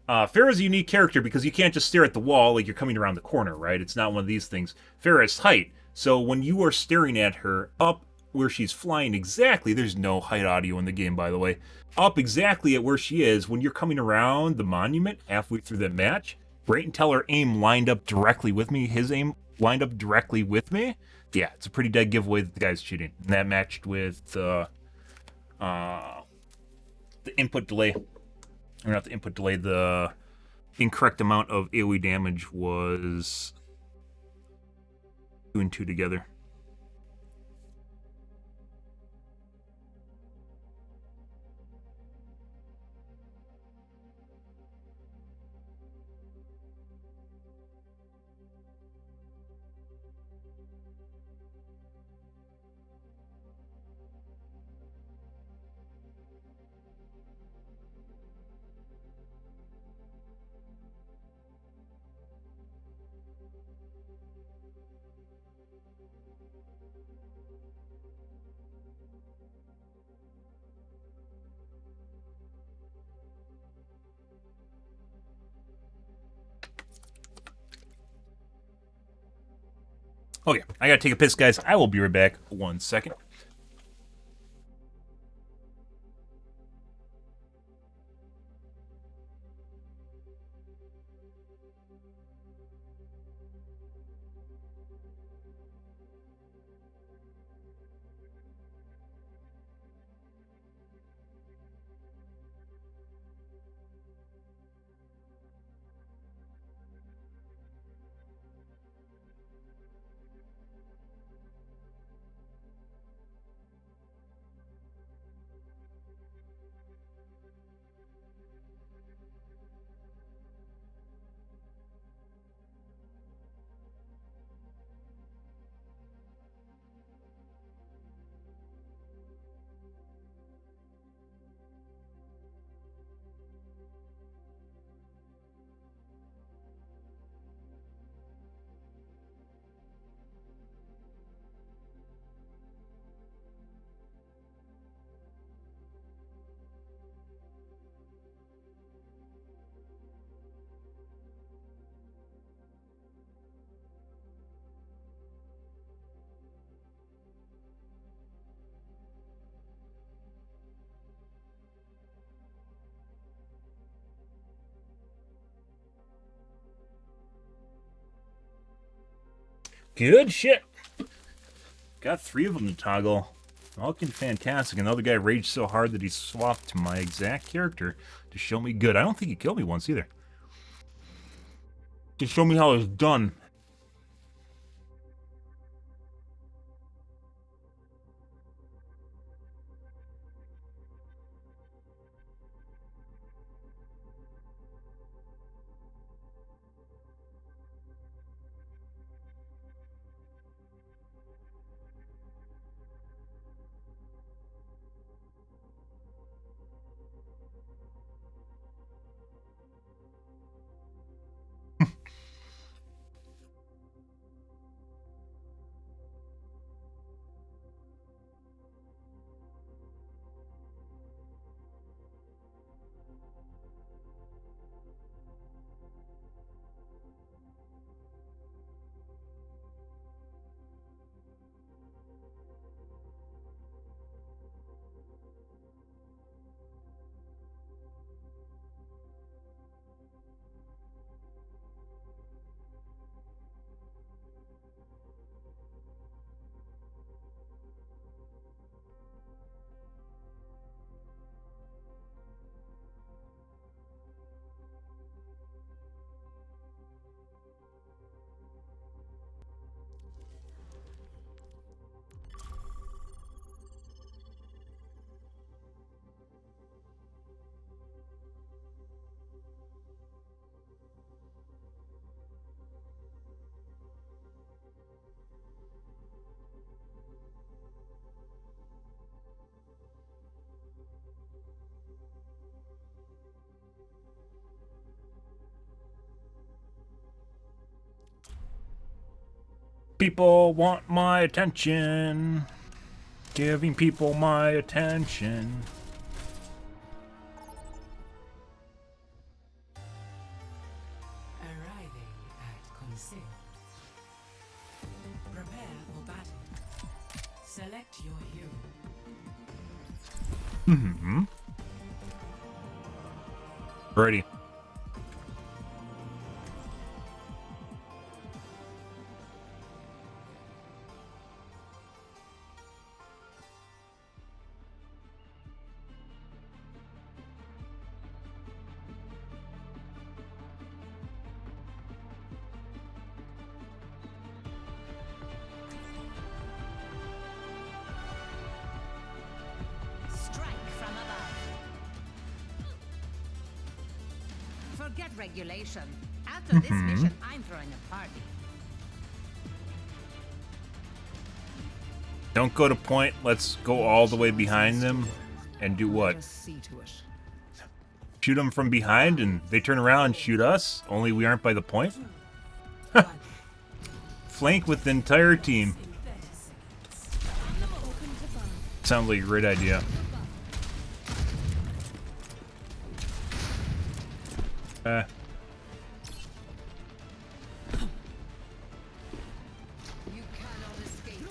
Pharah's a unique character because you can't just stare at the wall like you're coming around the corner, right? It's not one of these things. Pharah has height, so when you are staring at her up where she's flying exactly, there's no height audio in the game, by the way, up exactly at where she is, when you're coming around the monument halfway through that match, Brayton Teller aim lined up directly with me, his aim lined up directly with me, yeah, it's a pretty dead giveaway that the guy's cheating. And that matched with the input delay. Or not the input delay, the incorrect amount of AoE damage was 2 and 2 together. Okay, I gotta take a piss, guys. I will be right back. 1 second. Good shit. Got 3 of them to toggle. Looking fantastic. Another guy raged so hard that he swapped to my exact character to show me good. I don't think he killed me once either. to show me how it's done. People want my attention. Giving people my attention. Arriving at Conseil. Prepare for battle. Select your hero. Mm-hmm. Ready. Strike from above. Forget regulation. After this mission, I'm throwing a party. Don't go to point. Let's go all the way behind them and do what? Just see to it. Shoot them from behind and they turn around and shoot us? Only we aren't by the point? Flank with the entire team. Sounds like a great idea. You cannot escape me.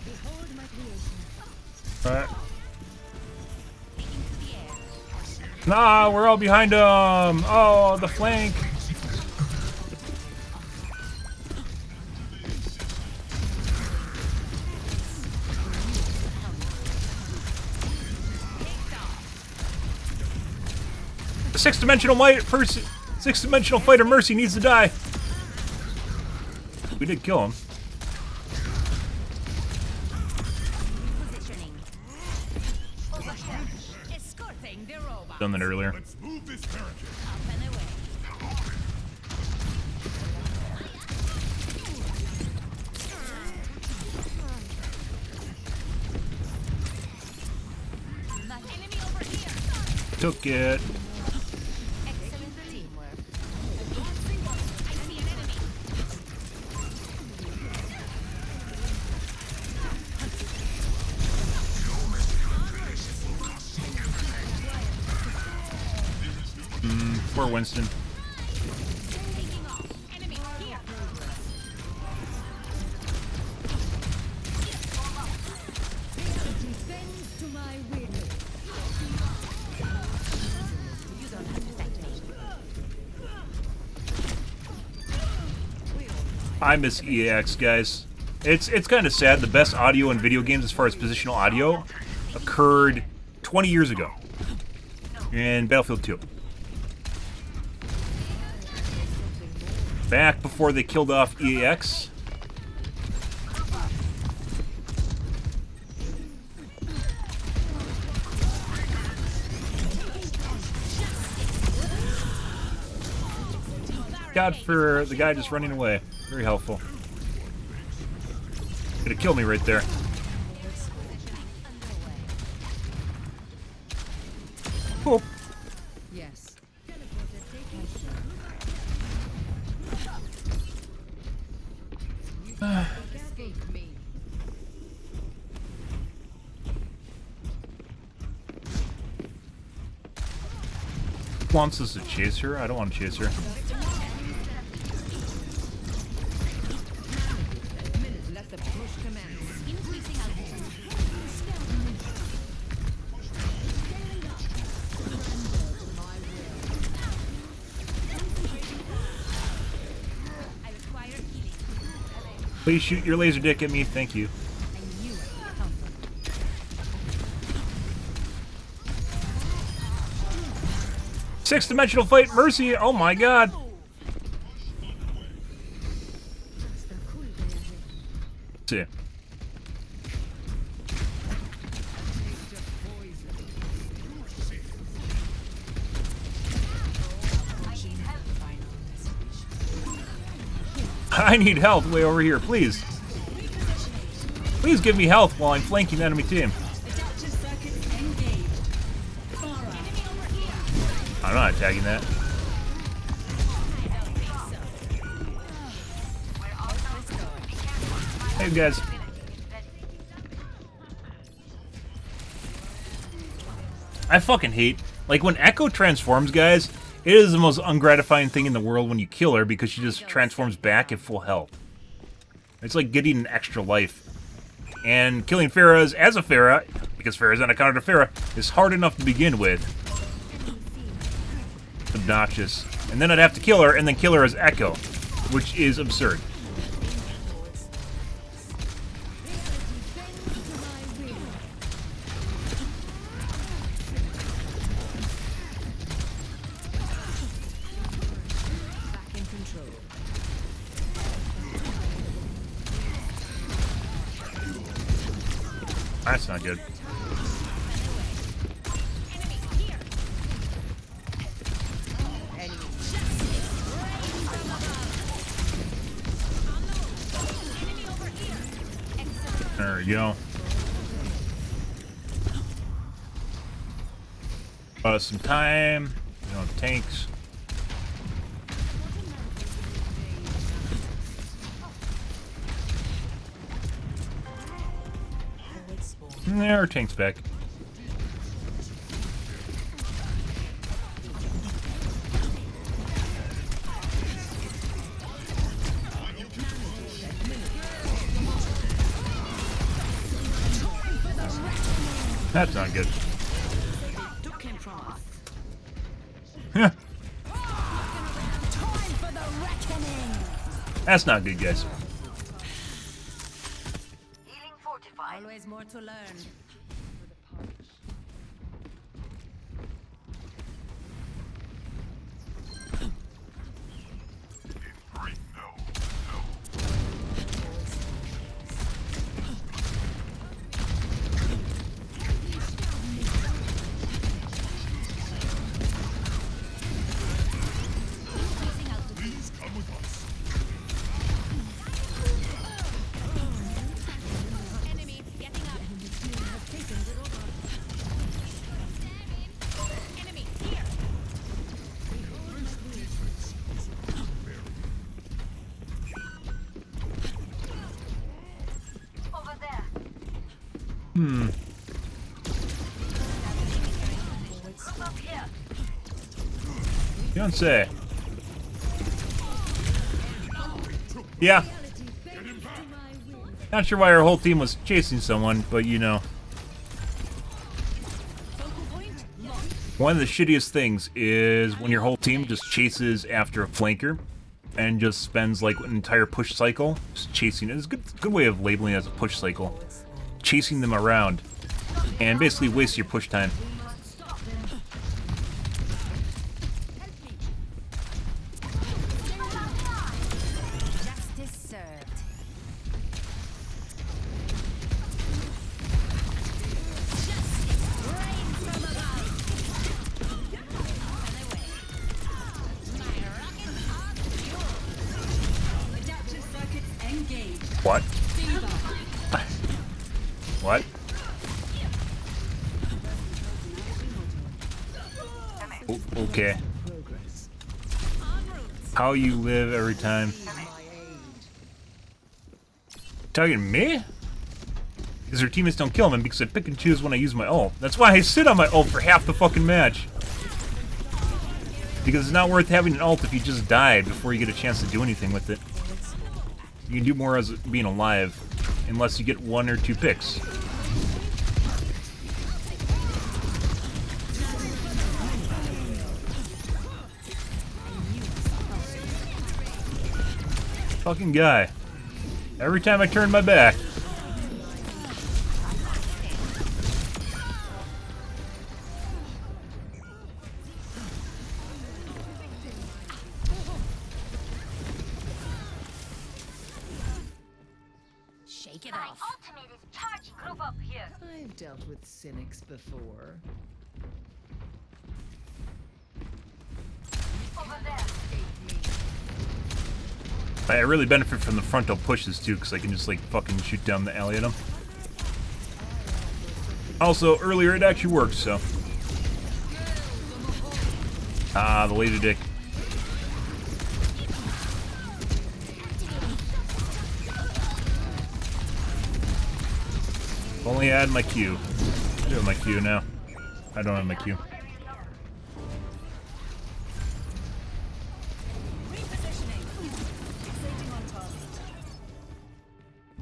Behold my creation. Nah, we're all behind them. Oh, the flank. The six-dimensional fighter Mercy needs to die. We did kill him. Positioning. Escorting the robot. Done that earlier. Let's move this turret. Up and away. Enemy over here. Took it. Excellent teamwork. I see an enemy. Poor Winston. Taking off. Enemy here. Defend to my will. You don't have to thank me. I miss EAX, guys. It's kind of sad. The best audio in video games as far as positional audio occurred 20 years ago in Battlefield 2. Back before they killed off EAX. God for the guy just running away. Very helpful. Could have killed me right there. Cool. Yes. Escape me. Wants us to chase her? I don't want to chase her. Let the push commence. Increasing altitude. I require healing. Please shoot your laser dick at me. Thank you. I knew it would come from. Six-dimensional fight, Mercy. Oh my god. See. I need health way over here, please. Please give me health while I'm flanking the enemy team. I'm not attacking that. Hey guys. I fucking hate, like, when Echo transforms, guys, it is the most ungratifying thing in the world when you kill her because she just transforms back at full health. It's like getting an extra life. And killing Pharah as a Pharah, because Pharah's on a counter to Pharah, is hard enough to begin with. Obnoxious. And then I'd have to kill her, and then kill her as Echo, which is absurd. Back in control. That's not good. There we go. Some time. We don't have tanks. There, our tank's back. That's not good. Took him from us. Yeah. That's not good, guys. Always more to learn. Please come with us. Enemy getting up. Enemy here. Over there. Look here. You don't say. Yeah. Not sure why our whole team was chasing someone, but you know. One of the shittiest things is when your whole team just chases after a flanker and just spends like an entire push cycle just chasing it. It's a good way of labeling it as a push cycle. Chasing them around and basically waste your push time. What? What? Okay. How you live every time. Talking to me? Because their teammates don't kill him because I pick and choose when I use my ult. That's why I sit on my ult for half the fucking match. Because it's not worth having an ult if you just died before you get a chance to do anything with it. You can do more as being alive, unless you get 1 or 2 picks. Fucking guy. Every time I turn my back. Shake it My off. ultimate is charging. Group up here. I've dealt with cynics before. Over there. I really benefit from the frontal pushes too, because I can just like fucking shoot down the alley at them. Also, earlier it actually worked, so. Ah, the laser dick. If only I had my Q. I do have my Q now. I don't have my Q.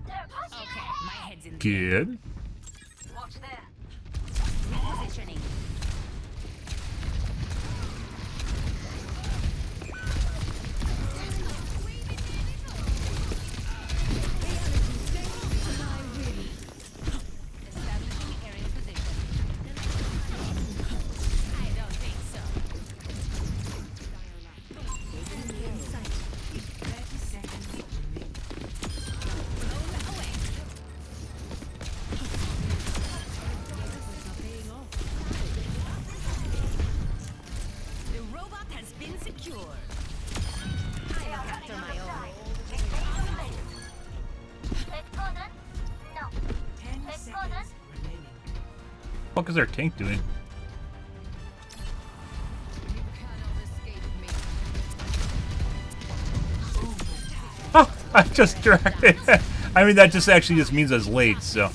Okay, my head's in the Good. Watch there. repositioning. Establishing aerial position. I don't think so. 30 seconds remaining. Away. The robot has been secured. I look after my own. Let's go then. No. 10 Let's go seconds then. remaining. What is our tank doing? You cannot escape me. Oh, I just directed. I mean, that just actually just means I was late, so.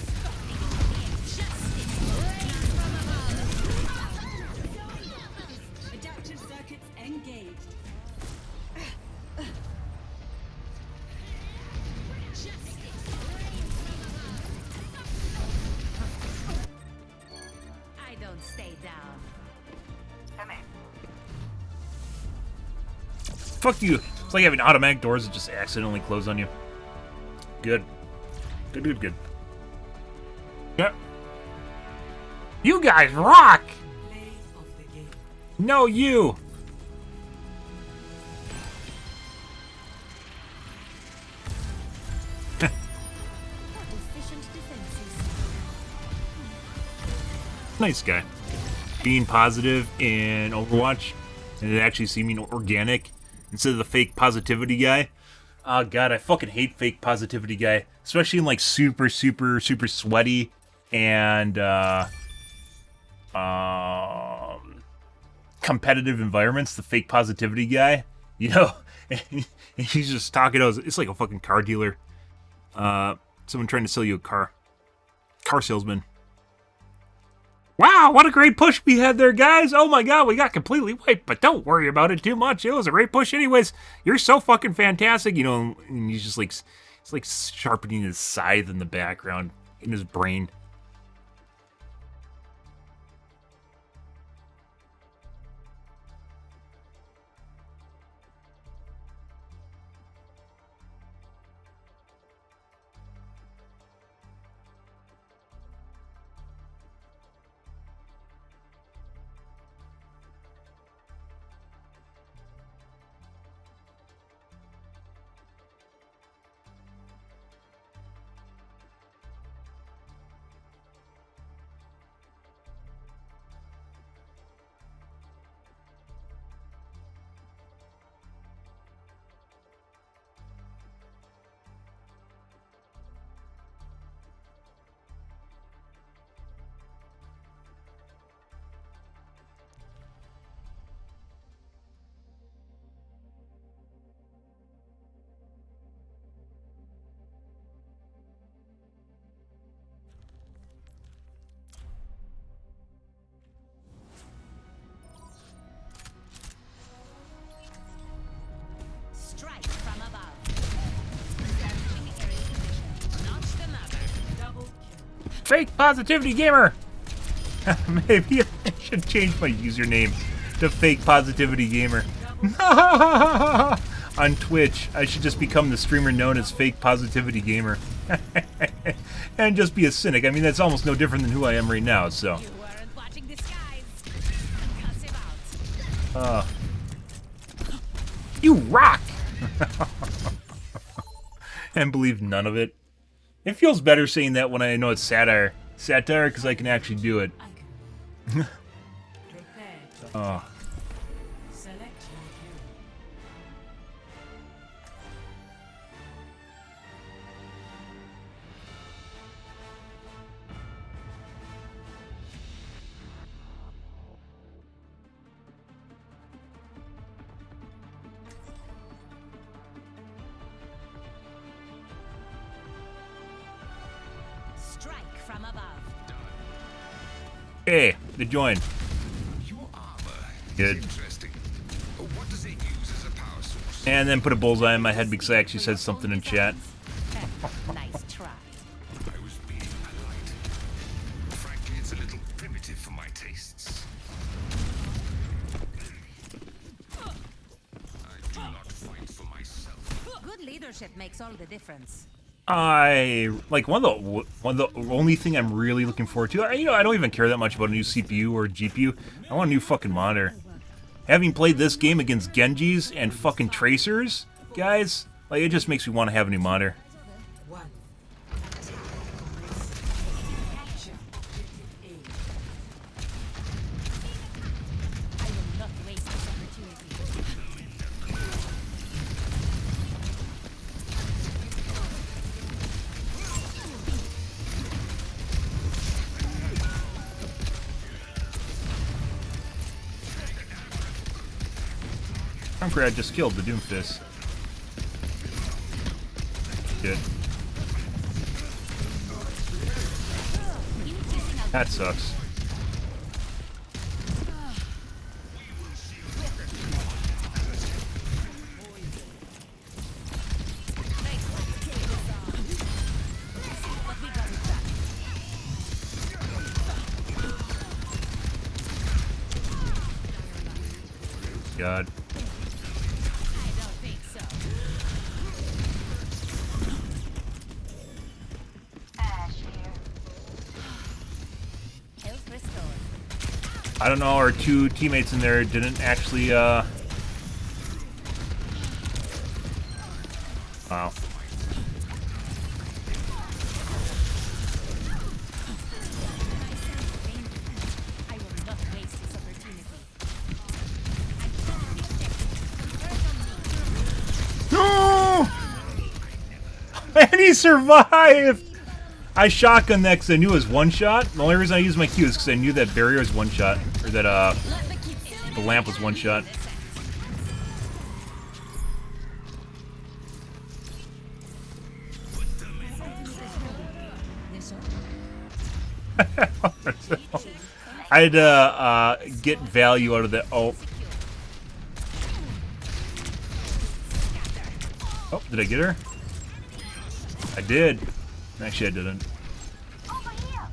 Adaptive circuits engaged. I don't stay down. Fuck you. It's like having automatic doors that just accidentally close on you. Good. Good, good, good. Yep. You guys rock! Play of the game. No, you! Efficient defenses. Nice guy. Being positive in Overwatch and it actually seeming organic instead of the fake positivity guy. Oh god, I fucking hate fake positivity guy. Especially in like super sweaty and competitive environments, the fake positivity guy. You know? And he's just talking about it's like a fucking car dealer. Someone trying to sell you a car. Car salesman. Wow, what a great push we had there, guys. Oh my god, we got completely wiped, but don't worry about it too much. It was a great push anyways. You're so fucking fantastic, you know, and he's just like, he's like sharpening his scythe in the background in his brain. Fake Positivity Gamer. Maybe I should change my username to Fake Positivity Gamer. On Twitch, I should just become the streamer known as Fake Positivity Gamer. And just be a cynic. I mean, that's almost no different than who I am right now, so. You weren't watching the skies. Cuss him out. You rock! And believe none of it. It feels better saying that when I know it's satire. Satire, because I can actually do it. Prepare to Oh. select your hero. Strike from above. Hey, the join. Your armor Good. is interesting. What does it use as a power source? And then put a bullseye in my head because I actually said something in chat. Nice try. I was being polite. Frankly, it's a little primitive for my tastes. I do not fight for myself. Good leadership makes all the difference. I like one of the only thing I'm really looking forward to. I don't even care that much about a new CPU or GPU. I want a new fucking monitor. Having played this game against Genjis and fucking Tracers, guys, like it just makes me want to have a new monitor. One. Capture objective A. I will not waste this opportunity. Conqueror just killed the Doomfist. Good. That sucks. God. I don't think so. Ash here. Health restored. I don't know, our two teammates in there didn't actually, Wow. I will not waste this opportunity. No! And he survived! I shotgunned that because I knew it was one shot. The only reason I used my Q is because I knew that barrier was one shot. Or that, the lamp was one shot. I had to get value out of the. Oh, did I get her? I did. Actually, I didn't. Over here.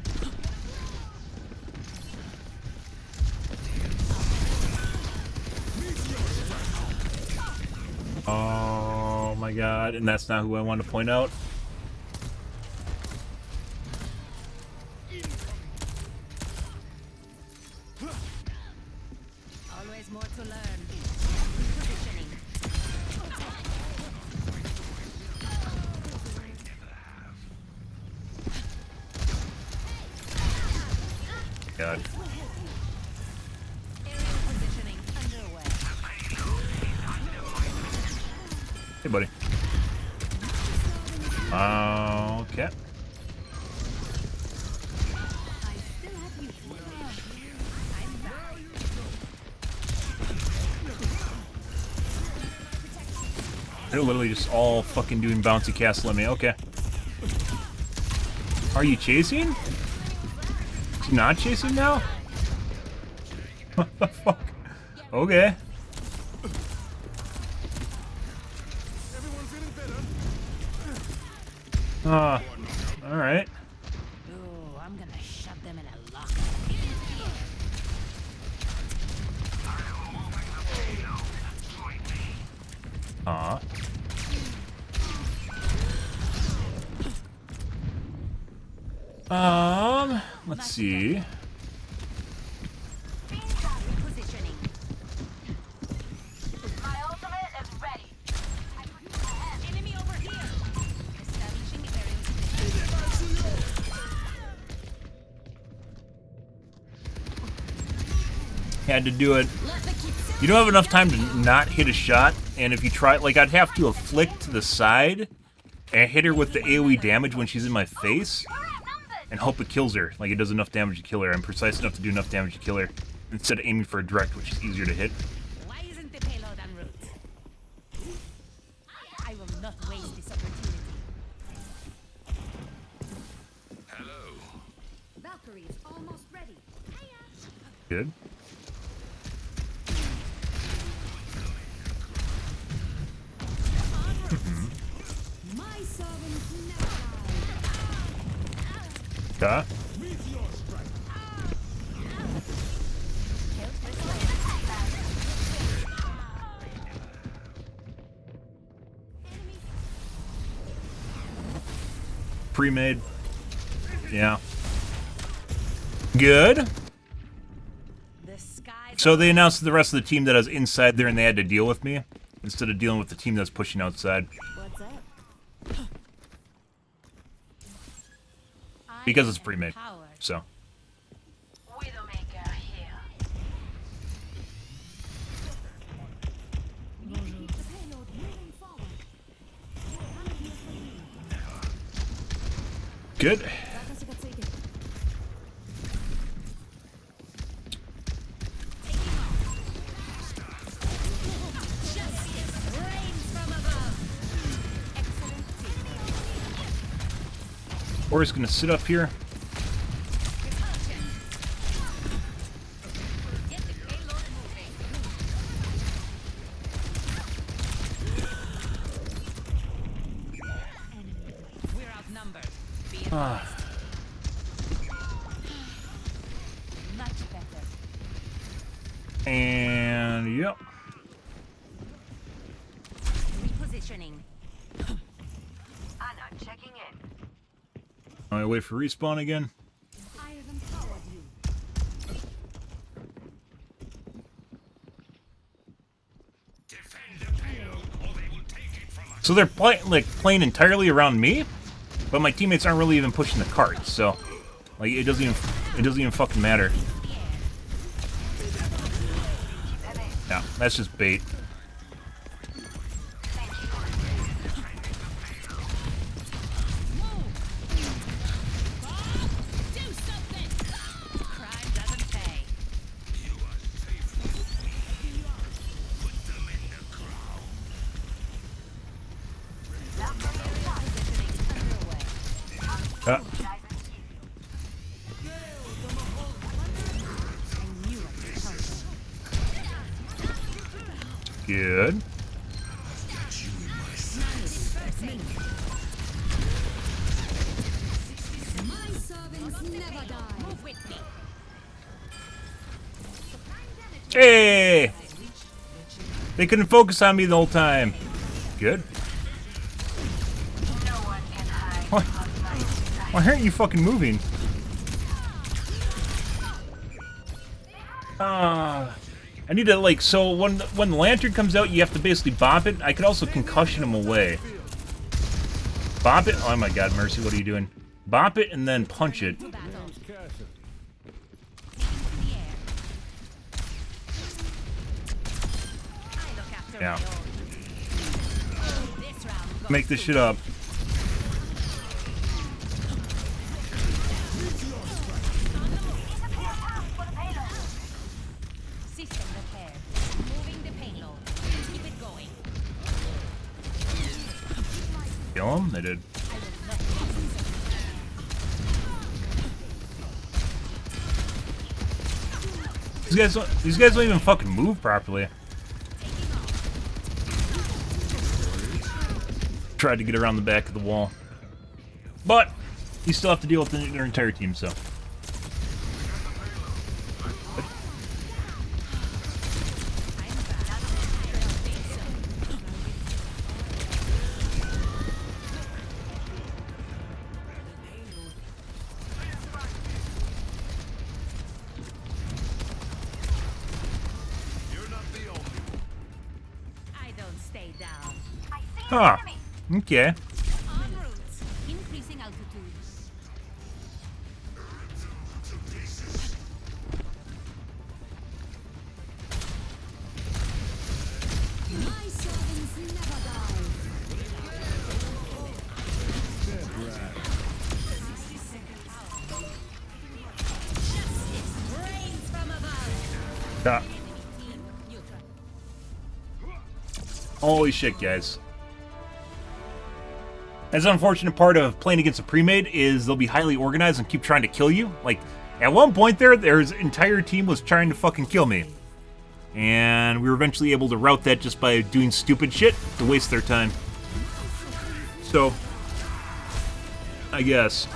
Oh my god! And that's not who I want to point out. Always more to learn. Positioning. God. Aerial positioning underway. Hey, buddy. Okay. I still have you. I'm back. They're literally just all fucking doing bouncy castle at me. Okay. Are you chasing? Is he not chasing now? What the fuck? Okay. Alright. Oh, I'm Put them in a locker. Aw. Let's see. Repositioning. My ultimate is ready. Enemy over here. Establishing area. Had to do it. You don't have enough time to not hit a shot, and if you try, like, I'd have to flick to the side and hit her with the AoE damage when she's in my face, and hope it kills her. Like, it does enough damage to kill her. I'm precise enough to do enough damage to kill her, instead of aiming for a direct, which is easier to hit. Why isn't the payload en route? I will not waste this opportunity. Hello. Valkyrie is almost ready. Good. My servants never die. Okay. Pre-made. Yeah. Good. The skies So they announced to the rest of the team that I was inside there and they had to deal with me, instead of dealing with the team that's pushing outside. What's up? Because it's pre-made. So. Widowmaker here. Keep the payload moving forward. Good. Or he's gonna sit up here. We're outnumbered. Be Ah. advised. Much better. And yep. Repositioning. Anna checking in. I wait for respawn again. I have empowered you. Defend the payload, or they will take it from us. So they're playing entirely around me, but my teammates aren't really even pushing the cart. So, like, it doesn't even fucking matter. No, that's just bait. Do something. Crime doesn't pay. You are safe. Put them in the crowd. Ah, good. My servants never die. Move with me. Hey! They couldn't focus on me the whole time. Good. No one can hide What? from my sight. Why aren't you fucking moving? I need to, like, so when the lantern comes out, you have to basically bop it. I could also concussion him away. Bop it. Oh my god, Mercy, what are you doing? Bop it and then punch it. To battle. Into the air. I look after Yeah. my own. This round goes Make this shit up. System repair. Moving the payload. Keep it going. Kill him? They did. These guys don't even fucking move properly. Tried to get around the back of the wall. But you still have to deal with their entire team, so. stay down. I see an Huh. enemy. Okay. En route. Increasing altitude. My servants never die. Justice reigns from above. Ah. Team neutral. Holy shit, guys. That's an unfortunate part of playing against a pre-made is they'll be highly organized and keep trying to kill you. Like, at one point their entire team was trying to fucking kill me. And we were eventually able to rout that just by doing stupid shit to waste their time. So, I guess.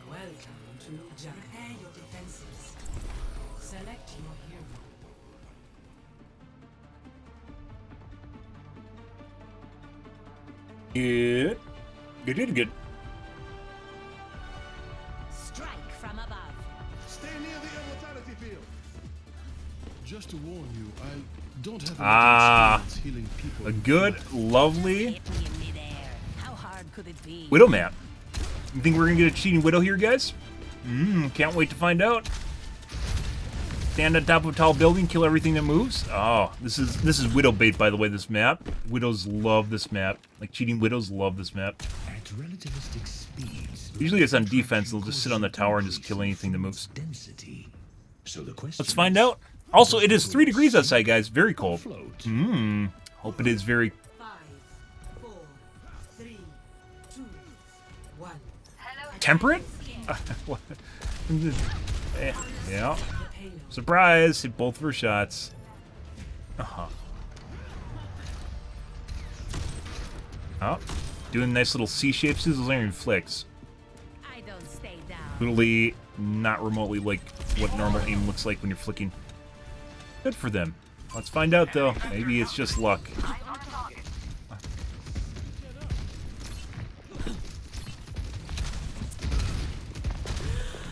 Welcome to Repair your defenses. Select your hero. Good. Good. Strike from above. Stay near the immortality field. Just to warn you, I don't have Ah, experience healing people. A good, lovely Hit me in midair. How hard could it be? Widow map. You think we're gonna get a cheating Widow here, guys? Can't wait to find out. Stand on top of a tall building, kill everything that moves. Oh, this is Widow bait, by the way, this map. Widows love this map. Like, cheating Widows love this map. At relativistic speeds, Usually it's on defense, they'll just sit on the tower and just kill anything that moves. density. So the question Let's find out. Also, it is 3 degrees outside, guys. Very cold. Float. Hope it is very... 5, 4, 3, 2, 1. Hello. temperate? What? Yeah. The payload. Surprise! Hit both of her shots. Uh-huh. Oh. Doing nice little C shapes. Those aren't even flicks. I don't stay down. Literally not remotely like what normal aim looks like when you're flicking. Good for them. Let's find out, though. Maybe it's just luck.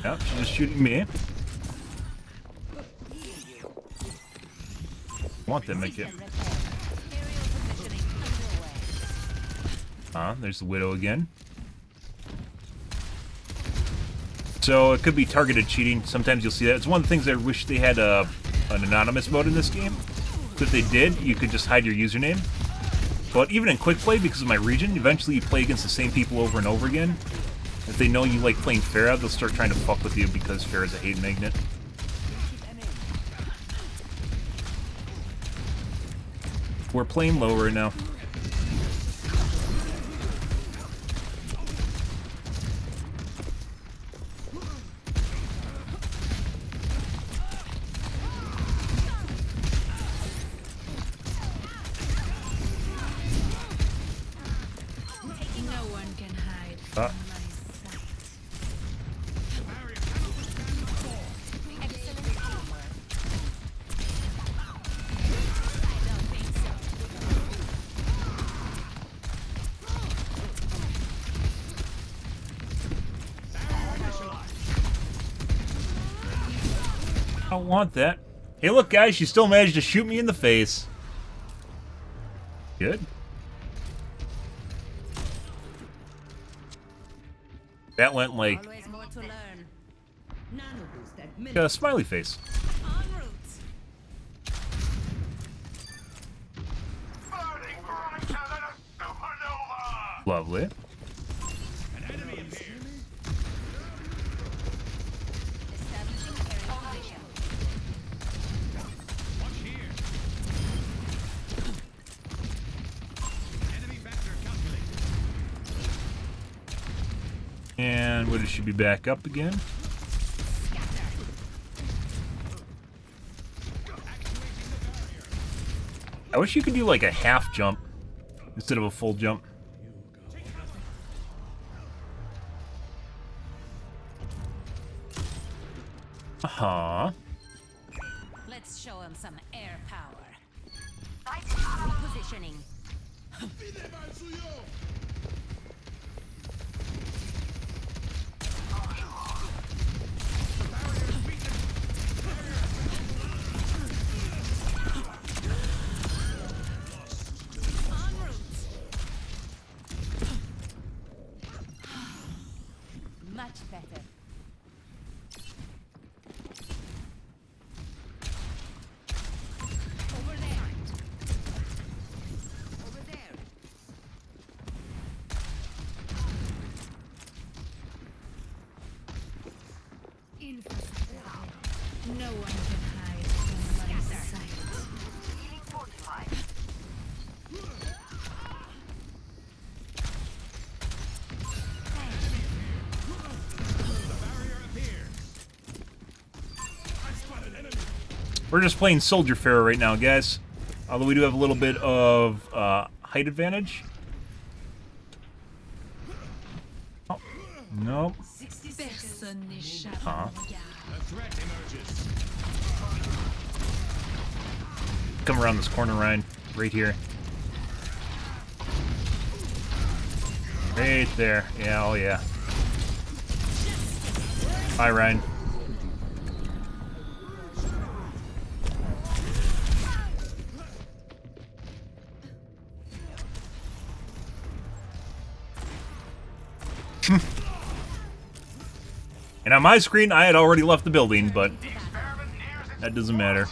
Yep, she's just shooting me. Want them, make it. Aerial positioning underway. There's the Widow again. So it could be targeted cheating. Sometimes you'll see that. It's one of the things I wish they had an anonymous mode in this game. So if they did, you could just hide your username. But even in quick play, because of my region, eventually you play against the same people over and over again. If they know you like playing Pharah, they'll start trying to fuck with you because Pharah's a hate magnet. We're playing low right now. No one can hide Ah. from my sight. Excellent teamwork. I don't think so. I don't want that. Hey, look, guys, she still managed to shoot me in the face. Good. That went like Always more to learn. Nano boost a smiley face. En route. Lovely. And what, it should be back up again. I wish you could do like a half jump instead of a full jump. Uh-huh. Let's show him some air power. Fight. Positioning. Much better. Over there. Over there. No one can hide from my sight. Healing fortified. We're just playing Soldier Pharaoh right now, guys. Although we do have a little bit of height advantage. Oh, nope. Personne n'échappe Huh. à mon regard. A threat emerges. Come around this corner, Ryan. Right here. Right there. Yeah, oh yeah. Hi, Ryan. And on my screen, I had already left the building, but that doesn't matter.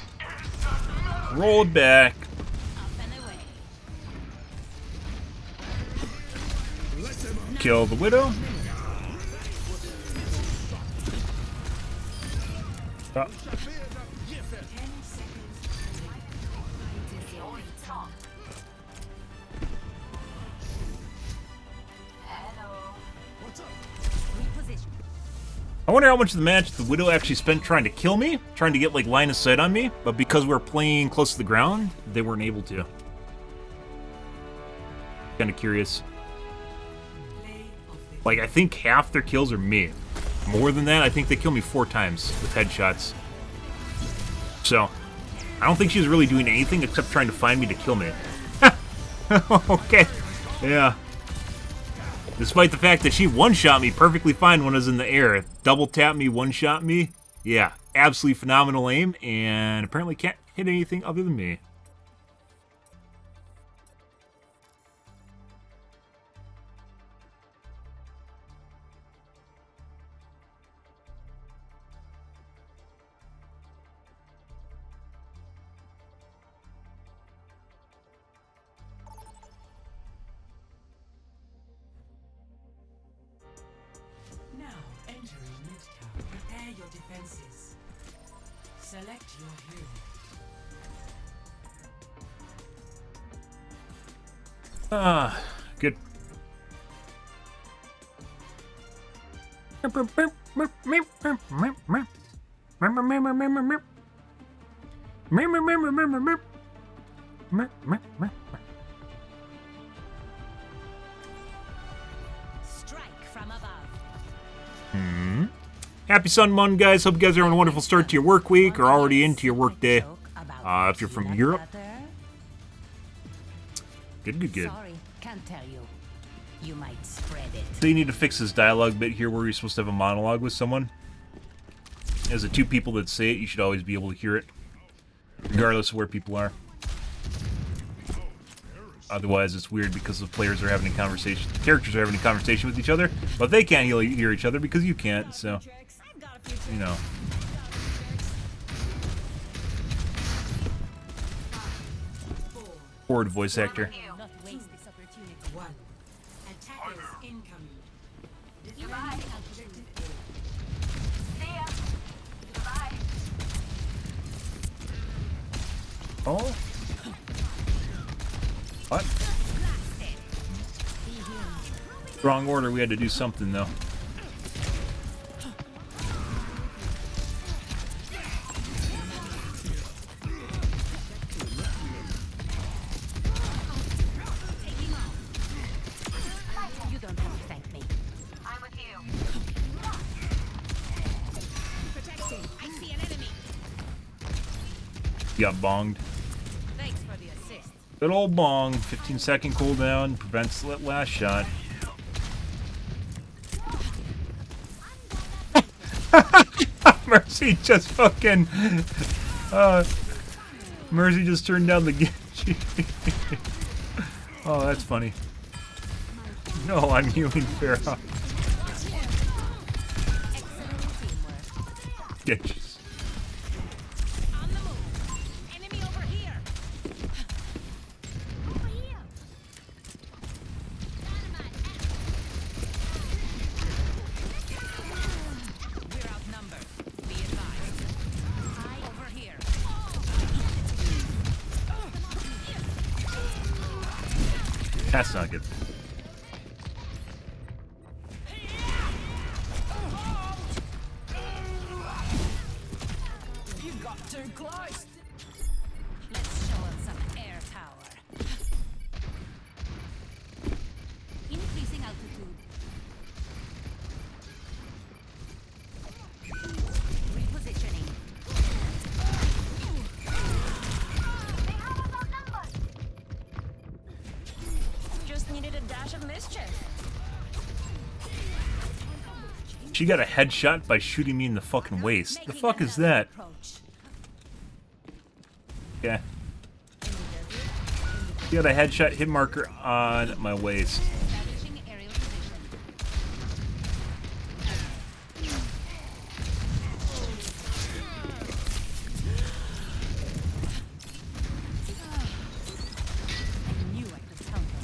Roll it back. Up and away. Kill the Widow. Oh. Reposition. I wonder how much of the match the Widow actually spent trying to kill me, trying to get like line of sight on me, but because we're playing close to the ground, they weren't able to. Kind of curious. Like, I think half their kills are me. More than that, I think they kill me 4 times with headshots. So, I don't think she's really doing anything except trying to find me to kill me. Okay. Yeah. Despite the fact that she one-shot me perfectly fine when I was in the air. Double tap me, one-shot me. Yeah, absolutely phenomenal aim, and apparently can't hit anything other than me. Now entering mid-tower. Prepare your defenses. Select your hero. Ah, good. Strike from above. Happy Sunday, guys. Hope you guys are having a wonderful start to your work week or already into your work day. If you're from Europe. Good. Sorry, can't tell you. You might spread it. So you need to fix this dialogue bit here where you're supposed to have a monologue with someone. As the 2 people that say it, you should always be able to hear it, regardless of where people are. Otherwise, it's weird because the players are having a conversation, the characters are having a conversation with each other, but they can't hear each other because you can't, so, you know. Forward voice actor. Not waste this opportunity. One. Attack Goodbye. See ya. Goodbye. Oh. What? Wrong order. We had to do something though. You don't have to thank me. I'm with you. Protecting. I see an enemy. Got bonged. Thanks for the assist. Good old bong. 15-second cooldown prevents that last shot. Mercy just fucking. Mercy just turned down the Genji. Oh, that's funny. No, I'm healing Farah. Genji's. On the move. Enemy over here. Over here. We're outnumbered. Be advised. Over here. That's not good. You got too close. Let's show them some air power. Increasing altitude. Repositioning. They have us outnumbered. Just needed a dash of mischief. She got a headshot by shooting me in the fucking waist. The fuck is that? Approach. Yeah. She got a headshot hit marker on my waist. Establishing aerial position. I knew I could count on.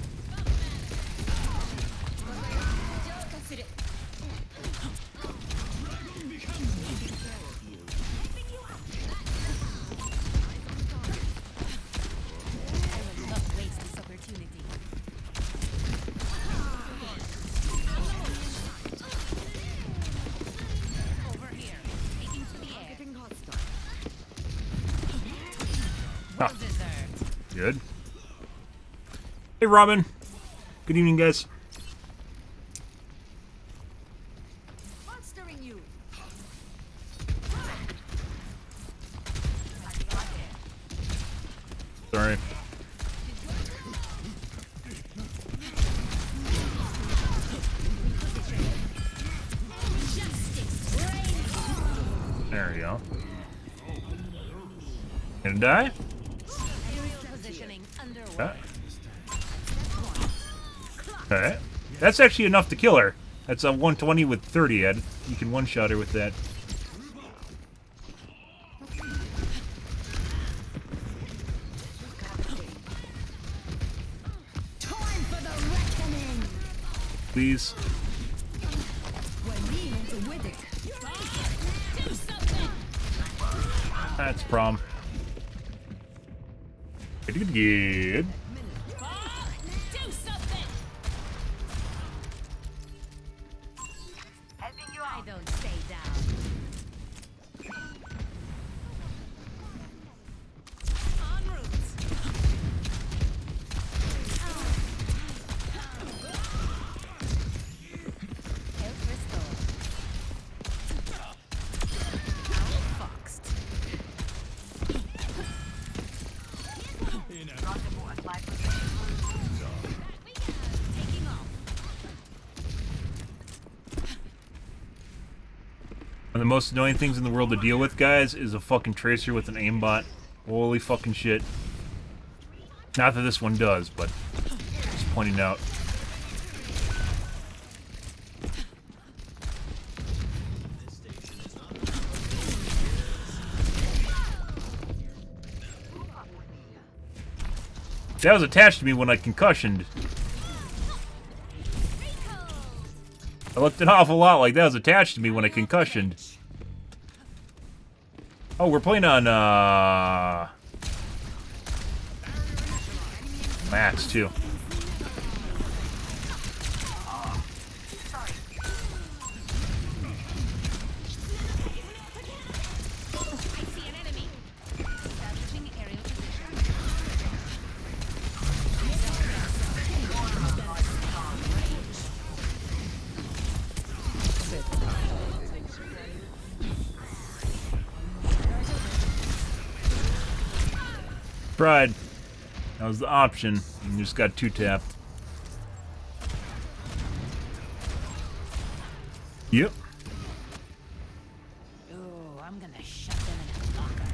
I will not waste this opportunity. Over here, taking to the air. Well Ah. deserved. Good. Hey, Robin. Good evening, guys. Monstering you. Sorry. There we go. Gonna die? Aerial positioning underway. Okay. Okay. That's actually enough to kill her. That's a 120 with 30, Ed. You can one-shot her with that. Time for the reckoning. Please. When we went to Widdick. Do something. That's prom. Good, good. Do something. Helping you I out. don't stay down. En route. Health restored. Outfoxed. Rendezvous at my position. Taking off. One of the most annoying things in the world to deal with, guys, is a fucking tracer with an aimbot. Holy fucking shit. Not that this one does, but just pointing out. That was attached to me when I concussioned. I looked an awful lot like that was attached to me when I concussioned. Oh, we're playing on, Max, too. Tried. That was the option. You just got two-tapped. Yep. Ooh, I'm gonna shut them in a locker.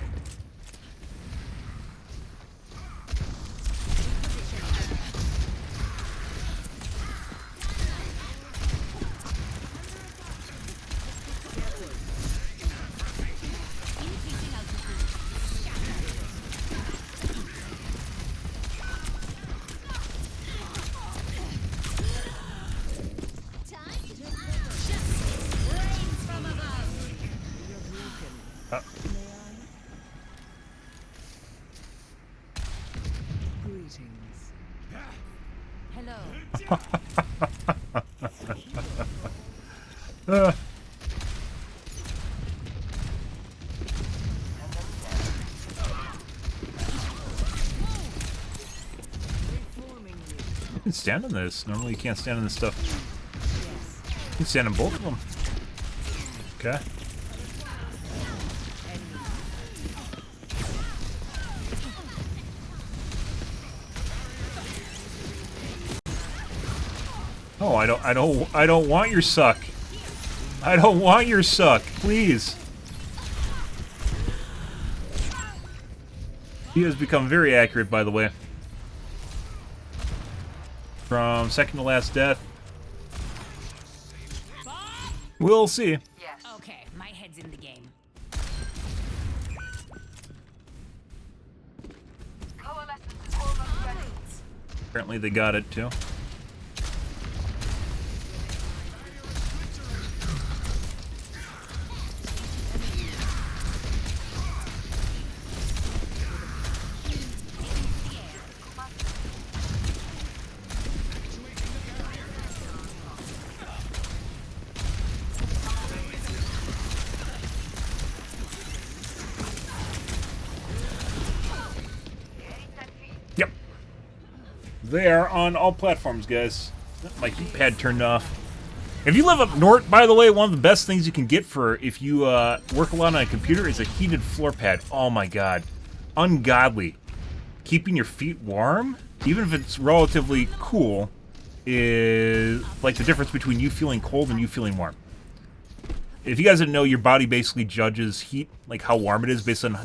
Hello. You can stand on this. Normally you can't stand on this stuff. You can stand on both of them. Okay. Oh, I don't want your suck. I don't want your suck, please. He has become very accurate, by the way. From second to last death. We'll see. Yes. Okay, my head's in the game. Coalescence is almost ready. Apparently they got it, too. Yep. They are on all platforms, guys. My keypad turned off. If you live up north, by the way, one of the best things you can get for if you work a lot on a computer is a heated floor pad. Oh my god. Ungodly. Keeping your feet warm, even if it's relatively cool, is like the difference between you feeling cold and you feeling warm. If you guys didn't know, your body basically judges heat, like how warm it is, based on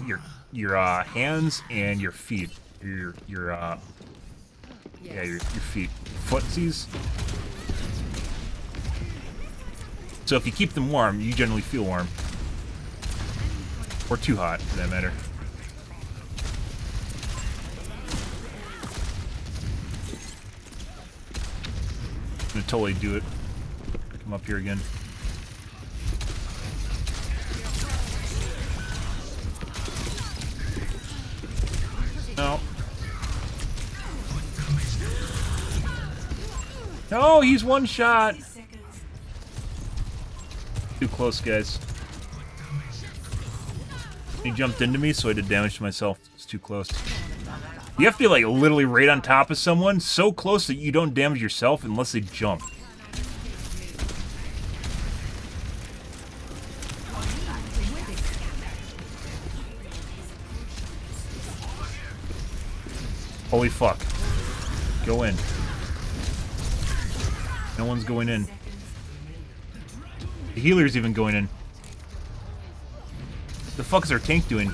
your hands and your feet. Your feet. Footsies. So if you keep them warm, you generally feel warm. Or too hot, for that matter. I'm gonna totally do it. Come up here again. No. No, he's one shot. Too close, guys. He jumped into me, so I did damage to myself. It's too close. You have to be like literally right on top of someone, so close that you don't damage yourself unless they jump. Holy fuck. Go in. No one's going in. The healer's even going in. The fuck is our tank doing?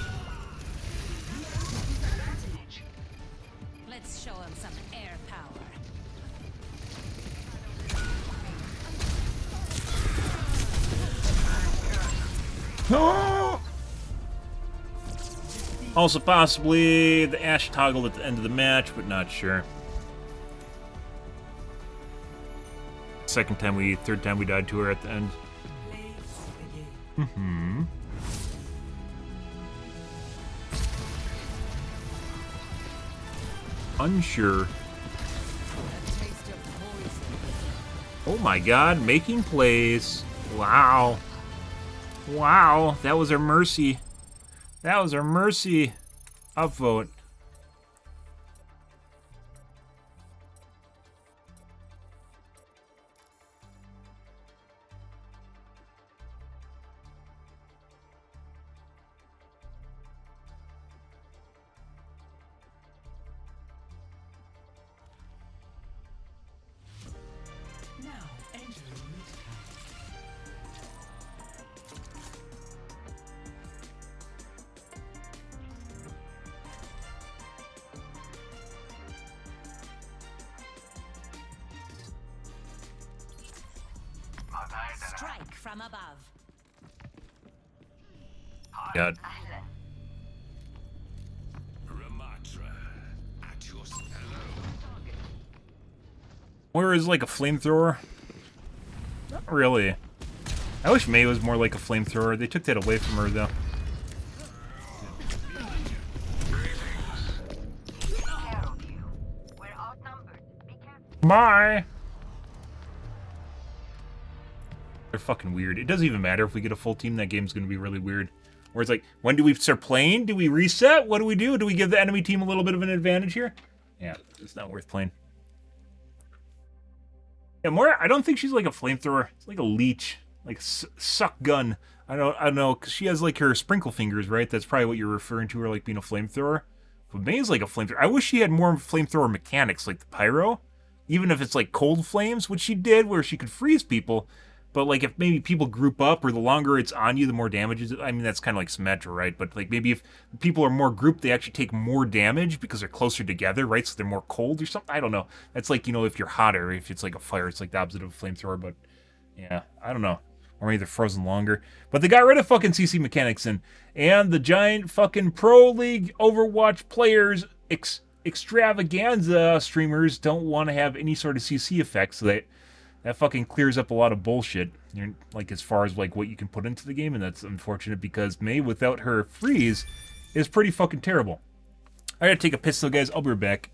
Let's show him some air power. No! Also possibly the Ashe toggled at the end of the match, but not sure. Third time we died to her at the end. Mm-hmm. Unsure. Oh my god, making plays. Wow. Wow, that was our mercy. That was our mercy. Upvote. Strike from above. God. Ramatra, at your hello. Or is like a flamethrower? Not really. I wish May was more like a flamethrower. They took that away from her though. Bye. They're fucking weird. It doesn't even matter if we get a full team. That game's gonna be really weird. Where it's like, when do we start playing? Do we reset? What do we do? Do we give the enemy team a little bit of an advantage here? Yeah, it's not worth playing. Yeah, more. I don't think she's like a flamethrower. It's like a leech, like a suck gun. I don't know, because she has like her sprinkle fingers, right? That's probably what you're referring to, her like being a flamethrower. But May's like a flamethrower. I wish she had more flamethrower mechanics, like the pyro. Even if it's like cold flames, which she did, where she could freeze people. But like if maybe people group up, or the longer it's on you, the more damage is. I mean, that's kind of like Symmetra, right? But like maybe if people are more grouped, they actually take more damage because they're closer together, right? So they're more cold or something. I don't know. That's like, you know, if you're hotter, if it's like a fire, it's like the opposite of a flamethrower. But yeah, I don't know. Or maybe they're frozen longer. But they got rid of fucking CC mechanics, and the giant fucking Pro League Overwatch players extravaganza streamers don't want to have any sort of CC effects, so that fucking clears up a lot of bullshit, like as far as like what you can put into the game, and that's unfortunate because May without her freeze is pretty fucking terrible. I gotta take a piss though, guys. I'll be right back.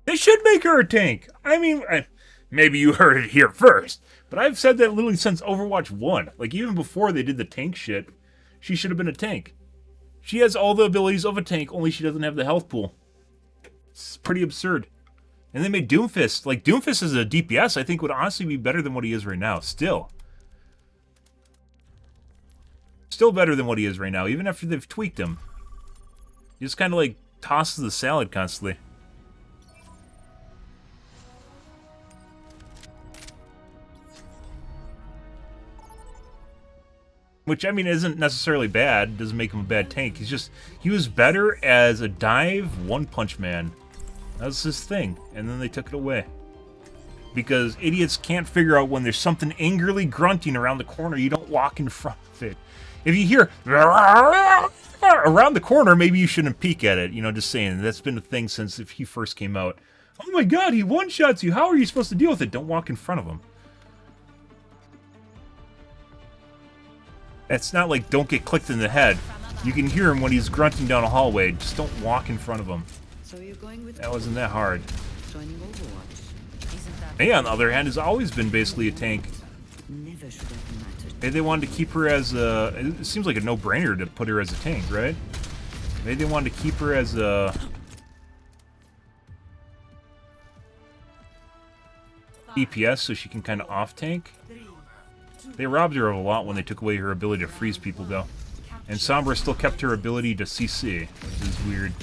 They should make her a tank. I mean, maybe you heard it here first, but I've said that literally since Overwatch 1. Like, even before they did the tank shit, she should have been a tank. She has all the abilities of a tank, only she doesn't have the health pool. It's pretty absurd. And they made Doomfist. Like, Doomfist as a DPS, I think would honestly be better than what he is right now. Still better than what he is right now, even after they've tweaked him. He just kind of, like, tosses the salad constantly. Which, I mean, isn't necessarily bad. Doesn't make him a bad tank. He was better as a dive one-punch man. That was his thing. And then they took it away. because idiots can't figure out when there's something angrily grunting around the corner, you don't walk in front of it. If you hear around the corner, maybe you shouldn't peek at it. You know, just saying. That's been a thing since if he first came out. Oh my god, he one-shots you. How are you supposed to deal with it? Don't walk in front of him. It's not like don't get clicked in the head. You can hear him when he's grunting down a hallway. Just don't walk in front of him. So you're going with That wasn't that hard. joining Overwatch. Isn't that Hey, on the other hand, has always been basically a tank. never should have mattered? Maybe they wanted to keep her as a... It seems like a no-brainer to put her as a tank, right? Maybe they wanted to keep her as a... DPS so she can kind of off-tank. They robbed her of a lot when they took away her ability to freeze people, though. And Sombra still kept her ability to CC, which is weird.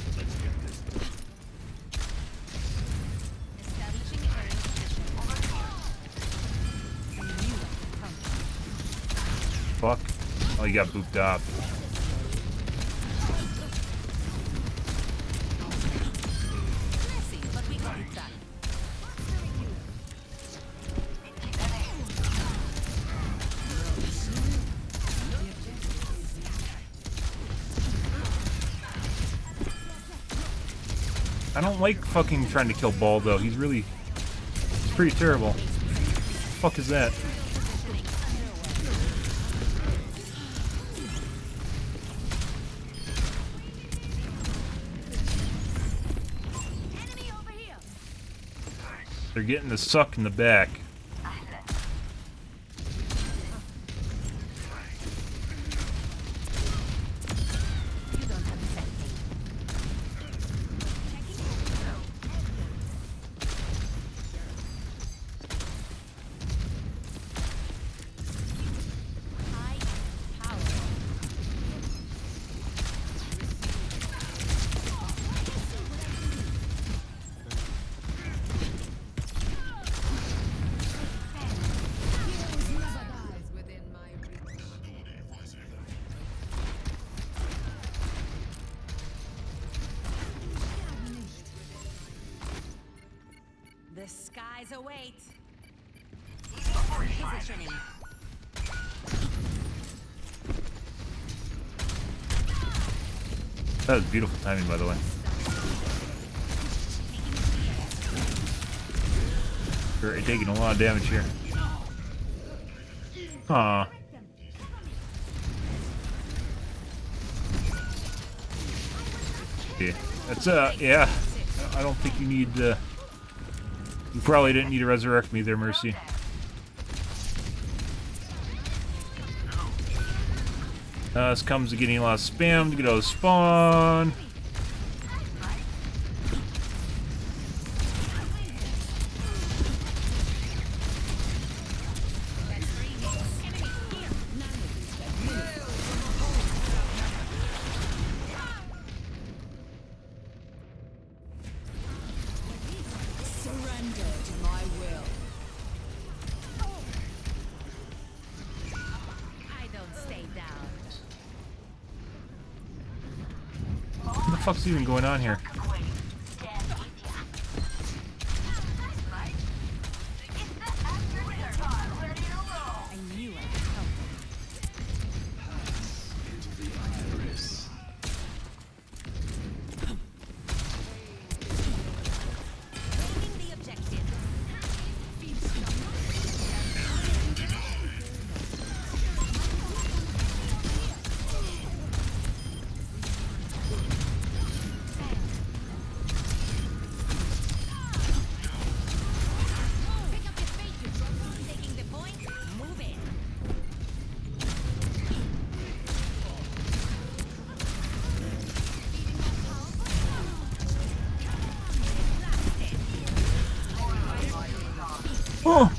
Fuck. Oh, you got booped up. I don't like fucking trying to kill Ball, though. He's pretty terrible. What the fuck is that? They're getting the suck in the back. The skies await. Positioning. That was beautiful timing, by the way. We're taking a lot of damage here. Aw. Yeah. That's, yeah. I don't think you need, you probably didn't need to resurrect me there, Mercy. This comes to getting a lot of spam to get out of spawn. Surrender to my will. I don't stay down. What the fuck's even going on here? I knew I could help. Taking the objective. Pick up your feet, you drunk. Taking the point. Move it. Oh!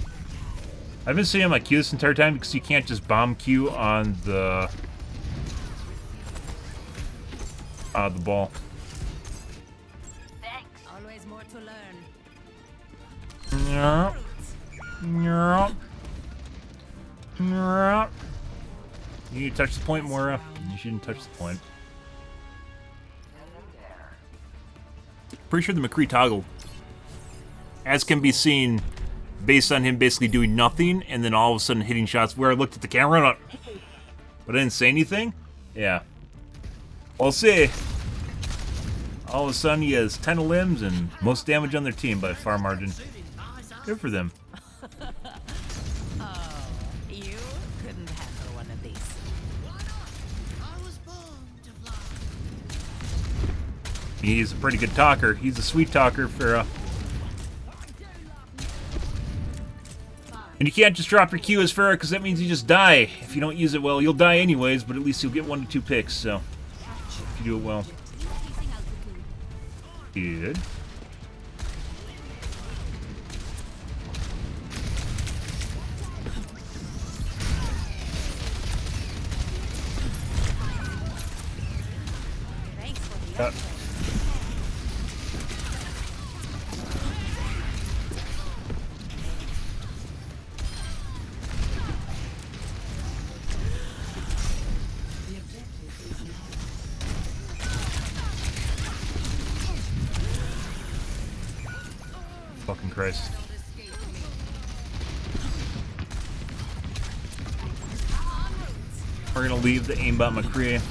I've been sitting on my Q this entire time because you can't just bomb Q on the ball. Always more to learn. Nyah. Nyah. Nyah. You need to touch the point, Moira. You shouldn't touch the point. Pretty sure the McCree toggle, as can be seen based on him basically doing nothing and then all of a sudden hitting shots where I looked at the camera and but I didn't say anything? Yeah. We'll see. All of a sudden he has 10 limbs and most damage on their team by a far margin. Good for them. Oh, you couldn't handle one of these. He's a pretty good talker. He's a sweet talker, Farah. And you can't just drop your Q as Farah because that means you just die. If you don't use it well, you'll die anyways, but at least you'll get 1 to 2 picks, so if you do it well. Good. Fucking Christ. We're gonna leave the aimbot McCree.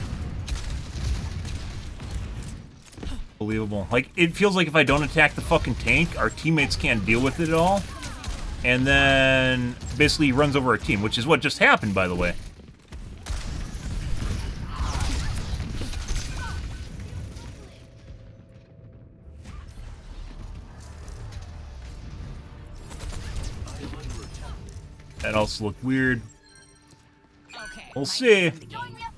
Unbelievable. Like, it feels like if I don't attack the fucking tank, our teammates can't deal with it at all. And then, basically, he runs over our team, which is what just happened, by the way. That also looked weird. We'll see.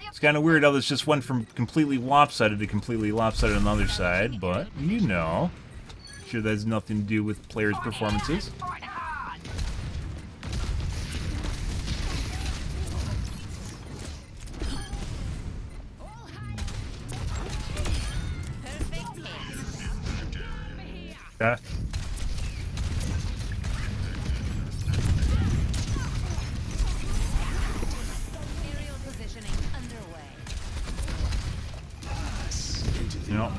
It's kind of weird how this just went from completely lopsided to completely lopsided on the other side, but, you know. Sure that has nothing to do with players' performances. Yeah. No.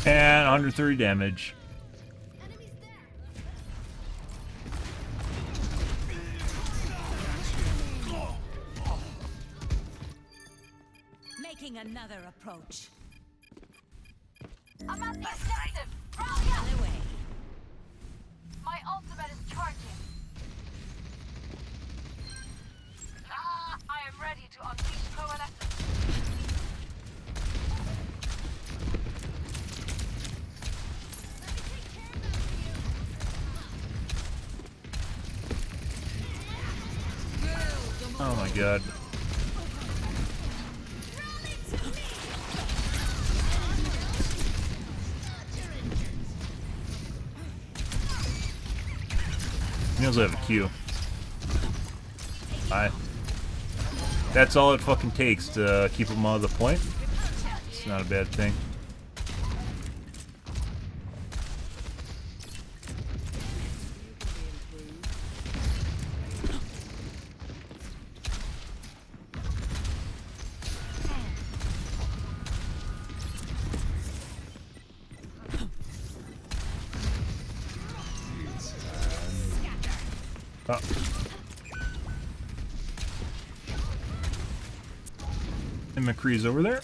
And 130 damage. Making another approach. I'm at the objective! Rally up! Other way. My ultimate is charging. I am ready to unleash coalescence. Oh my god. He knows I have a Q. Bye. That's all it fucking takes to keep him out of the point. It's not a bad thing. Oh. And McCree's over there.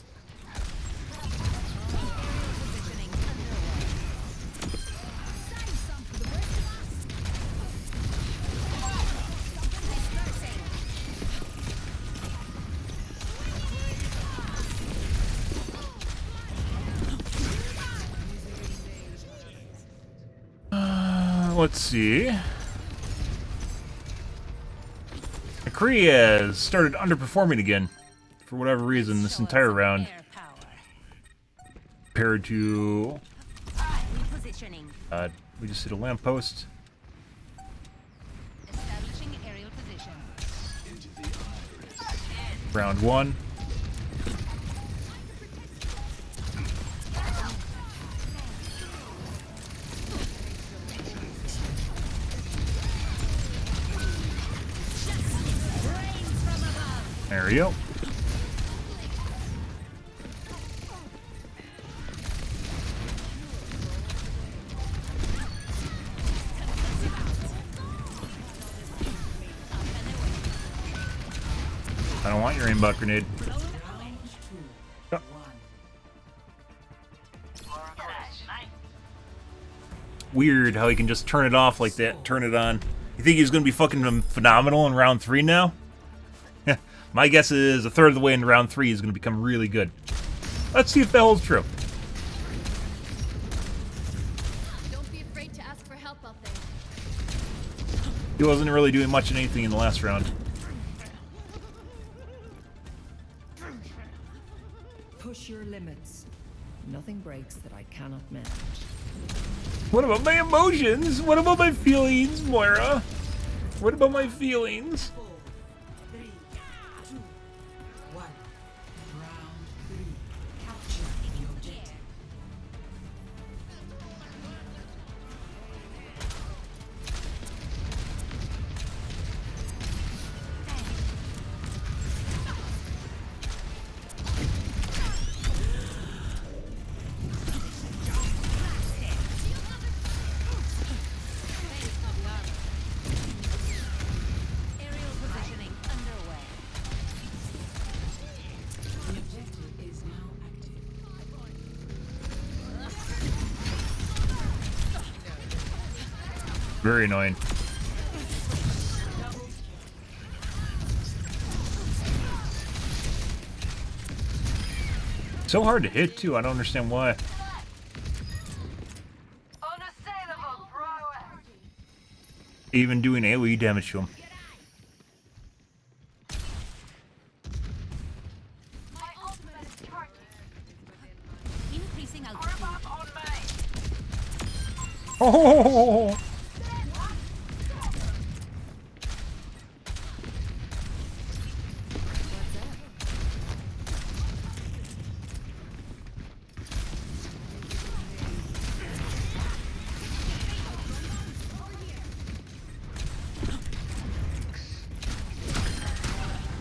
Let's see. McCree has started underperforming again for whatever reason this entire round. Compared to... we just hit a lamppost. Establishing aerial position. Round 1. There we go. I don't want your aimbot grenade. Weird how he can just turn it off like that, turn it on. You think he's gonna be fucking phenomenal in round 3 now? My guess is a third of the way in round 3 he's gonna become really good. Let's see if that holds true. Don't be afraid to ask for help out there. He wasn't really doing much in anything in the last round. Push your limits. Nothing breaks that I cannot manage. What about my emotions? What about my feelings, Moira? What about my feelings? 4, 3, 2, 1. Round 3. Capture the objective. Aerial positioning underway. The objective is now active. Very annoying. So hard to hit too, I don't understand why. Unassailable, bro. Even doing AoE damage to him. My ultimate is charging. Increasing Group altitude. up on me. Oh!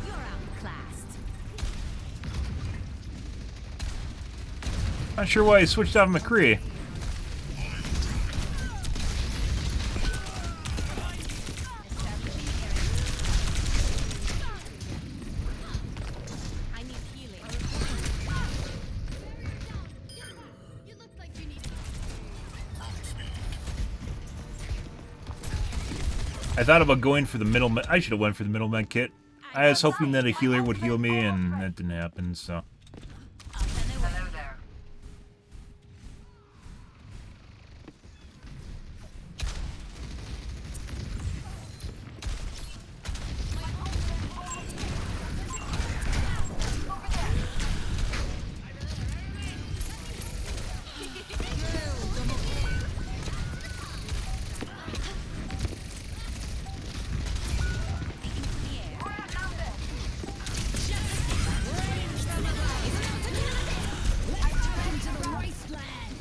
You're outclassed. Not sure why he switched out of McCree. I need healing. You look like you need I thought about going for the middle. I should have went for the middle med kit. I was hoping that a healer would heal me, and that didn't happen. So Hello there.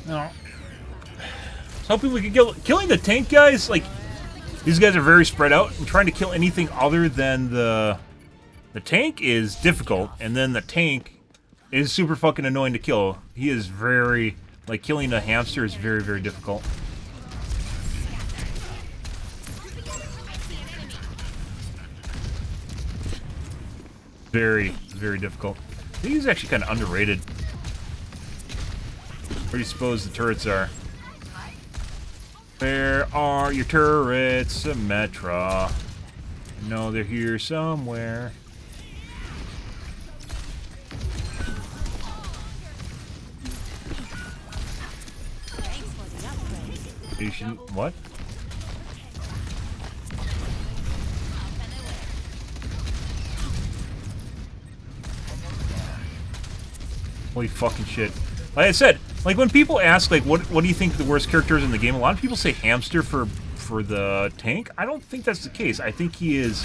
no. I was hoping we could killing the tank guys. Like these guys are very spread out, and trying to kill anything other than the tank is difficult. And then the tank is super fucking annoying to kill. He is very like killing a hamster is very, very difficult. Very, very difficult. I think he's actually kind of underrated. Where do you suppose the turrets are? Where are your turrets, Symmetra? No, they're here somewhere. Patient, what? Holy fucking shit. Like I said, like when people ask like what do you think the worst character is in the game, a lot of people say hamster for the tank. I don't think that's the case. I think he is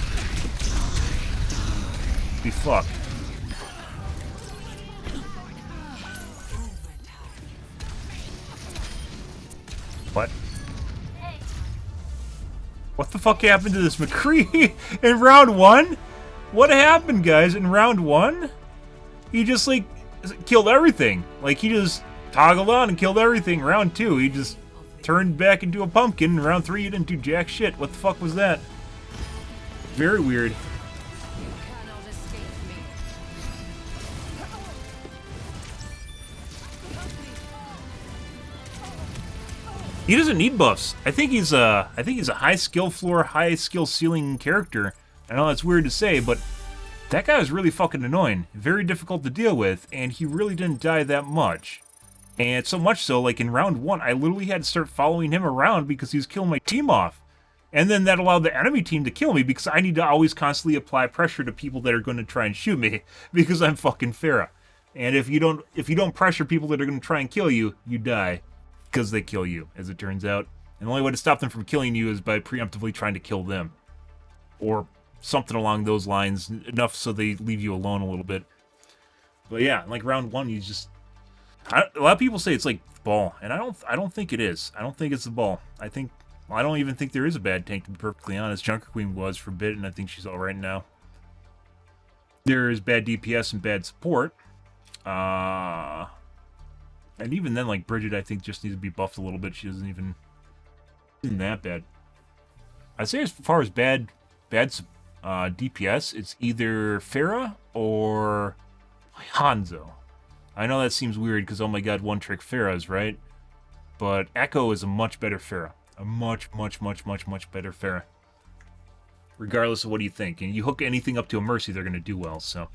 be fucked. What? What the fuck happened to this McCree in round 1? What happened, guys, in round 1? He just, like, killed everything. Like, he just toggled on and killed everything. Round 2, he just turned back into a pumpkin. In round 3, he didn't do jack shit. What the fuck was that? Very weird. You cannot escape me. He doesn't need buffs. I think he's a high skill floor, high skill ceiling character. I know that's weird to say, but that guy was really fucking annoying. Very difficult to deal with, and he really didn't die that much. And so much so, like in round 1, I literally had to start following him around because he was killing my team off. And then that allowed the enemy team to kill me because I need to always constantly apply pressure to people that are going to try and shoot me because I'm fucking Pharah. And if you don't pressure people that are going to try and kill you, you die because they kill you, as it turns out. And the only way to stop them from killing you is by preemptively trying to kill them. Or something along those lines, enough so they leave you alone a little bit. But yeah, like round 1, you just... a lot of people say it's like the ball, and I don't think it is. I don't think it's the ball. I don't even think there is a bad tank, to be perfectly honest. Junker Queen was for a bit, and I think she's alright now. There is bad DPS and bad support. And even then, like, Bridget, I think, just needs to be buffed a little bit. She isn't that bad. I'd say as far as bad DPS, it's either Pharah or Hanzo. I know that seems weird because, oh my god, one-trick Pharahs, right? But Echo is a much better Pharah. A much better Pharah. Regardless of what you think. And you hook anything up to a Mercy, they're going to do well, so...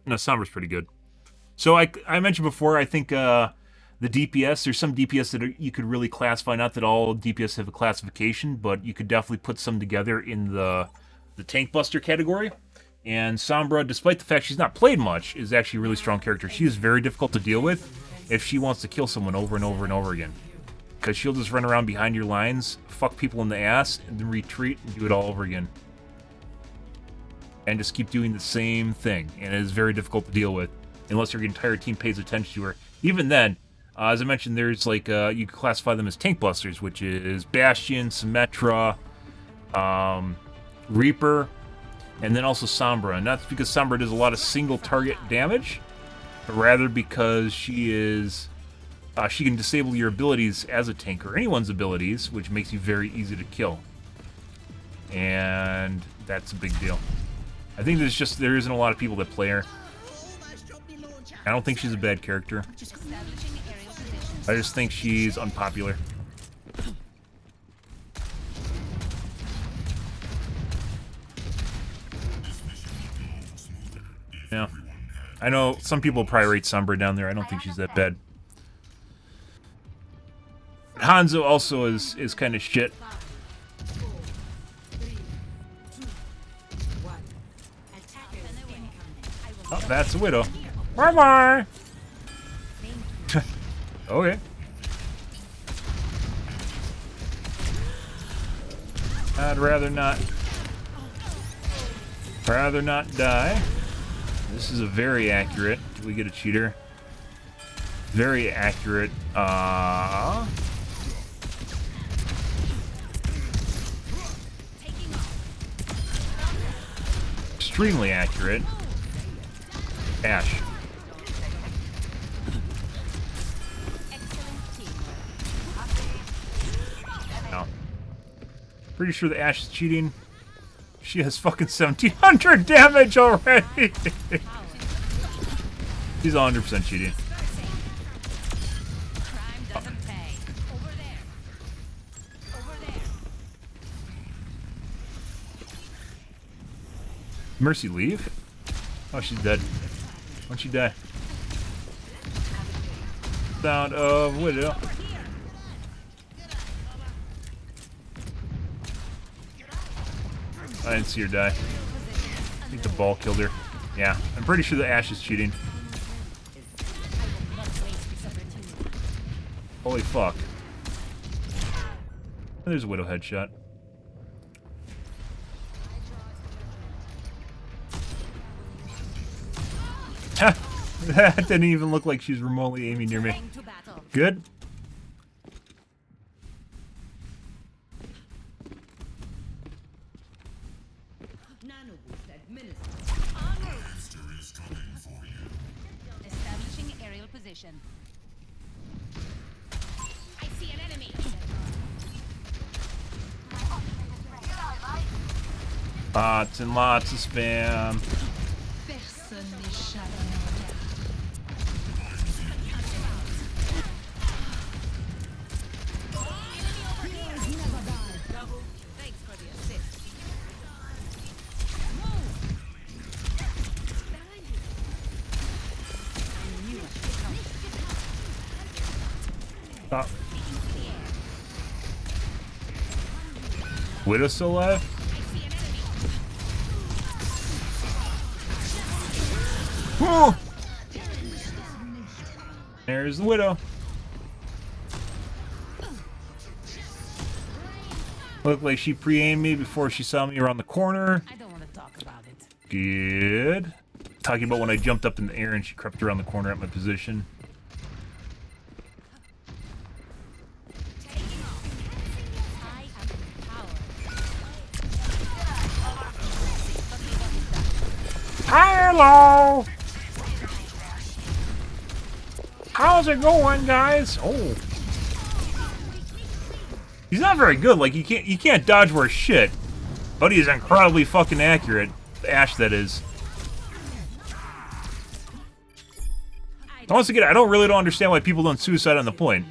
Sombra's pretty good. So I mentioned before, I think the DPS, there's some DPS that you could really classify. Not that all DPS have a classification, but you could definitely put some together in the Tank Buster category. And Sombra, despite the fact she's not played much, is actually a really strong character. She is very difficult to deal with if she wants to kill someone over and over and over again. Because she'll just run around behind your lines, fuck people in the ass, and then retreat and do it all over again. And just keep doing the same thing. And it is very difficult to deal with, unless your entire team pays attention to her. Even then, as I mentioned, there's like, you can classify them as tank busters, which is Bastion, Symmetra, Reaper, and then also Sombra. And that's because Sombra does a lot of single target damage, but rather because she is, she can disable your abilities as a tank, or anyone's abilities, which makes you very easy to kill. And that's a big deal. I think there isn't a lot of people that play her. I don't think she's a bad character. I just think she's unpopular. Yeah. I know some people probably rate Sombra down there. I don't think she's that bad. Hanzo also is kind of shit. Oh, that's a Widow. Bye-bye! Okay. I'd rather not die. This is a very accurate. Do we get a cheater? Very accurate. Extremely accurate. Ashe. No. Pretty sure the Ashe is cheating. She has fucking 1700 damage already. She's 100% cheating. Mercy leave? Oh, she's dead. Why'd she die? Sound of Widow. I didn't see her die. I think the ball killed her. Yeah, I'm pretty sure the Ashe is cheating. Holy fuck. There's a Widow headshot. That didn't even look like she's remotely aiming near me. Good. position. I see an enemy. Lots and lots of spam. Personne n'échappe. Thanks for the assist. Oh. Widow still alive? Whoa! There's the Widow. Looked like she pre-aimed me before she saw me around the corner. I don't want to talk about it. Good. Talking about when I jumped up in the air and she crept around the corner at my position. I am power. Hello! How's it going, guys? Oh. He's not very good. Like, you can't dodge worth shit. But he's incredibly fucking accurate. Ash, that is. Once again, I don't understand why people don't suicide on the point.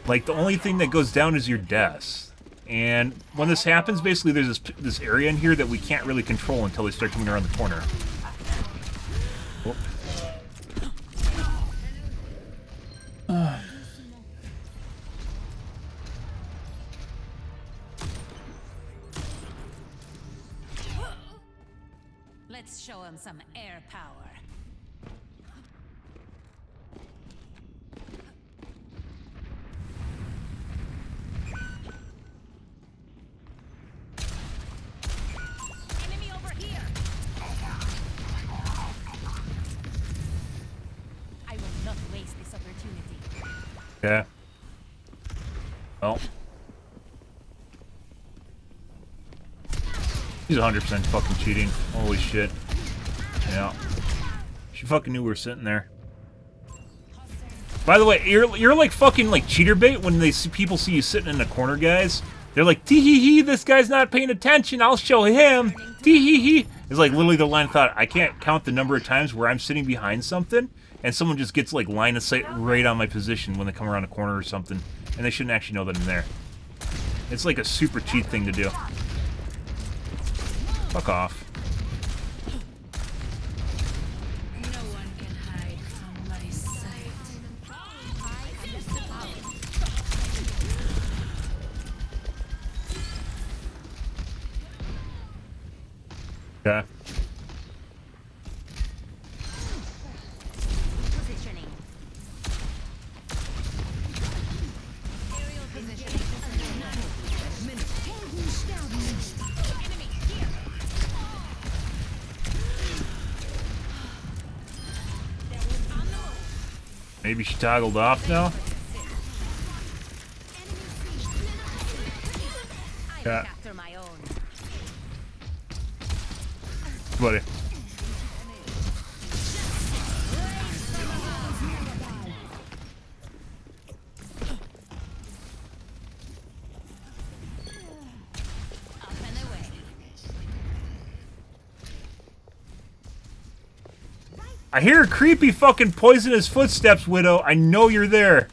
Like, the only thing that goes down is your deaths. And when this happens, basically there's this area in here that we can't really control until they start coming around the corner. Oh. Let's show him some air power. Enemy over here. I will not waste this opportunity. Yeah. Well. He's 100% fucking cheating. Holy shit. Yeah. She fucking knew we were sitting there. By the way, you're like fucking like cheater bait when people see you sitting in the corner, guys. They're like, tee-hee-hee, this guy's not paying attention, I'll show him. Tee-hee-hee. It's like literally the line of thought. I can't count the number of times where I'm sitting behind something and someone just gets like line of sight right on my position when they come around a corner or something. And they shouldn't actually know that I'm there. It's like a super cheat thing to do. Fuck off. No one can hide from my sight. Yeah. Positioning. Aerial positioning. Enemy here. Maybe she toggled off now? I Yeah. look after my own. Buddy. Up and away. I hear creepy fucking poisonous footsteps, Widow. I know you're there.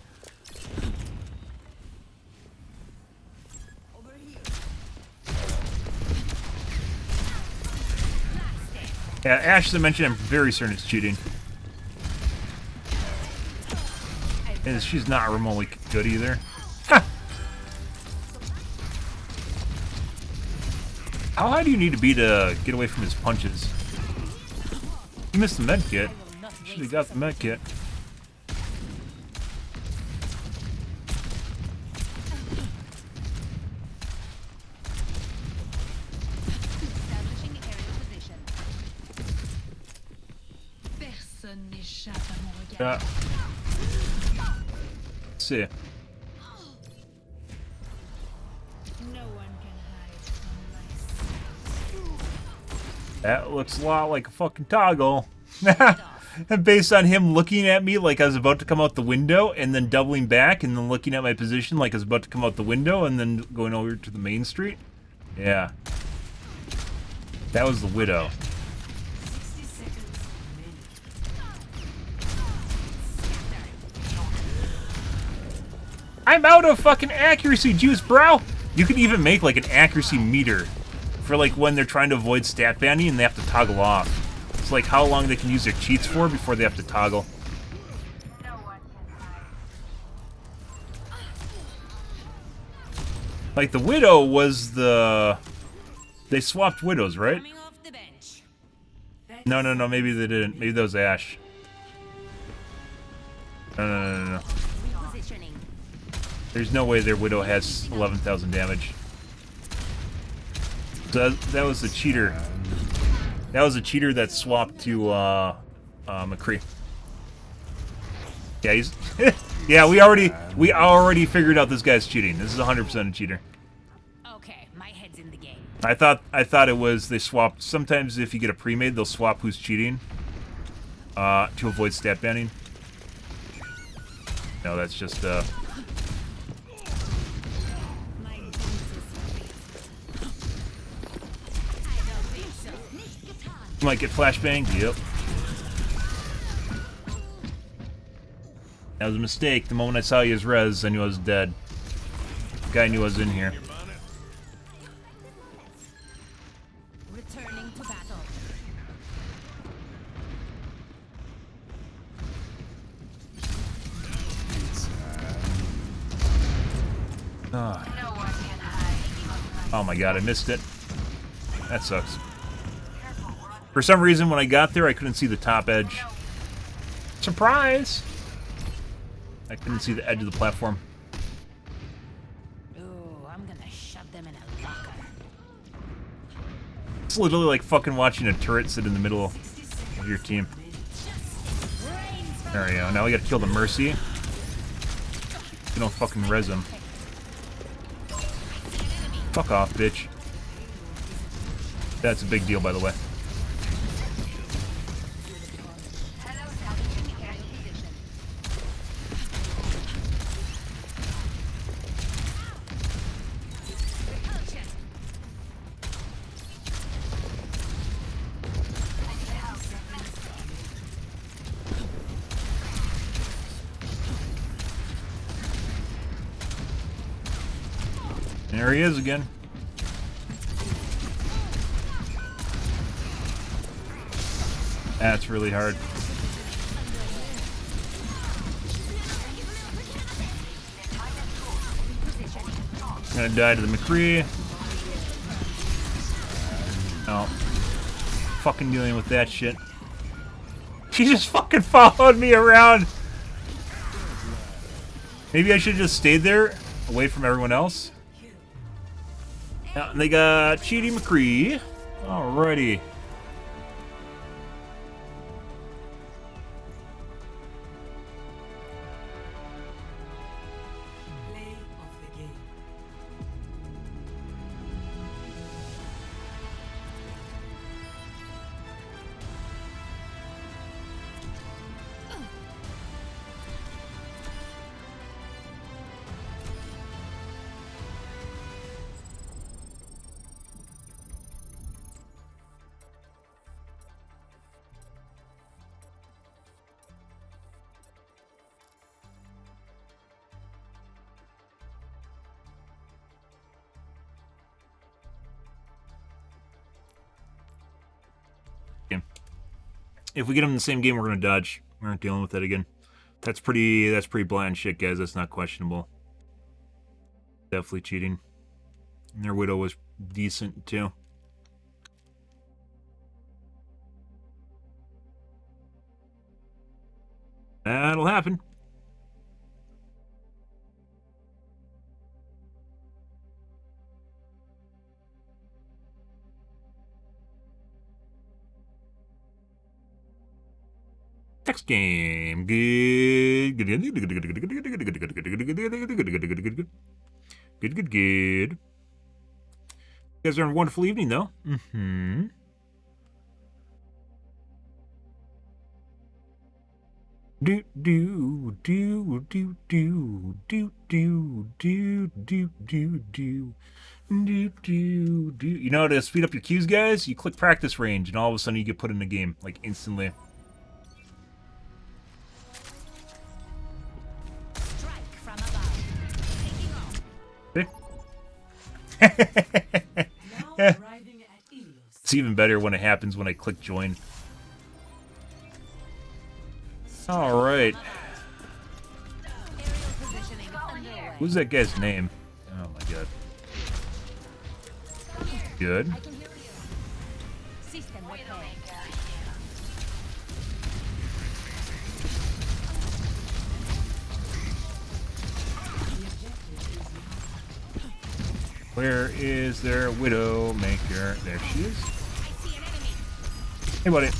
Yeah, Ash mentioned I'm very certain it's cheating. And she's not remotely good either. Ha! How high do you need to be to get away from his punches? You missed the med kit. Should have got the med kit. Establishing aerial position. Personne n'échappe à mon regard. Yeah. Let's see. No one can hide from my sight. That looks a lot like a fucking toggle. And based on him looking at me like I was about to come out the window, and then doubling back, and then looking at my position like I was about to come out the window, and then going over to the main street. Yeah. That was the Widow. 60 seconds remaining. I'm out of fucking accuracy juice, bro! You could even make like an accuracy meter for like when they're trying to avoid stat banning and they have to toggle off. It's like how long they can use their cheats for before they have to toggle. No one can hide. Like the Widow was the... They swapped Widows, right? Coming off the bench. No, maybe they didn't. Maybe that was Ash. No. Repositioning. There's no way their Widow has 11,000 damage. So that was the cheater. That was a cheater that swapped to McCree. Yeah, he's... yeah, we already figured out this guy's cheating. This is 100% a cheater. Okay, my head's in the game. I thought it was they swapped. Sometimes if you get a pre-made, they'll swap who's cheating to avoid stat banning. No, that's just My boots I don't think so. you might get flashbang. Yep. That was a mistake. The moment I saw you as res, I knew I was dead. The guy knew I was in here. Returning to battle. Ah. No one can hide. Oh my god, I missed it. That sucks. For some reason, when I got there, I couldn't see the top edge. Surprise! I couldn't see the edge of the platform. Ooh, I'm gonna shove them in a locker. It's literally like fucking watching a turret sit in the middle of your team. There we go. Now we gotta kill the Mercy. You don't fucking res him. Fuck off, bitch. That's a big deal, by the way. There he is again. That's really hard. I'm gonna die to the McCree. Oh. Fucking dealing with that shit. She just fucking followed me around. Maybe I should have just stayed there, away from everyone else. Now, they got Cheaty McCree. Alrighty. Play of the game. If we get them in the same game, we're gonna dodge. We aren't dealing with that again. That's pretty blind shit, guys. That's not questionable. Definitely cheating. And their Widow was decent too. That'll happen. Next game. Good. Good. You guys are having a wonderful evening, though. Do do do do do do do do do do do do. You know how to speed up your queues, guys? You click practice range, and all of a sudden you get put in the game, like instantly. Strike from above. Taking off. It's even better when it happens when I click join. All right. Aerial positioning underway. Who's that guy's name? Oh my god. Good. I can hear you. System repair. Where is their Widowmaker? There she is. Hey, buddy.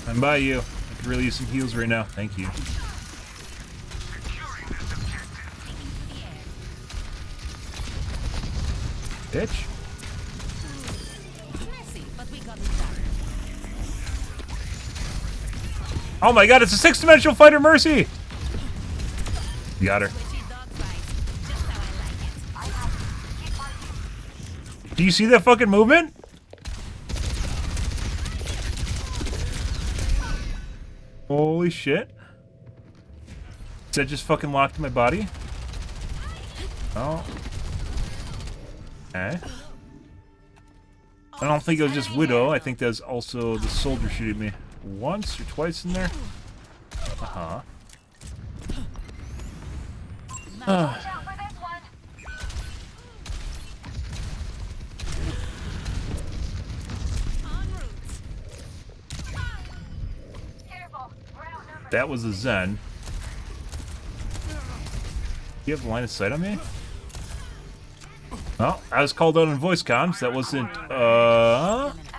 I'm by you. I could really use some heals right now. Thank you. Bitch. Messy, but we got it done. Oh my god, it's a six-dimensional fighter, Mercy! Got her. Twitchy dog fight. Just how I like it. Do you see that fucking movement? Holy shit. Is that just fucking locked in my body? Oh. Okay. I don't think it was just Widow. I think that's also the soldier shooting me. Once or twice in there? Uh-huh. Watch out for this one. En route. Careful. We're outnumbered. That was a Zen. You have line of sight on me? Oh, I was called out on voice comms. That wasn't,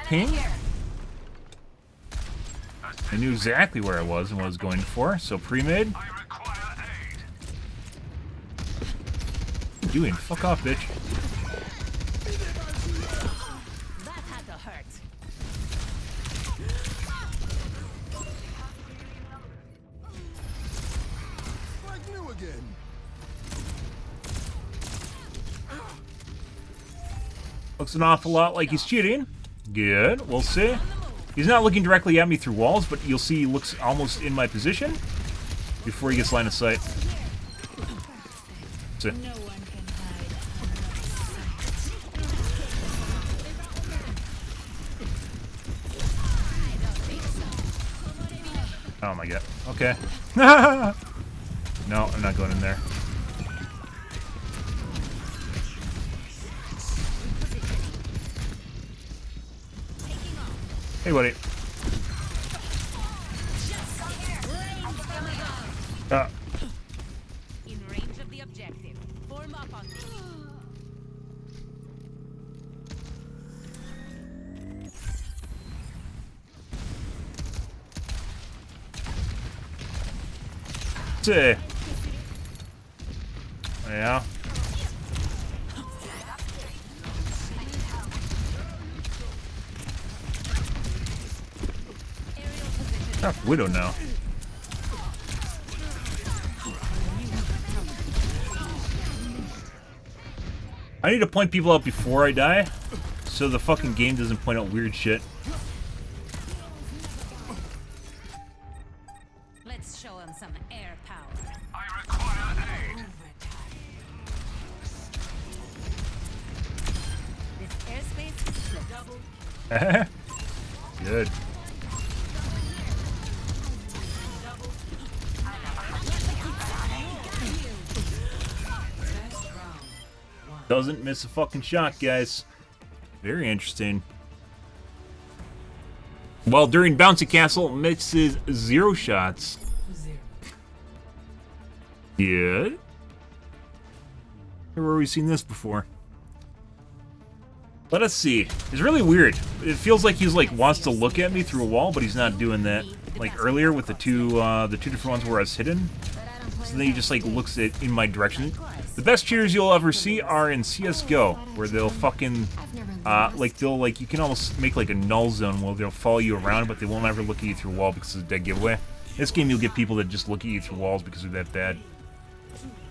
ping? I knew exactly where I was and what I was going for, so pre-made. I require aid. What are you doing? Fuck off, bitch. That had to hurt. Like new again. Looks an awful lot like he's cheating. Good, we'll see. He's not looking directly at me through walls, but you'll see he looks almost in my position before he gets line of sight. See. No one can hide. Oh my god. Okay. No, I'm not going in there. Hey, buddy. In range of the objective. Form up on me. See. Yeah. Ah, Widow now. I need to point people out before I die, so the fucking game doesn't point out weird shit. Let's show him some air power. I require aid. This airspace is split. Good. Doesn't miss a fucking shot, guys. Very interesting. While during Bouncy Castle, misses 0 shots. Good. Where have we seen this before? Let us see. It's really weird. It feels like he's like wants to look at me through a wall, but he's not doing that. Like earlier with the two different ones where I was hidden. So then he just like looks in my direction. The best cheers you'll ever see are in CS:GO, where they'll fucking you can almost make like a null zone where they'll follow you around, but they won't ever look at you through a wall because it's a dead giveaway. This game you'll get people that just look at you through walls because they're that bad.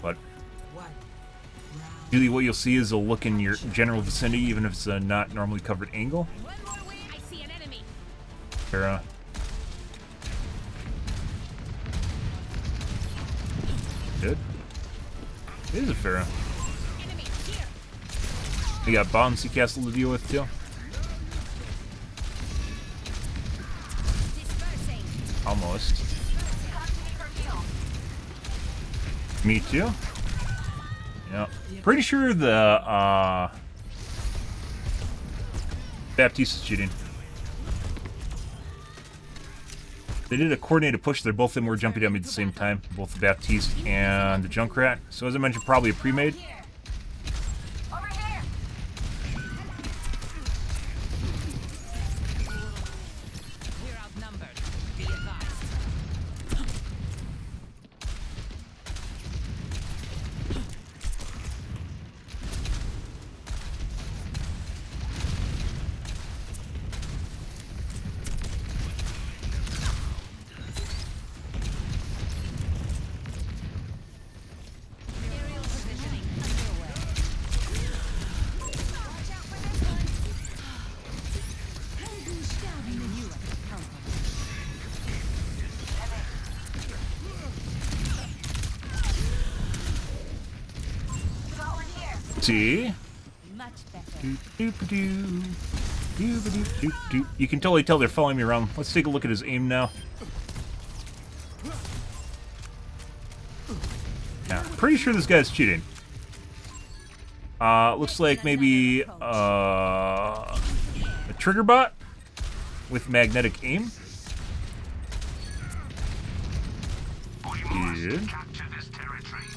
But usually what you'll see is they'll look in your general vicinity, even if it's a not normally covered angle. I see an enemy. Here, good. It is a Pharaoh. Enemy here. We got Bouncy Castle to deal with too. Dispersing. Almost. Me too. Yeah. Pretty sure the Baptiste is cheating. They did a coordinated push. They're both of them were jumping at me at the same time. Both the Baptiste and the Junkrat. So as I mentioned, probably a pre-made. Over here. We're outnumbered. Be advised. Aerial positioning underway. Watch out for this one. You are the company. Got one here. See? Much better. Doop-a-doo. Doop-a-doop-doop-doop. You can totally tell they're following me around. Let's take a look at his aim now. Yeah, pretty sure this guy's cheating. Looks like maybe a trigger bot with magnetic aim. Good. Capture this territory.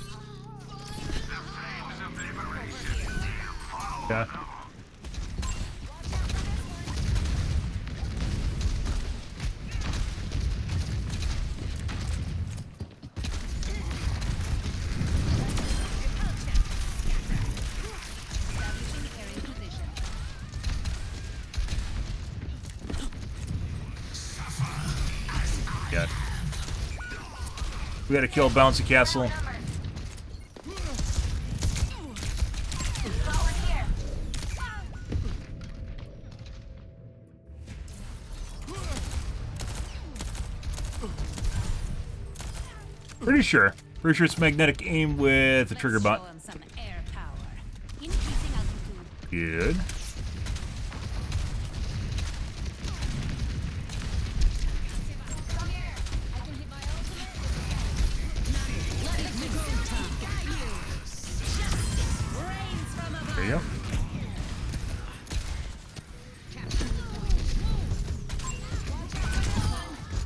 The flames of liberation. Follow Yeah. them. Establishing aerial position. Got. We gotta kill Bouncy Castle. Got one here. Pretty sure. Pretty sure it's magnetic aim with a trigger Let's bot. show 'em some air power. Increasing altitude. Good. Come here. I can hit my ultimate. Rains from above. There you go.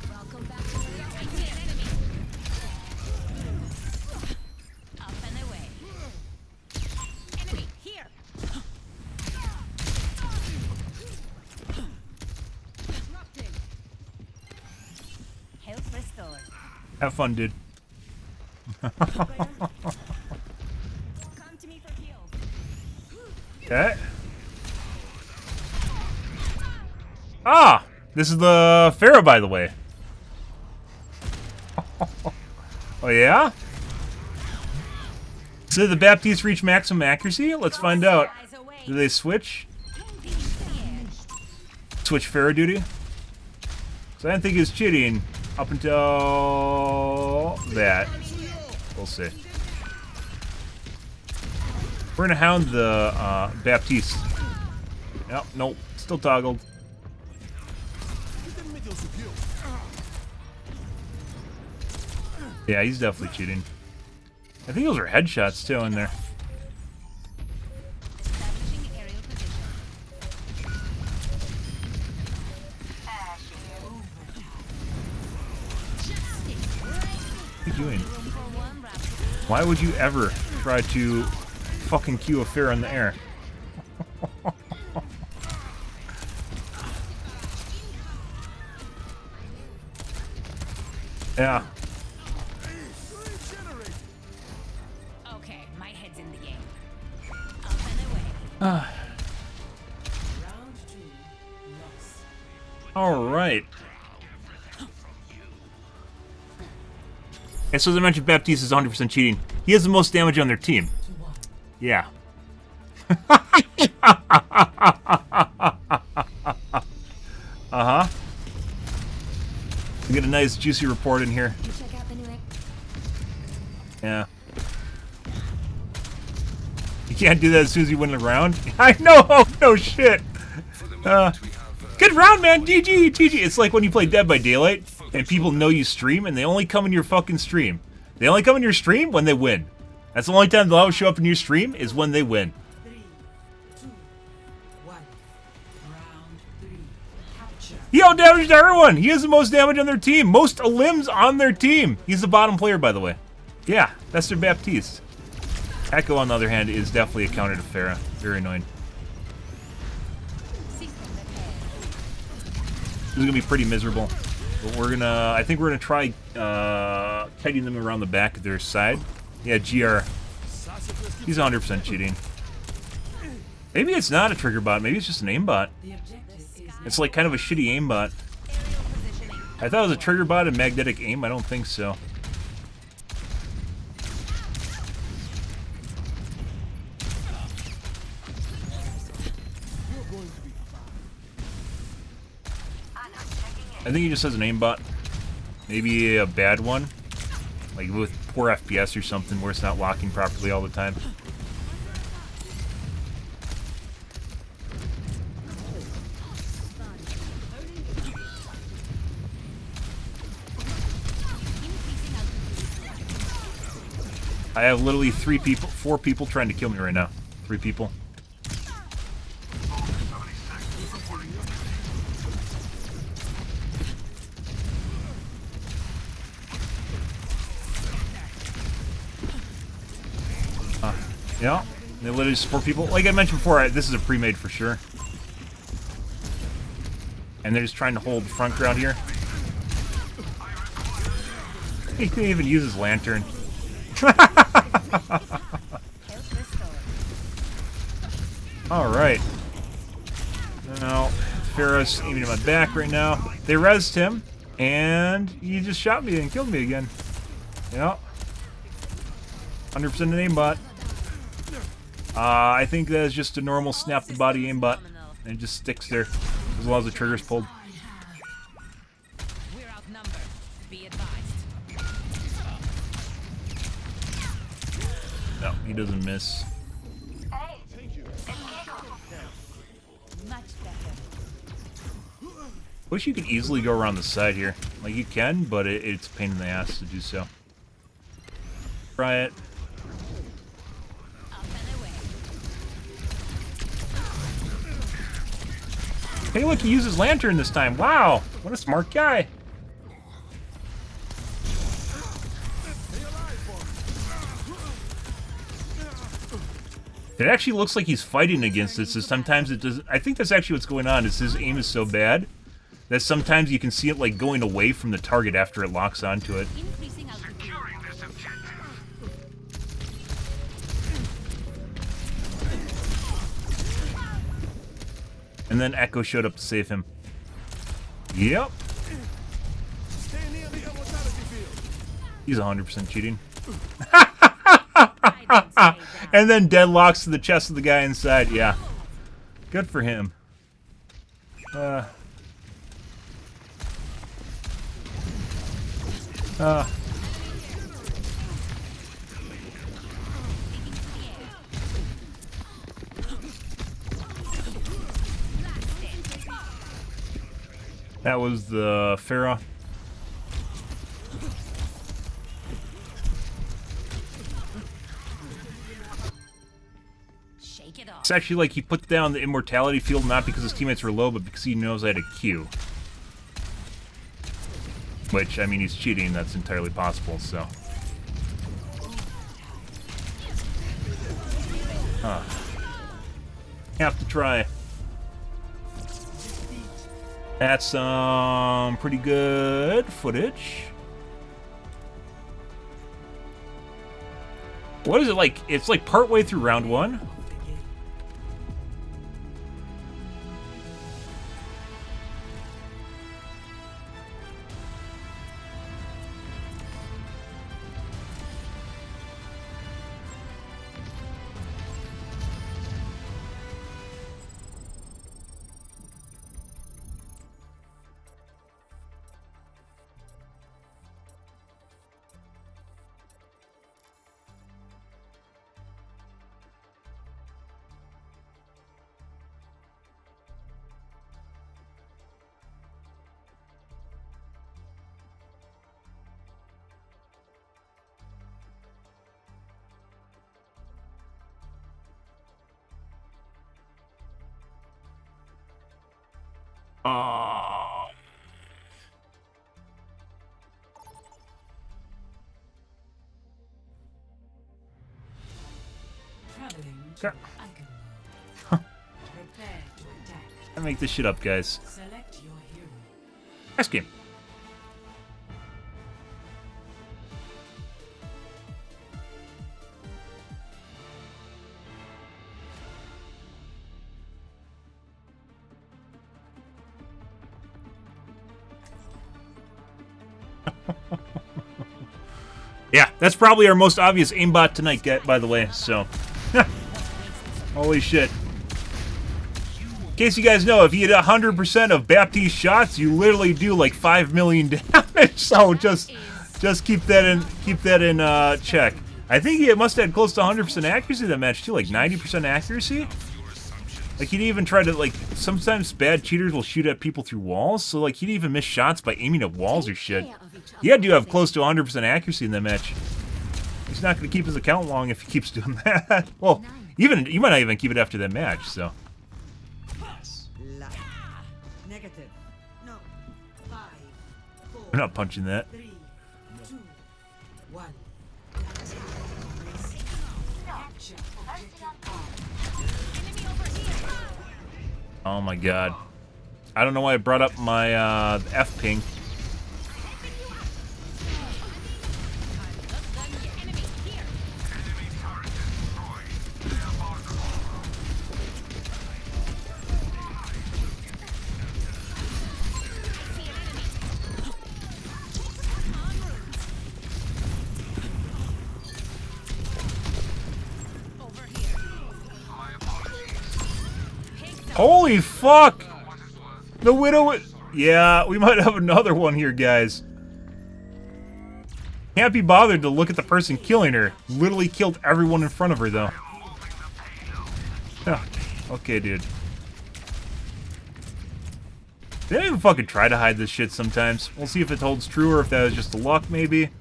Welcome back to the I see an enemy. Up and away. Enemy here. disrupting. Health restored. Have fun, dude. Come to me for heals. Okay. Ah! This is the Pharaoh, by the way. Oh, yeah? So the Baptiste reach maximum accuracy? Let's find out. Eyes away. Do they switch? Switch Pharaoh duty? So I didn't think he was cheating up until that. We'll see. We're gonna hound the Baptiste. Yep, nope, still toggled. Yeah, he's definitely cheating. I think those are headshots too in there. Establishing aerial position. What are you doing? Room for one round. Why would you ever try to fucking cue a Pharaoh in the air? Yeah. Okay, my head's in the game. Up and away. All right. And so as I mentioned, Baptiste is 100% cheating. He has the most damage on their team. Yeah. Uh-huh. We get a nice juicy report in here. Check out the new. Yeah. You can't do that as soon as you win the round. I know. No shit. Good round, man. GG. GG. It's like when you play Dead by Daylight and people know you stream and they only come in your fucking stream. They only come in your stream when they win. That's the only time they'll always show up in your stream is when they win. 3, 2, 1. Round 3. Capture. He out-damaged everyone. He has the most damage on their team. Most limbs on their team. He's the bottom player, by the way. Yeah, that's their Baptiste. Echo, on the other hand, is definitely a counter to Pharah. Very annoying. This is going to be pretty miserable. But we're going to... I think we're going to try kiting them around the back of their side. Yeah, GR. He's 100% cheating. Maybe it's not a trigger bot. Maybe it's just an aimbot. It's like kind of a shitty aimbot. I thought it was a trigger bot and magnetic aim. I don't think so. I think he just has an aimbot. Maybe a bad one. Like with poor FPS or something where it's not locking properly all the time. I have literally 4 people trying to kill me right now. 3 people. Yeah, they literally support people. Like I mentioned before, this is a pre-made for sure. And they're just trying to hold the front ground here. He couldn't even use his lantern. Alright. Now, Pharah's aiming at my back right now. They rezzed him, and he just shot me and killed me again. Yeah. 100% an aimbot. I think that is just a normal snap the body aimbot. And it just sticks there as long as the trigger's pulled. We're outnumbered. Be advised. No, he doesn't miss. Much better. Wish you could easily go around the side here. Like you can, but it's a pain in the ass to do so. Try it. Hey, look, he uses lantern this time. Wow, what a smart guy. It actually looks like he's fighting against it, so sometimes it doesn't... I think that's actually what's going on, is his aim is so bad that sometimes you can see it, like, going away from the target after it locks onto it. And then Echo showed up to save him. Yep. He's 100% cheating. And then deadlocks to the chest of the guy inside. Yeah. Good for him. That was the Pharah. Shake it off. It's actually like he put down the immortality field not because his teammates were low, but because he knows I had a Q. Which, I mean, he's cheating. That's entirely possible, so. Have to try. That's some pretty good footage. What is it like? It's like partway through round 1. Okay. I make this shit up, guys. Last game. Yeah, that's probably our most obvious aimbot tonight, by the way, so. Holy shit. In case you guys know, if you hit 100% of Baptiste shots, you literally do like 5 million damage, so just keep that in check. I think he must have had close to 100% accuracy that match too, like 90% accuracy. Like he'd even try to, like, sometimes bad cheaters will shoot at people through walls, so like he'd even miss shots by aiming at walls or shit. He had to have close to 100% accuracy in that match. He's not going to keep his account long if he keeps doing that. Well, even you might not even keep it after that match, so. Negative. No. 5, 4, I'm not punching that. 3, 2, 1. Oh my god. I don't know why I brought up my F ping. Holy fuck! The Widow... Yeah, we might have another one here, guys. Can't be bothered to look at the person killing her. Literally killed everyone in front of her, though. Okay, dude. They don't even fucking try to hide this shit sometimes. We'll see if it holds true or if that was just a luck, maybe.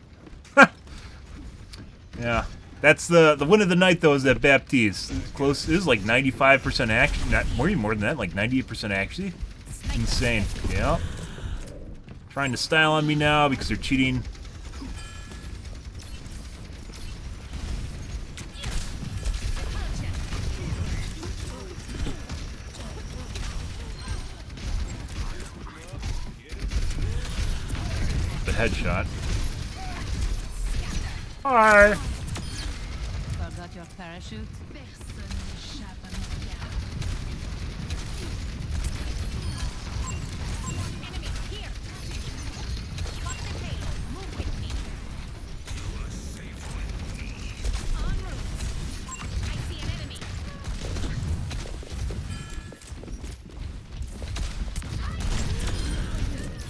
Yeah. That's the win of the night, though, is that Baptiste. Close. This is like 95% accuracy. Not more than that, like 98% accuracy. Insane. Yeah. Trying to style on me now because they're cheating. The headshot. Hi. Forgot your parachute?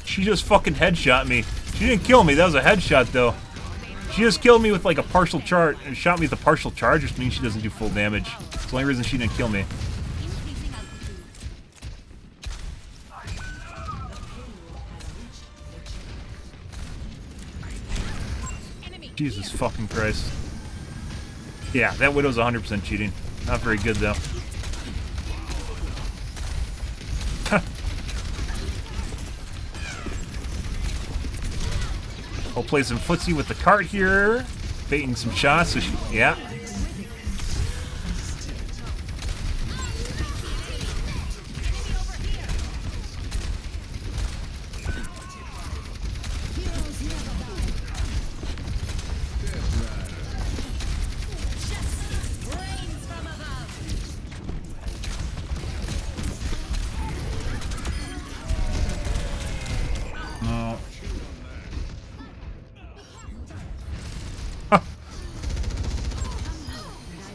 She just fucking headshot me. She didn't kill me. That was a headshot, though. She just killed me with like a partial charge, and shot me with a partial charge, which means she doesn't do full damage. It's the only reason she didn't kill me. Jesus fucking Christ. Yeah, that Widow's 100% cheating. Not very good, though. We'll play some footsie with the cart here. Baiting some shots. So yeah.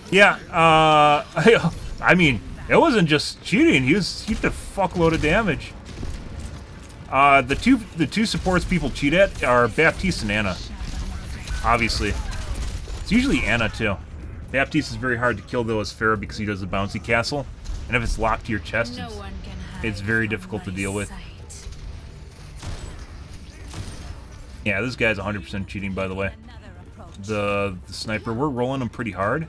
Yeah, I mean, it wasn't just cheating. He did a fuckload of damage. The two supports people cheat at are Baptiste and Anna. Obviously. It's usually Anna, too. Baptiste is very hard to kill, though, as Farrah because he does the bouncy castle. And if it's locked to your chest, it's very difficult to deal with. Yeah, this guy's 100% cheating, by the way. The sniper, we're rolling him pretty hard.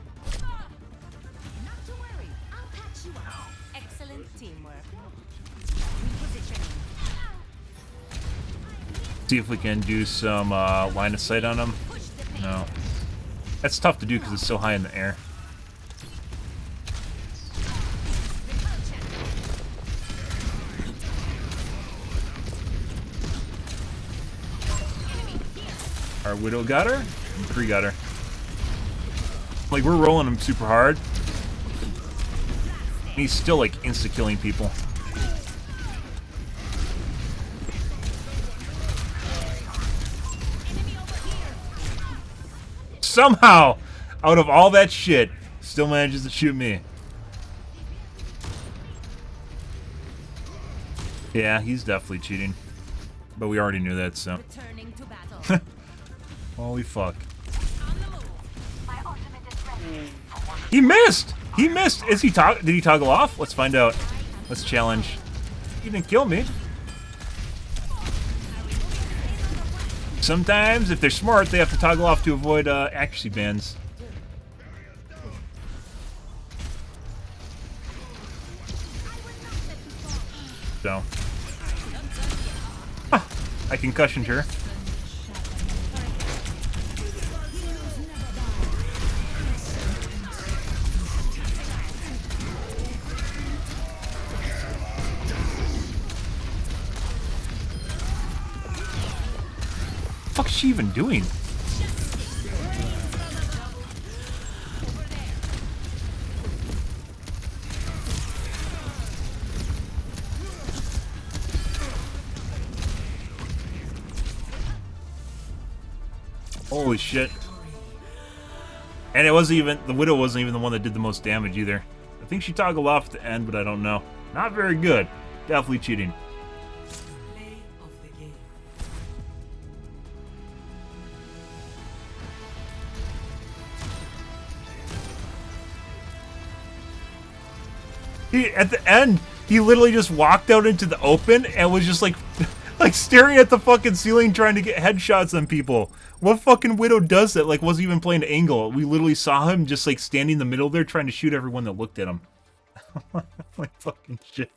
See if we can do some line of sight on him. No. That's tough to do because it's so high in the air. Our Widow got her. And Kree got her. Like, we're rolling him super hard. And he's still, like, insta-killing people. Somehow, out of all that shit, still manages to shoot me. Yeah, he's definitely cheating. But we already knew that, so. Returning to battle. Holy fuck. He missed! He missed! Is he did he toggle off? Let's find out. Let's challenge. He didn't kill me. Sometimes, if they're smart, they have to toggle off to avoid accuracy bans. So. Ah, I concussioned her. What the fuck is she even doing? Holy shit. And it wasn't even, the Widow wasn't even the one that did the most damage either. I think she toggled off at the end, but I don't know. Not very good. Definitely cheating. At the end, he literally just walked out into the open and was just like, like staring at the fucking ceiling trying to get headshots on people. What fucking Widow does that? Like, wasn't even playing angle. We literally saw him just like standing in the middle there trying to shoot everyone that looked at him. Like fucking shit.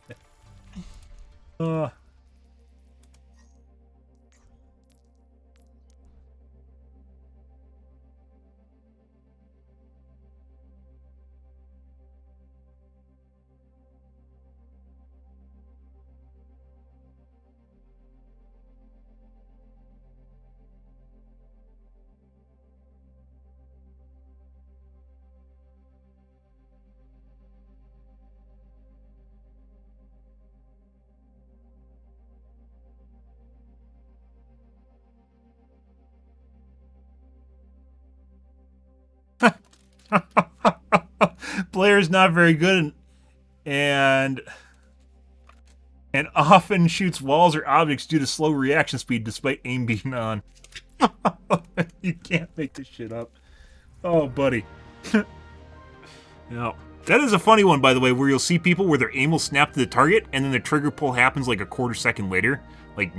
Player's not very good and often shoots walls or objects due to slow reaction speed despite aim being on. You can't make this shit up. Oh, buddy. No. That is a funny one, by the way, where you'll see people where their aim will snap to the target and then the trigger pull happens like a quarter second later. Like,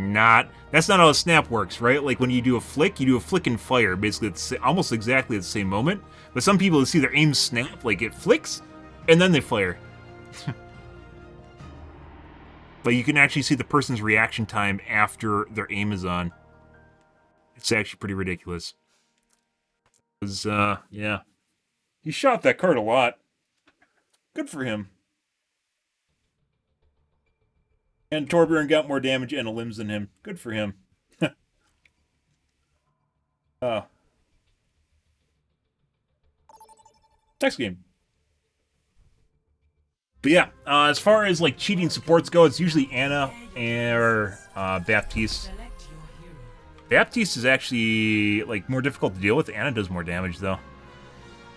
that's not how a snap works, right? Like, when you do a flick and fire. Basically, it's almost exactly at the same moment. But some people see their aim snap, like it flicks, and then they fire. But you can actually see the person's reaction time after their aim is on. It's actually pretty ridiculous. Because, yeah. He shot that card a lot. Good for him. And Torbjorn got more damage and limbs than him. Good for him. Next game. But yeah, as far as like cheating supports go, it's usually Anna or Baptiste. Baptiste is actually like more difficult to deal with. Anna does more damage though.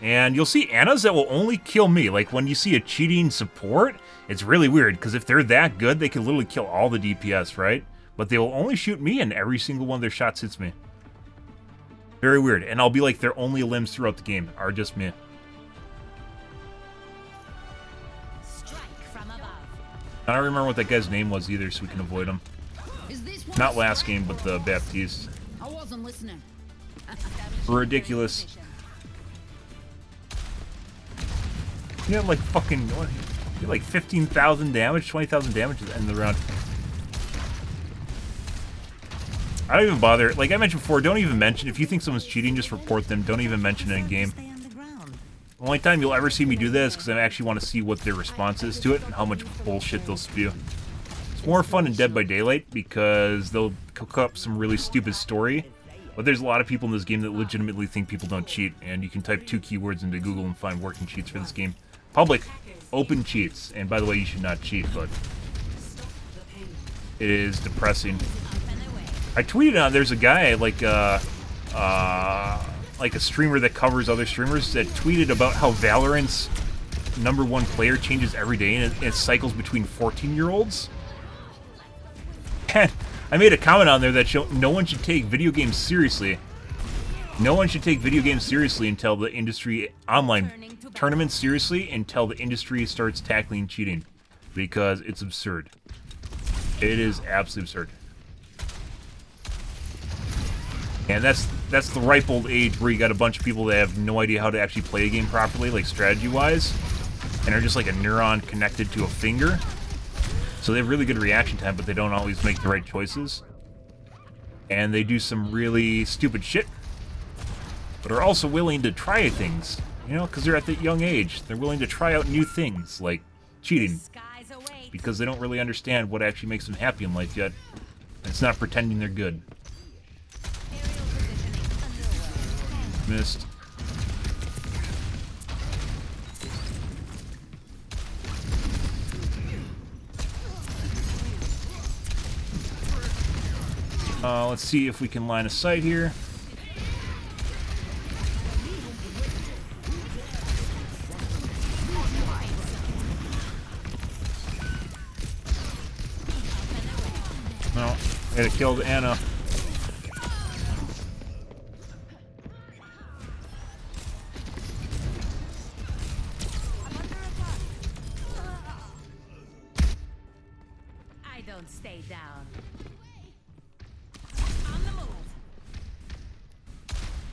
And you'll see Annas that will only kill me. Like when you see a cheating support, it's really weird because if they're that good, they can literally kill all the DPS, right? But they will only shoot me and every single one of their shots hits me. Very weird. And I'll be like their only limbs throughout the game are just me. I don't remember what that guy's name was either, so we can avoid him. Not last game, but the Baptiste. I wasn't listening. Ridiculous. You had like fucking, what? You had like 15,000 damage, 20,000 damage at the end of the round. I don't even bother. Like I mentioned before, don't even mention. If you think someone's cheating, just report them. Don't even mention it in game. The only time you'll ever see me do this is because I actually want to see what their response is to it and how much bullshit they'll spew. It's more fun in Dead by Daylight because they'll cook up some really stupid story But there's a lot of people in this game that legitimately think people don't cheat, and you can type 2 keywords into Google and find working cheats for this game. Public, open cheats. And by the way, you should not cheat, but it is depressing. I tweeted on, there's a guy, like a streamer that covers other streamers, that tweeted about how Valorant's #1 player changes every day, and it cycles between 14-year-olds. And I made a comment on there that no one should take video games seriously. No one should take video games seriously until the industry, online tournaments seriously, until the industry starts tackling cheating. Because it's absurd. It is absolutely absurd. And that's the ripe old age where you got a bunch of people that have no idea how to actually play a game properly, like strategy-wise, and are just like a neuron connected to a finger. So they have really good reaction time, but they don't always make the right choices. And they do some really stupid shit, but are also willing to try things, you know, because they're at that young age. They're willing to try out new things, like cheating, because they don't really understand what actually makes them happy in life yet. And it's not pretending they're good. Missed. Let's see if we can line of sight here. No, it killed Anna. I don't stay down.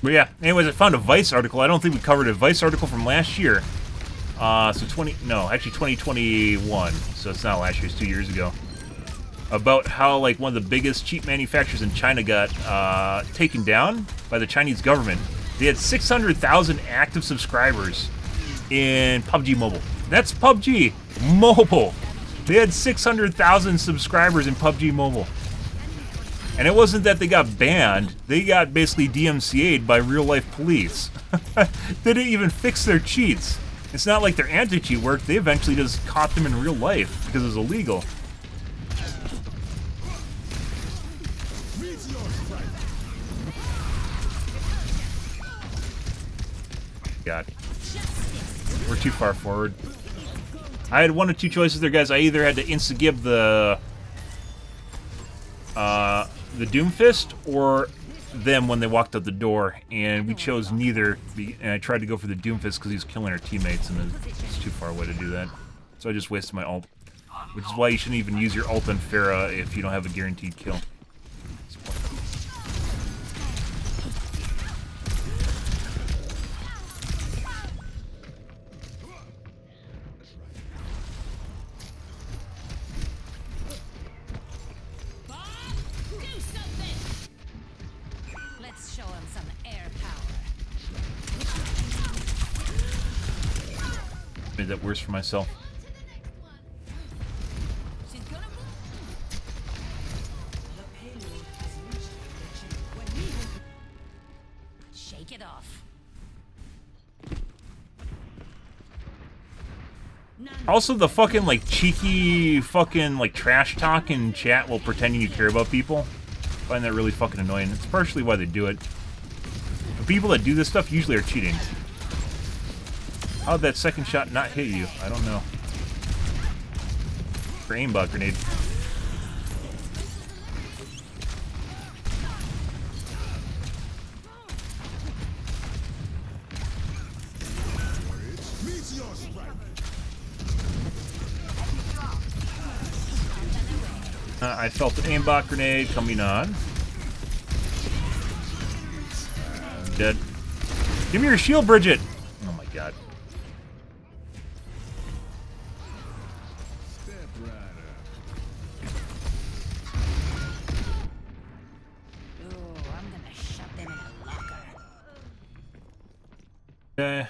But yeah, anyways, I found a Vice article. I don't think we covered a Vice article from last year. So 2021. So it's not last year, it's 2 years ago. About how, like, one of the biggest cheat manufacturers in China got taken down by the Chinese government. They had 600,000 active subscribers in PUBG Mobile. That's PUBG Mobile. They had 600,000 subscribers in PUBG Mobile. And it wasn't that they got banned, they got basically DMCA'd by real-life police. They didn't even fix their cheats. It's not like their anti-cheat worked, they eventually just caught them in real life, because it was illegal. God. We're too far forward. I had one of two choices there, guys. I either had to insta-give the Doomfist or them when they walked out the door, and we chose neither, and I tried to go for the Doomfist because he was killing our teammates, and it's too far away to do that. So I just wasted my ult, which is why you shouldn't even use your ult on Pharah if you don't have a guaranteed kill. Made that worse for myself. Shake it off. Also, the fucking, like, cheeky fucking, like, trash talk in chat while pretending you care about people. I find that really fucking annoying. It's partially why they do it. The people that do this stuff usually are cheating. How'd that second shot not hit you? I don't know. For aimbot grenade. I felt an aimbot grenade coming on. I'm dead. Give me your shield, Bridget! Oh my god. Okay,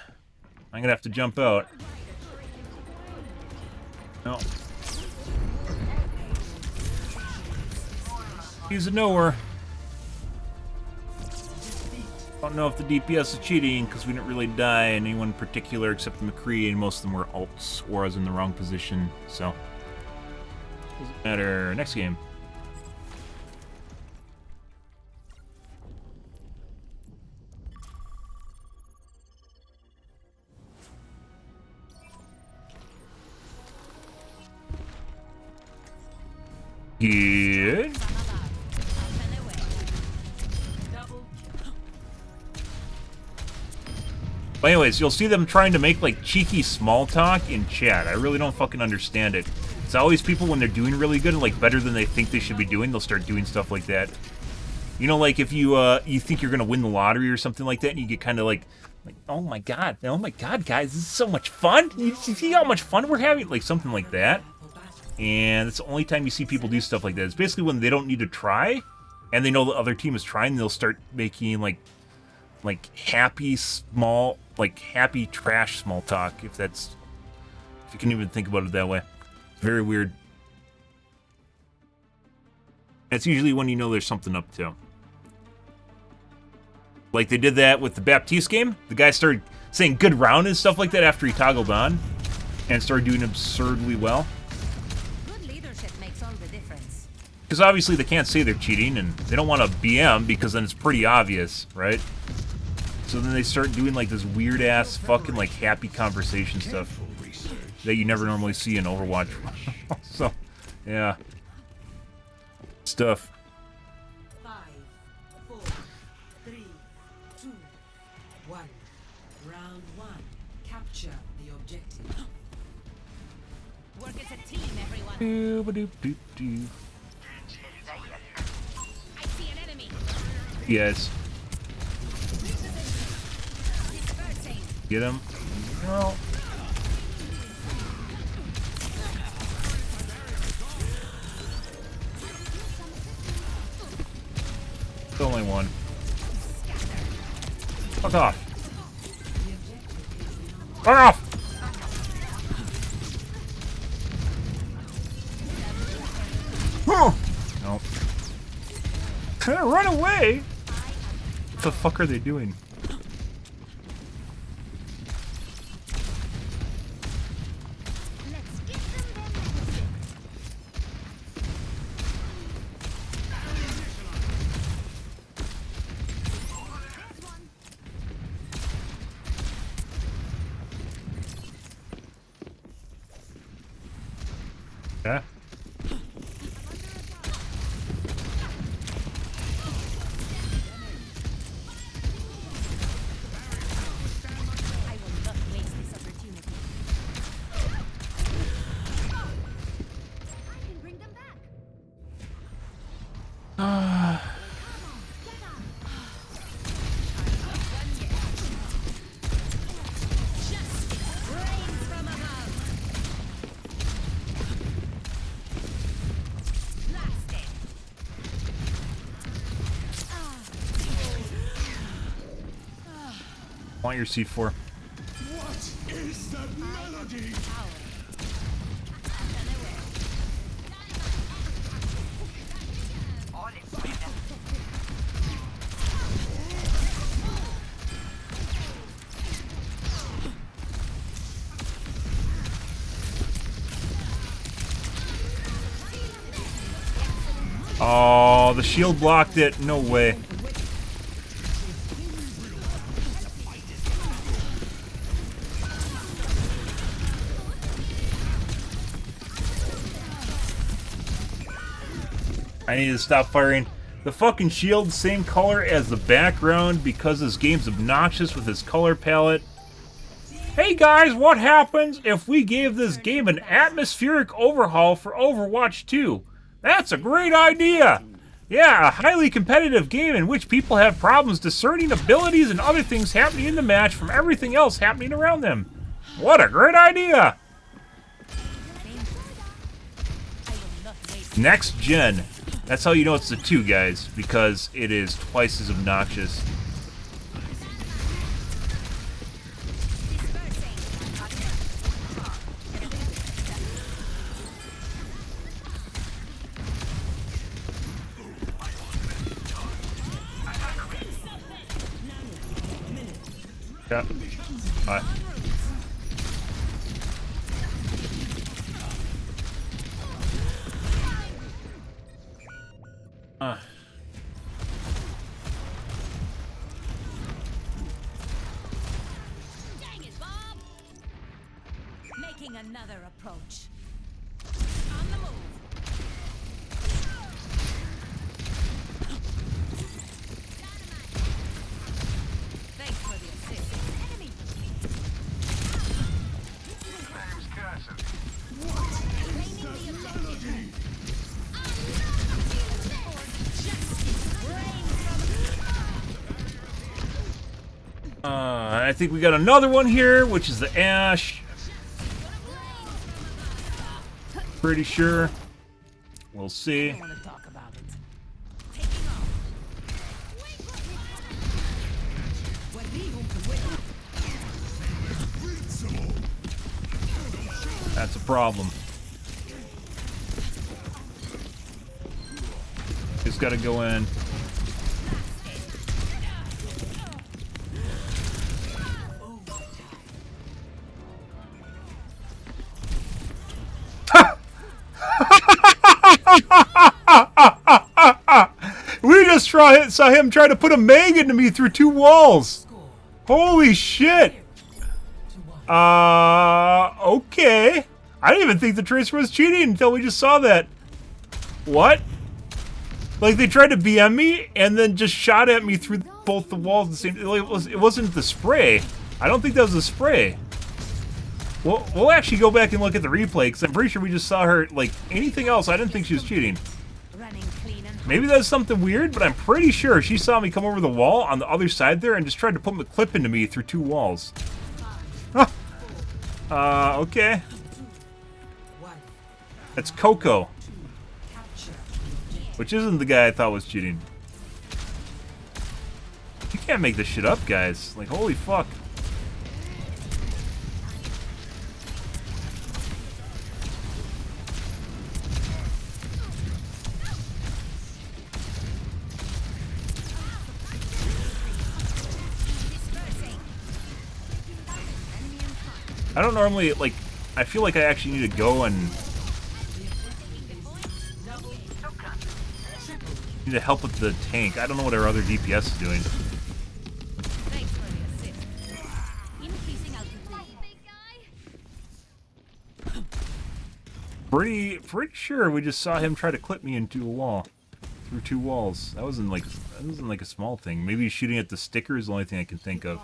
I'm gonna have to jump out. No. He's a nowhere. Don't know if the DPS is cheating because we didn't really die in anyone in particular except the McCree, and most of them were alts or I was in the wrong position, so doesn't matter. Next game. Good. But anyways, you'll see them trying to make like cheeky small talk in chat. I really don't fucking understand it. It's always people when they're doing really good and like better than they think they should be doing, they'll start doing stuff like that. You know, like if you you think you're gonna win the lottery or something like that, and you get kind of like, oh my god, guys, this is so much fun. You see how much fun we're having, like something like that. And it's the only time you see people do stuff like that. It's basically when they don't need to try, and they know the other team is trying, they'll start making like happy small, like happy trash small talk, if you can even think about it that way. It's very weird. It's usually when you know there's something up to. Like they did that with the Baptiste game. The guy started saying good round and stuff like that after he toggled on, and started doing absurdly well. Because obviously they can't say they're cheating, and they don't want to BM because then it's pretty obvious, right? So then they start doing like this weird ass fucking like happy conversation stuff that you never normally see in Overwatch. So, yeah. Stuff. 5, 4, 3, 2, 1. Round 1. Capture the objective. Work as a team, everyone. Doo-ba-doop-doop-doo. I see an enemy. Yes. Get him. No. It's only one. Fuck off. Fuck off! Nope. Run away! What the fuck are they doing? Yeah. Want your C4. What is that melody? Oh, the shield blocked it. No way. I need to stop firing. The fucking shield's same color as the background because this game's obnoxious with its color palette. Hey guys, what happens if we gave this game an atmospheric overhaul for Overwatch 2? That's a great idea! Yeah, a highly competitive game in which people have problems discerning abilities and other things happening in the match from everything else happening around them. What a great idea! Next gen. That's how you know it's the 2, guys, because it is twice as obnoxious. Yeah. Bye. Dang it, Bob! Making another approach. On the move. Thanks for the assist. Enemy. Name's Carson. Claiming the objective. I think we got another one here, which is the Ash. Pretty sure. We'll see. I don't want to talk about it. Taking off. That's a problem. Just gotta go in. We just saw him try to put a mag into me through 2 walls. Holy shit. Okay. I didn't even think the Tracer was cheating until we just saw that. What? Like, they tried to BM me and then just shot at me through both the walls at the same time. It wasn't the spray. I don't think that was the spray. We'll actually go back and look at the replay, because I'm pretty sure we just saw her, like, anything else. I didn't think she was cheating. Maybe that's something weird, but I'm pretty sure she saw me come over the wall on the other side there and just tried to put a clip into me through 2 walls. Huh. Okay. That's Coco. Which isn't the guy I thought was cheating. You can't make this shit up, guys. Like, holy fuck. I don't normally, like, I feel like I actually need to go and need to help with the tank. I don't know what our other DPS is doing. Thanks for the assist. Increasing altitude. Pretty sure we just saw him try to clip me into a wall. Through 2 walls. That wasn't like a small thing. Maybe shooting at the sticker is the only thing I can think of.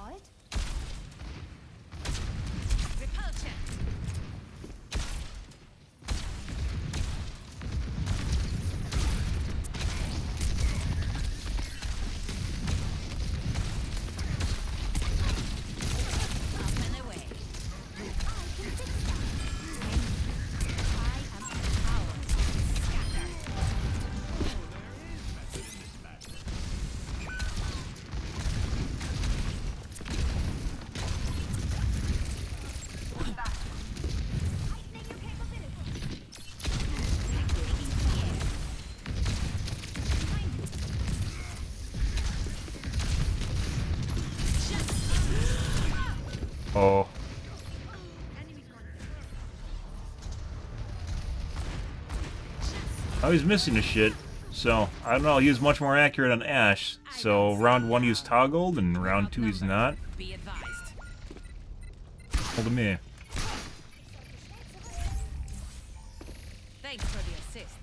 Oh. Oh, he's missing a shit. So, I don't know, he was much more accurate on Ash. So, round 1 he was toggled, and round 2 he's not. Hold to me. Thanks for the assist.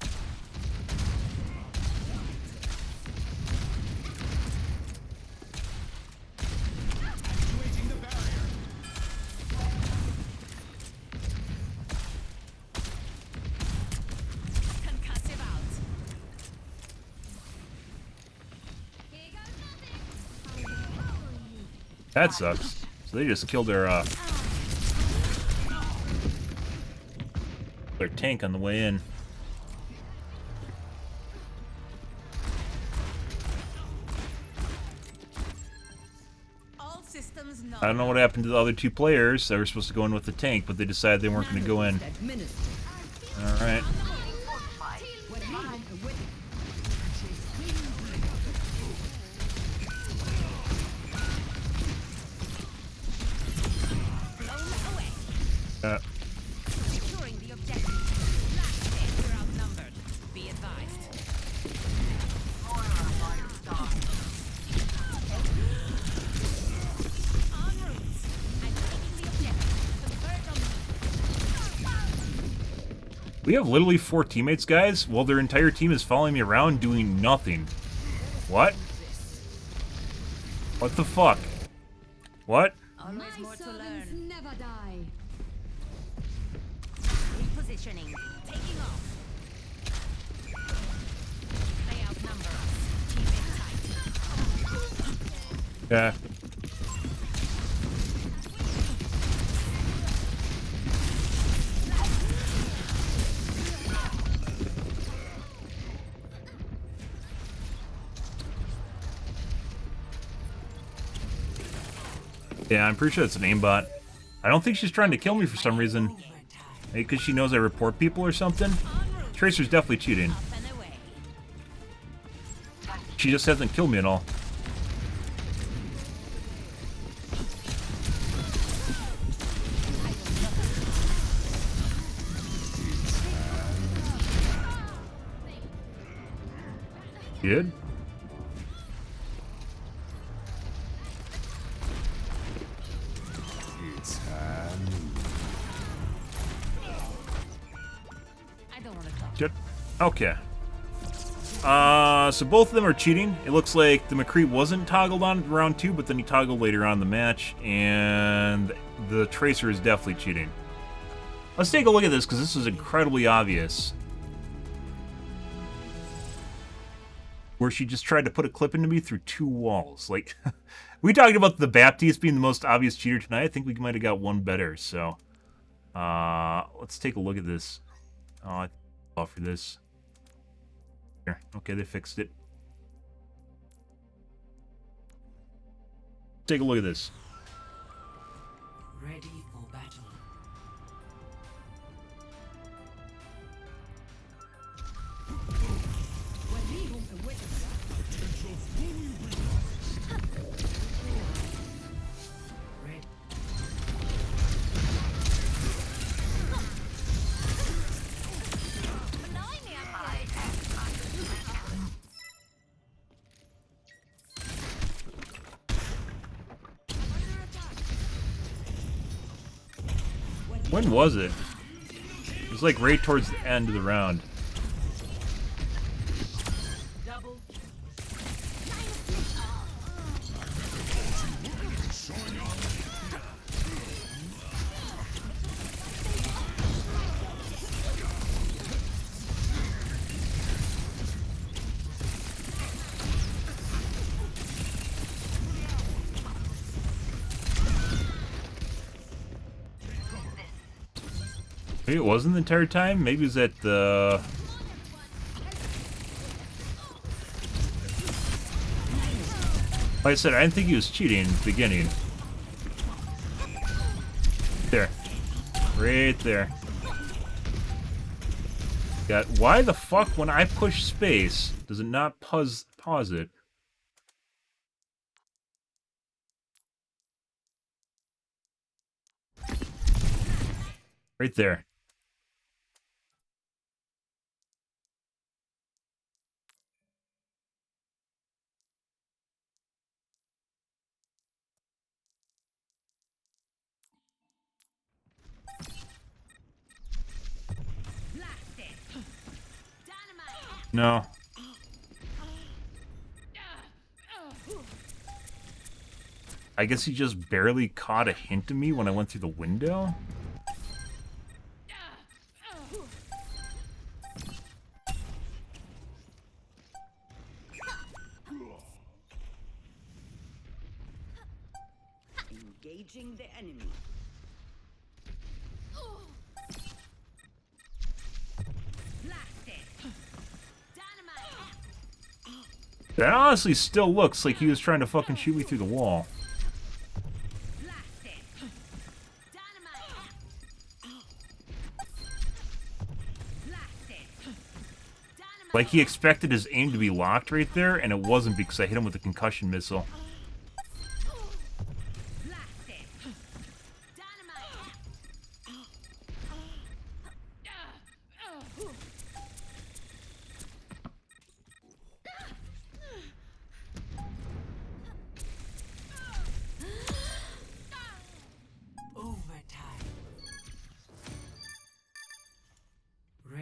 That sucks. So they just killed their tank on the way in. All systems I don't know what happened to the other 2 players. They were supposed to go in with the tank, but they decided they weren't going to go in. Alright. Securing the objective. Last day, we're outnumbered. Be advised. En route. I'm taking the objective. Convert on me. We have literally 4 teammates, guys, while their entire team is following me around doing nothing. What? What the fuck? What? Always more to learn. Never die. Repositioning. Taking off. They outnumber us. Keep it tight. Yeah. Yeah, I'm pretty sure it's an aimbot. I don't think she's trying to kill me for some reason. Maybe because she knows I report people or something. Tracer's definitely cheating. She just hasn't killed me at all. Good. I don't want to talk. Good. Okay. So both of them are cheating. It looks like the McCree wasn't toggled on round 2, but then he toggled later on in the match, and the Tracer is definitely cheating. Let's take a look at this, because this is incredibly obvious. Where she just tried to put a clip into me through 2 walls. Like, we talked about the Baptiste being the most obvious cheater tonight. I think we might have got one better, so... let's take a look at this. I offer this. Here. Okay, they fixed it. Take a look at this. Ready for battle. When was it? It was like right towards the end of the round. Maybe it wasn't the entire time? Maybe it was at the... Like I said, I didn't think he was cheating in the beginning. There. Right there. Got... Why the fuck, when I push space, does it not pause it? Right there. No. I guess he just barely caught a hint of me when I went through the window? Engaging the enemy. That honestly still looks like he was trying to fucking shoot me through the wall. Like he expected his aim to be locked right there, and it wasn't because I hit him with a concussion missile.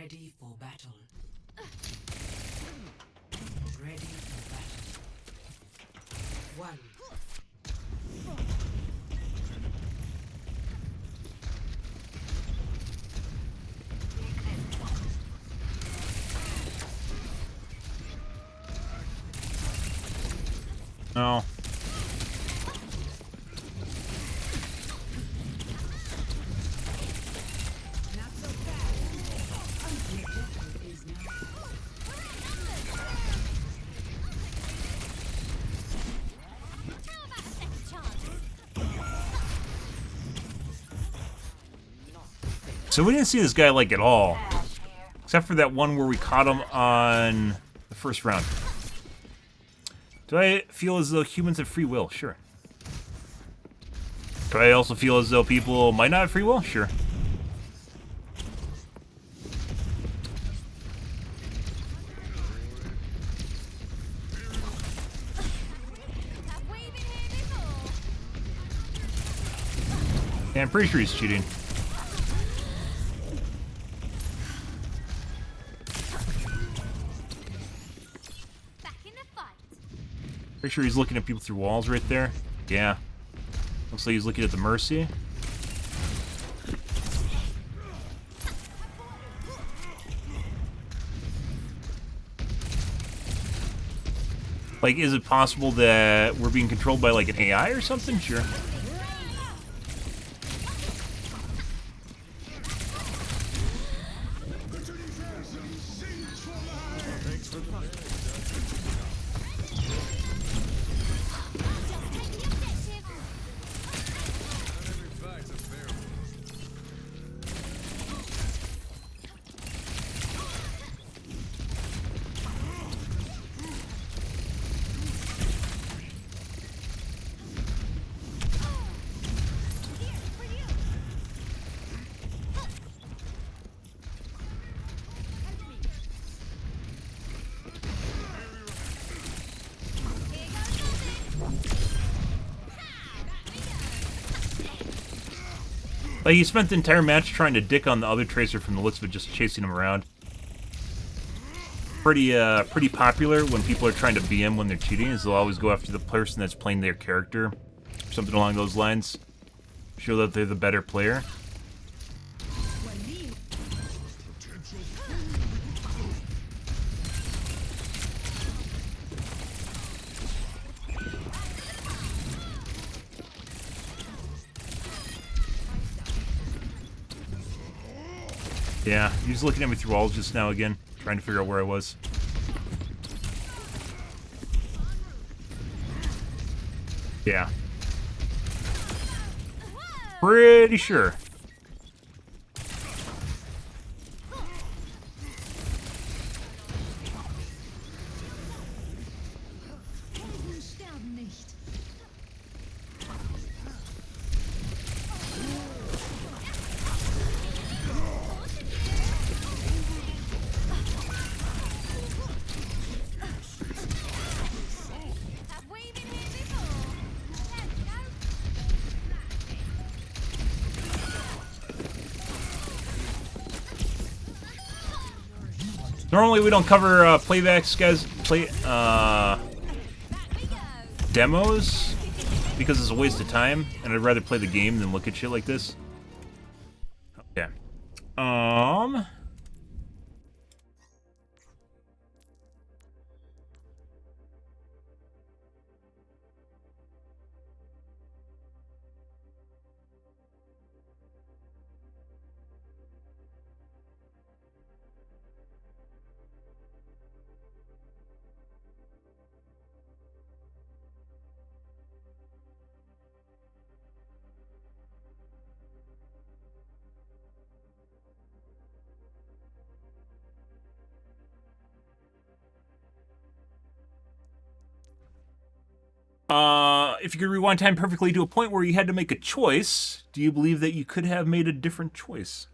Ready for battle. Ready for battle. One. No. So we didn't see this guy like at all, except for that one where we caught him on the first round. Do I feel as though humans have free will? Sure. Do I also feel as though people might not have free will? Sure. Yeah, I'm pretty sure he's cheating. Pretty sure he's looking at people through walls right there. Yeah. Looks like he's looking at the Mercy. Like, is it possible that we're being controlled by, like, an AI or something? Sure. Like, he spent the entire match trying to dick on the other Tracer from the looks of it, just chasing him around. Pretty popular when people are trying to BM when they're cheating, is they'll always go after the person that's playing their character. Or something along those lines. Show that they're the better player. Yeah, he was looking at me through walls just now again, trying to figure out where I was. Yeah. Pretty sure. Normally we don't cover playbacks, guys. Demos because it's a waste of time, and I'd rather play the game than look at shit like this. Okay. If you could rewind time perfectly to a point where you had to make a choice, do you believe that you could have made a different choice?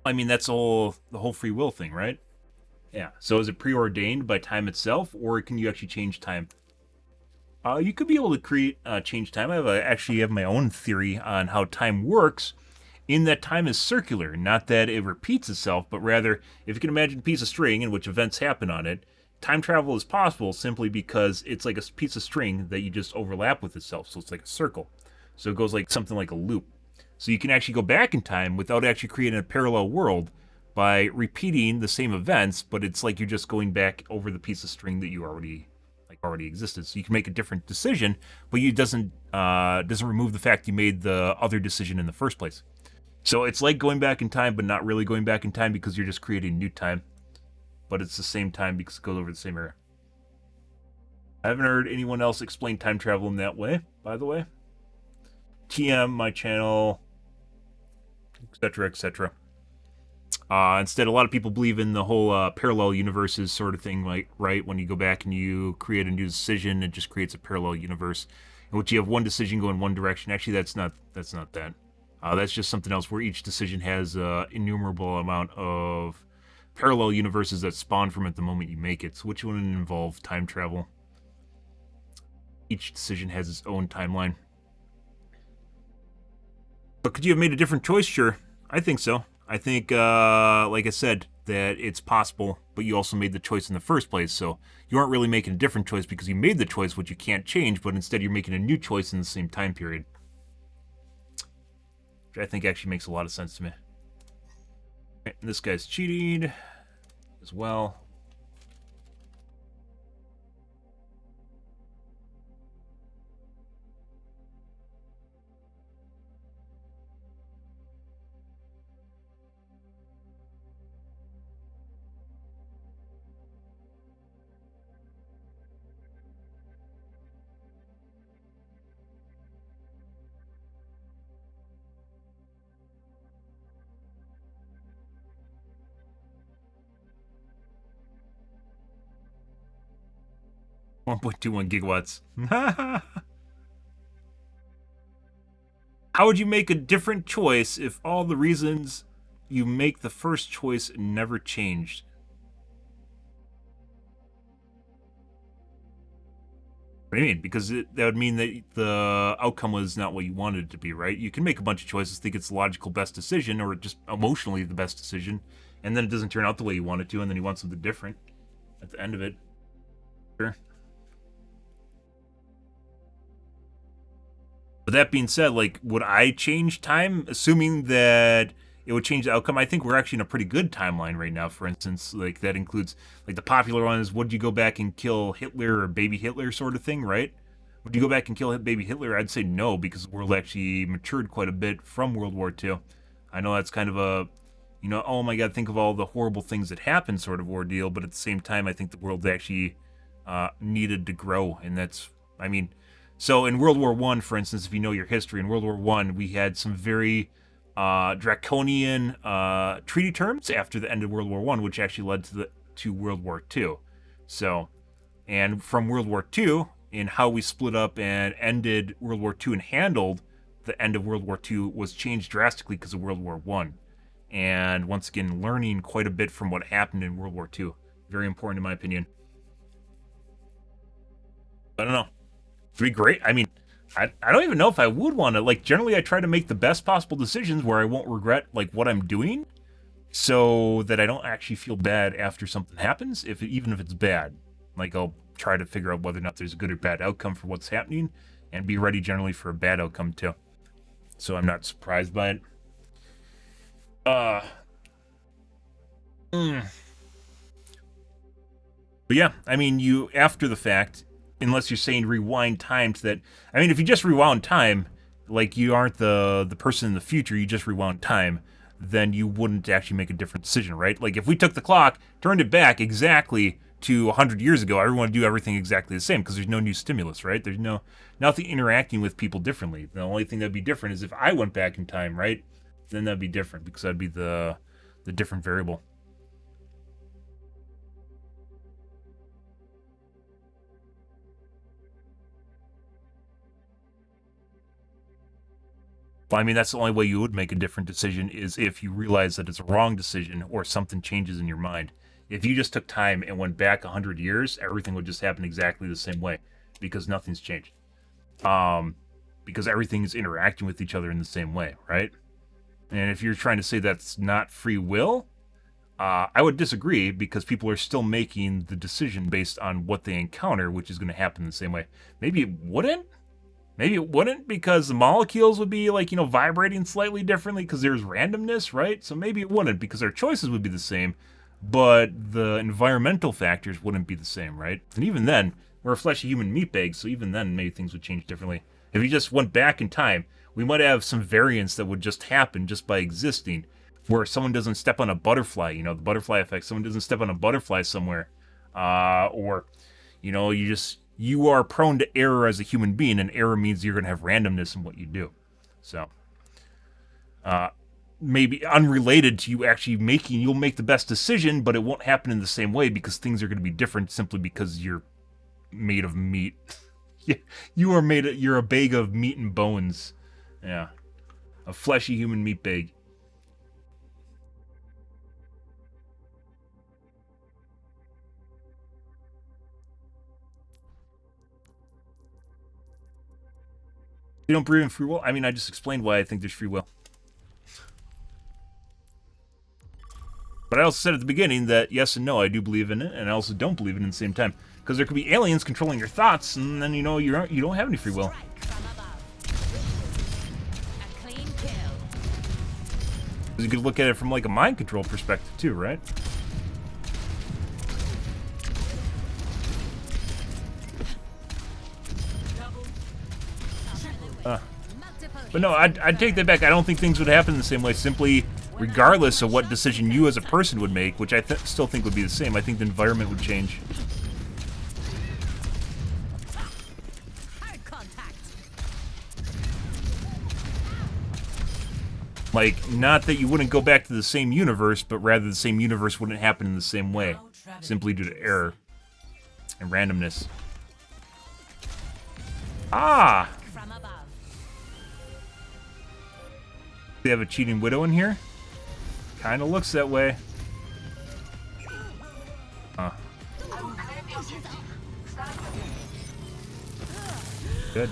I mean, that's the whole free will thing, right? Yeah. So is it preordained by time itself, or can you actually change time? You could be able to change time. I actually have my own theory on how time works, in that time is circular, not that it repeats itself, but rather, if you can imagine a piece of string in which events happen on it, time travel is possible simply because it's like a piece of string that you just overlap with itself, so it's like a circle. So it goes like something like a loop. So you can actually go back in time without actually creating a parallel world by repeating the same events, but it's like you're just going back over the piece of string that you already existed. So you can make a different decision, but it doesn't remove the fact you made the other decision in the first place. So it's like going back in time, but not really going back in time because you're just creating new time. But it's the same time because it goes over the same era. I haven't heard anyone else explain time travel in that way, by the way. TM, my channel, etc., etc. Instead, a lot of people believe in the whole parallel universes sort of thing, like, right? When you go back and you create a new decision, it just creates a parallel universe in which you have one decision go in one direction. Actually, that's not that. That's just something else where each decision has an innumerable amount of parallel universes that spawn from it the moment you make it. So which one would involve time travel? Each decision has its own timeline. But could you have made a different choice? Sure. I think so. I think, like I said, that it's possible, but you also made the choice in the first place. So you aren't really making a different choice because you made the choice, which you can't change, but instead you're making a new choice in the same time period. Which I think actually makes a lot of sense to me. Right, and this guy's cheating as well. $1.21 gigawatts. How would you make a different choice if all the reasons you make the first choice never changed? What do you mean? Because that would mean that the outcome was not what you wanted it to be, right? You can make a bunch of choices, think it's the logical best decision, or just emotionally the best decision, and then it doesn't turn out the way you want it to, and then you want something different at the end of it. Sure. But that being said, like, would I change time, assuming that it would change the outcome? I think we're actually in a pretty good timeline right now, for instance. Like, that includes, like, the popular one is, would you go back and kill Hitler or baby Hitler sort of thing, right? Would you go back and kill baby Hitler? I'd say no, because the world actually matured quite a bit from World War II. I know that's kind of a, you know, oh my god, think of all the horrible things that happened sort of ordeal, but at the same time, I think the world actually needed to grow, and that's, I mean... So in World War I, for instance, if you know your history, in World War I, we had some very draconian treaty terms after the end of World War I, which actually led to World War II. So, and from World War II, in how we split up and ended World War II and handled the end of World War II was changed drastically because of World War I. And once again, learning quite a bit from what happened in World War II. Very important in my opinion. I don't know. It'd be great. I mean, I don't even know if I would want to. Like, generally, I try to make the best possible decisions where I won't regret, like, what I'm doing, so that I don't actually feel bad after something happens, even if it's bad. Like, I'll try to figure out whether or not there's a good or bad outcome for what's happening, and be ready generally for a bad outcome, too. So I'm not surprised by it. But yeah, I mean, you, after the fact... Unless you're saying rewind time to that. I mean, if you just rewound time, like you aren't the person in the future, you just rewound time, then you wouldn't actually make a different decision, right? Like if we took the clock, turned it back exactly to 100 years ago, everyone would do everything exactly the same because there's no new stimulus, right? There's nothing interacting with people differently. The only thing that'd be different is if I went back in time, right? Then that'd be different because that'd be the different variable. I mean, that's the only way you would make a different decision is if you realize that it's a wrong decision or something changes in your mind. If you just took time and went back 100 years, everything would just happen exactly the same way because nothing's changed. Because everything is interacting with each other in the same way, right? And if you're trying to say that's not free will, I would disagree, because people are still making the decision based on what they encounter, which is going to happen the same way. Maybe it wouldn't? Maybe it wouldn't, because the molecules would be, like, vibrating slightly differently because there's randomness, right? So maybe it wouldn't, because our choices would be the same, but the environmental factors wouldn't be the same, right? And even then, we're a fleshy human meat bag, so even then maybe things would change differently. If you just went back in time, we might have some variants that would just happen just by existing, where someone doesn't step on a butterfly, the butterfly effect, someone doesn't step on a butterfly somewhere, or, you are prone to error as a human being, and error means you're going to have randomness in what you do. So, maybe unrelated to you actually you'll make the best decision, but it won't happen in the same way, because things are going to be different simply because you're made of meat. You're a bag of meat and bones. Yeah. A fleshy human meat bag. You don't believe in free will? I mean, I just explained why I think there's free will. But I also said at the beginning that yes and no, I do believe in it, and I also don't believe in it at the same time. Because there could be aliens controlling your thoughts, and then, you don't have any free will. You could look at it from, like, a mind control perspective, too, right? But no, I'd take that back. I don't think things would happen the same way, simply regardless of what decision you as a person would make, which I still think would be the same. I think the environment would change. Like, not that you wouldn't go back to the same universe, but rather the same universe wouldn't happen in the same way, simply due to error and randomness. Ah! They have a cheating widow in here? Kinda looks that way. Huh. Good.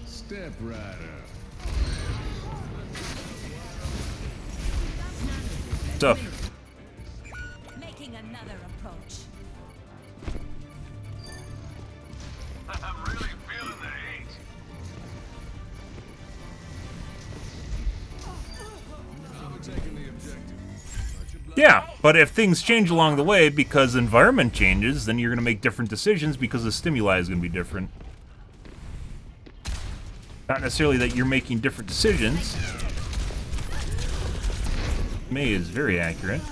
Step right up. Stuff. Making another approach. I'm really feeling the heat. I'm taking the objective. Yeah, but if things change along the way because the environment changes, then you're going to make different decisions because the stimuli is going to be different. Not necessarily that you're making different decisions. May is very accurate.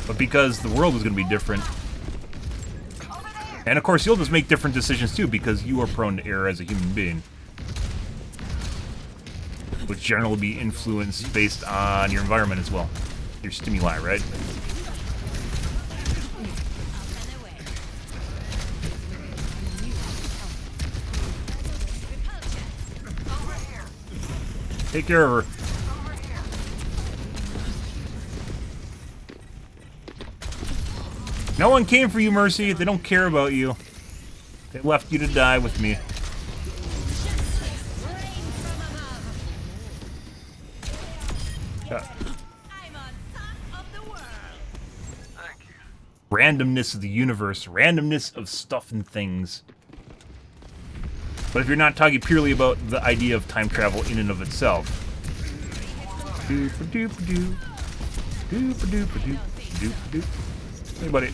But because the world is going to be different. And of course, you'll just make different decisions too, because you are prone to error as a human being. Which generally will be influenced based on your environment as well. Your stimuli, right? Take care of her. No one came for you, Mercy. They don't care about you. They left you to die with me. Randomness of the universe, randomness of stuff and things. But if you're not talking purely about the idea of time travel in and of itself. Doop-a-doop-a-doo. Doop-a-doop-a-doo. Doop-a-doop. Hey, buddy.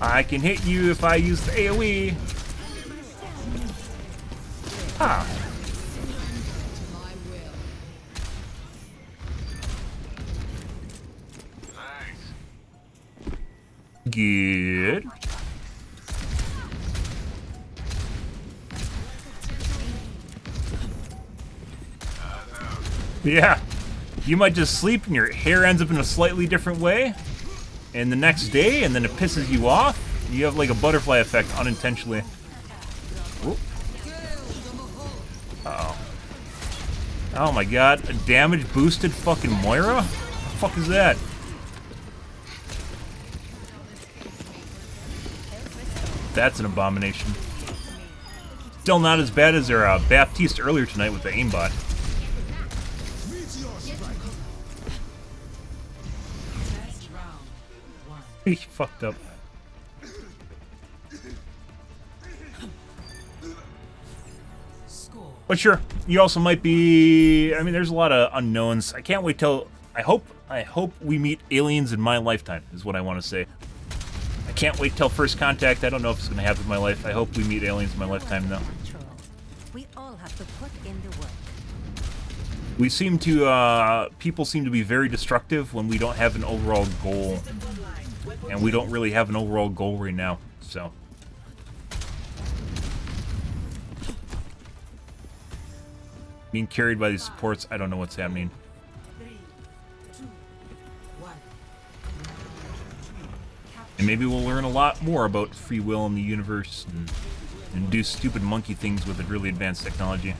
I can hit you if I use the AoE. Ah. Good. Yeah. You might just sleep and your hair ends up in a slightly different way. And the next day, and then it pisses you off. You have like a butterfly effect unintentionally. Whoop. Uh-oh. Oh my god. A damage boosted fucking Moira? fuck is that? That's an abomination. Still not as bad as their Baptiste earlier tonight with the aimbot. He fucked up. But sure, you also might be. I mean, there's a lot of unknowns. I can't wait till. I hope we meet aliens in my lifetime. Is what I want to say. I can't wait till first contact. I don't know if it's going to happen in my life. I hope we meet aliens in my lifetime, though. We all have to put in the work. We seem to. People seem to be very destructive when we don't have an overall goal, and we don't really have an overall goal right now. So. Being carried by these supports, I don't know what's happening. 3, 2, 1. And maybe we'll learn a lot more about free will in the universe and do stupid monkey things with a really advanced technology.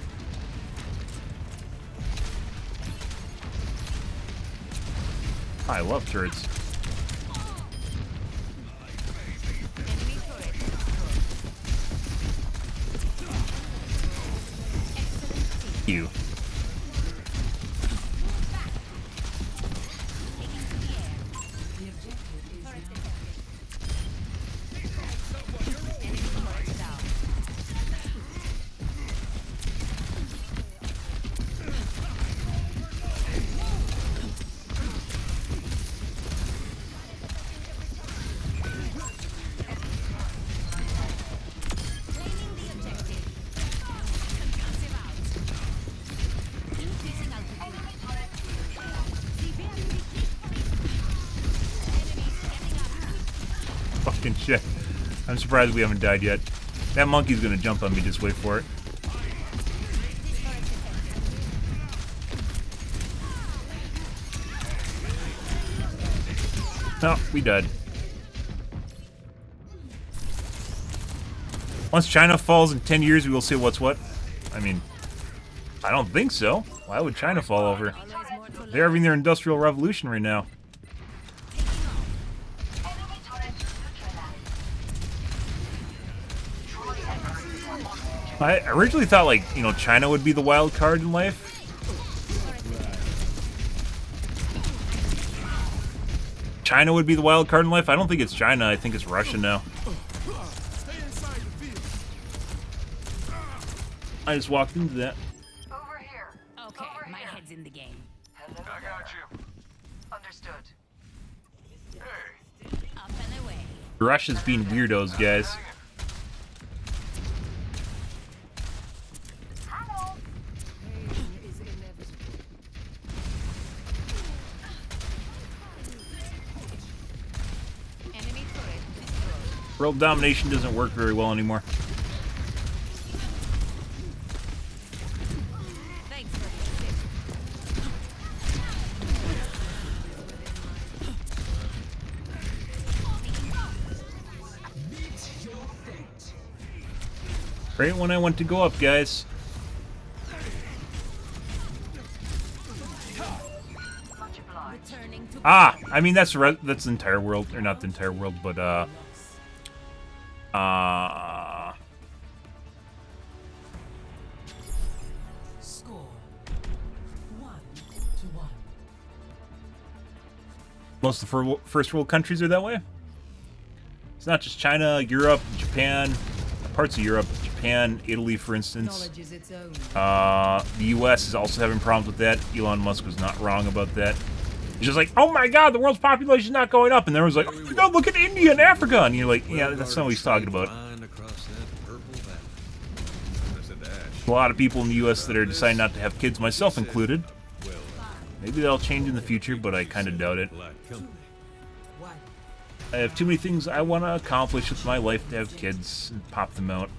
I love turrets. You. Fucking shit. I'm surprised we haven't died yet. That monkey's gonna jump on me, just wait for it. No, we died. Once China falls in 10 years, we will see what's what. I mean, I don't think so. Why would China fall over? They're having their industrial revolution right now. I originally thought, like, you know, China would be the wild card in life. China would be the wild card in life. I don't think it's China. I think it's Russia now. I just walked into that. Over here. Okay, my head's in the game. I got you. Understood. Hey. Up and away. Russia's being weirdos, guys. World domination doesn't work very well anymore. Thanks for the assist. Right when I went to go up, guys. Ah, I mean that's the entire world, or not the entire world, but Score 1-1. most of the first world countries are that way. It's not just China, Europe, Japan, parts of Europe, Japan, Italy, for instance. The U.S. is also having problems with that. Elon Musk was not wrong about that. He's just like, oh my god, the world's population is not going up. And everyone's like, oh my god, look at India and Africa. And you're like, yeah, that's not what he's talking about. A lot of people in the U.S. that are deciding not to have kids, myself included. Maybe that'll change in the future, but I kind of doubt it. I have too many things I want to accomplish with my life to have kids and pop them out.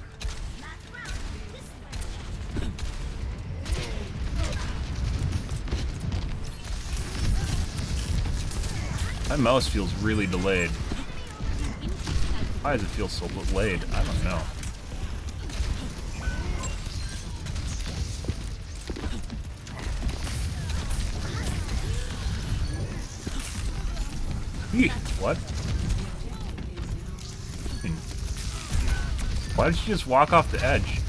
My mouse feels really delayed. Why does it feel so delayed? I don't know. Eek, what? Why did she just walk off the edge?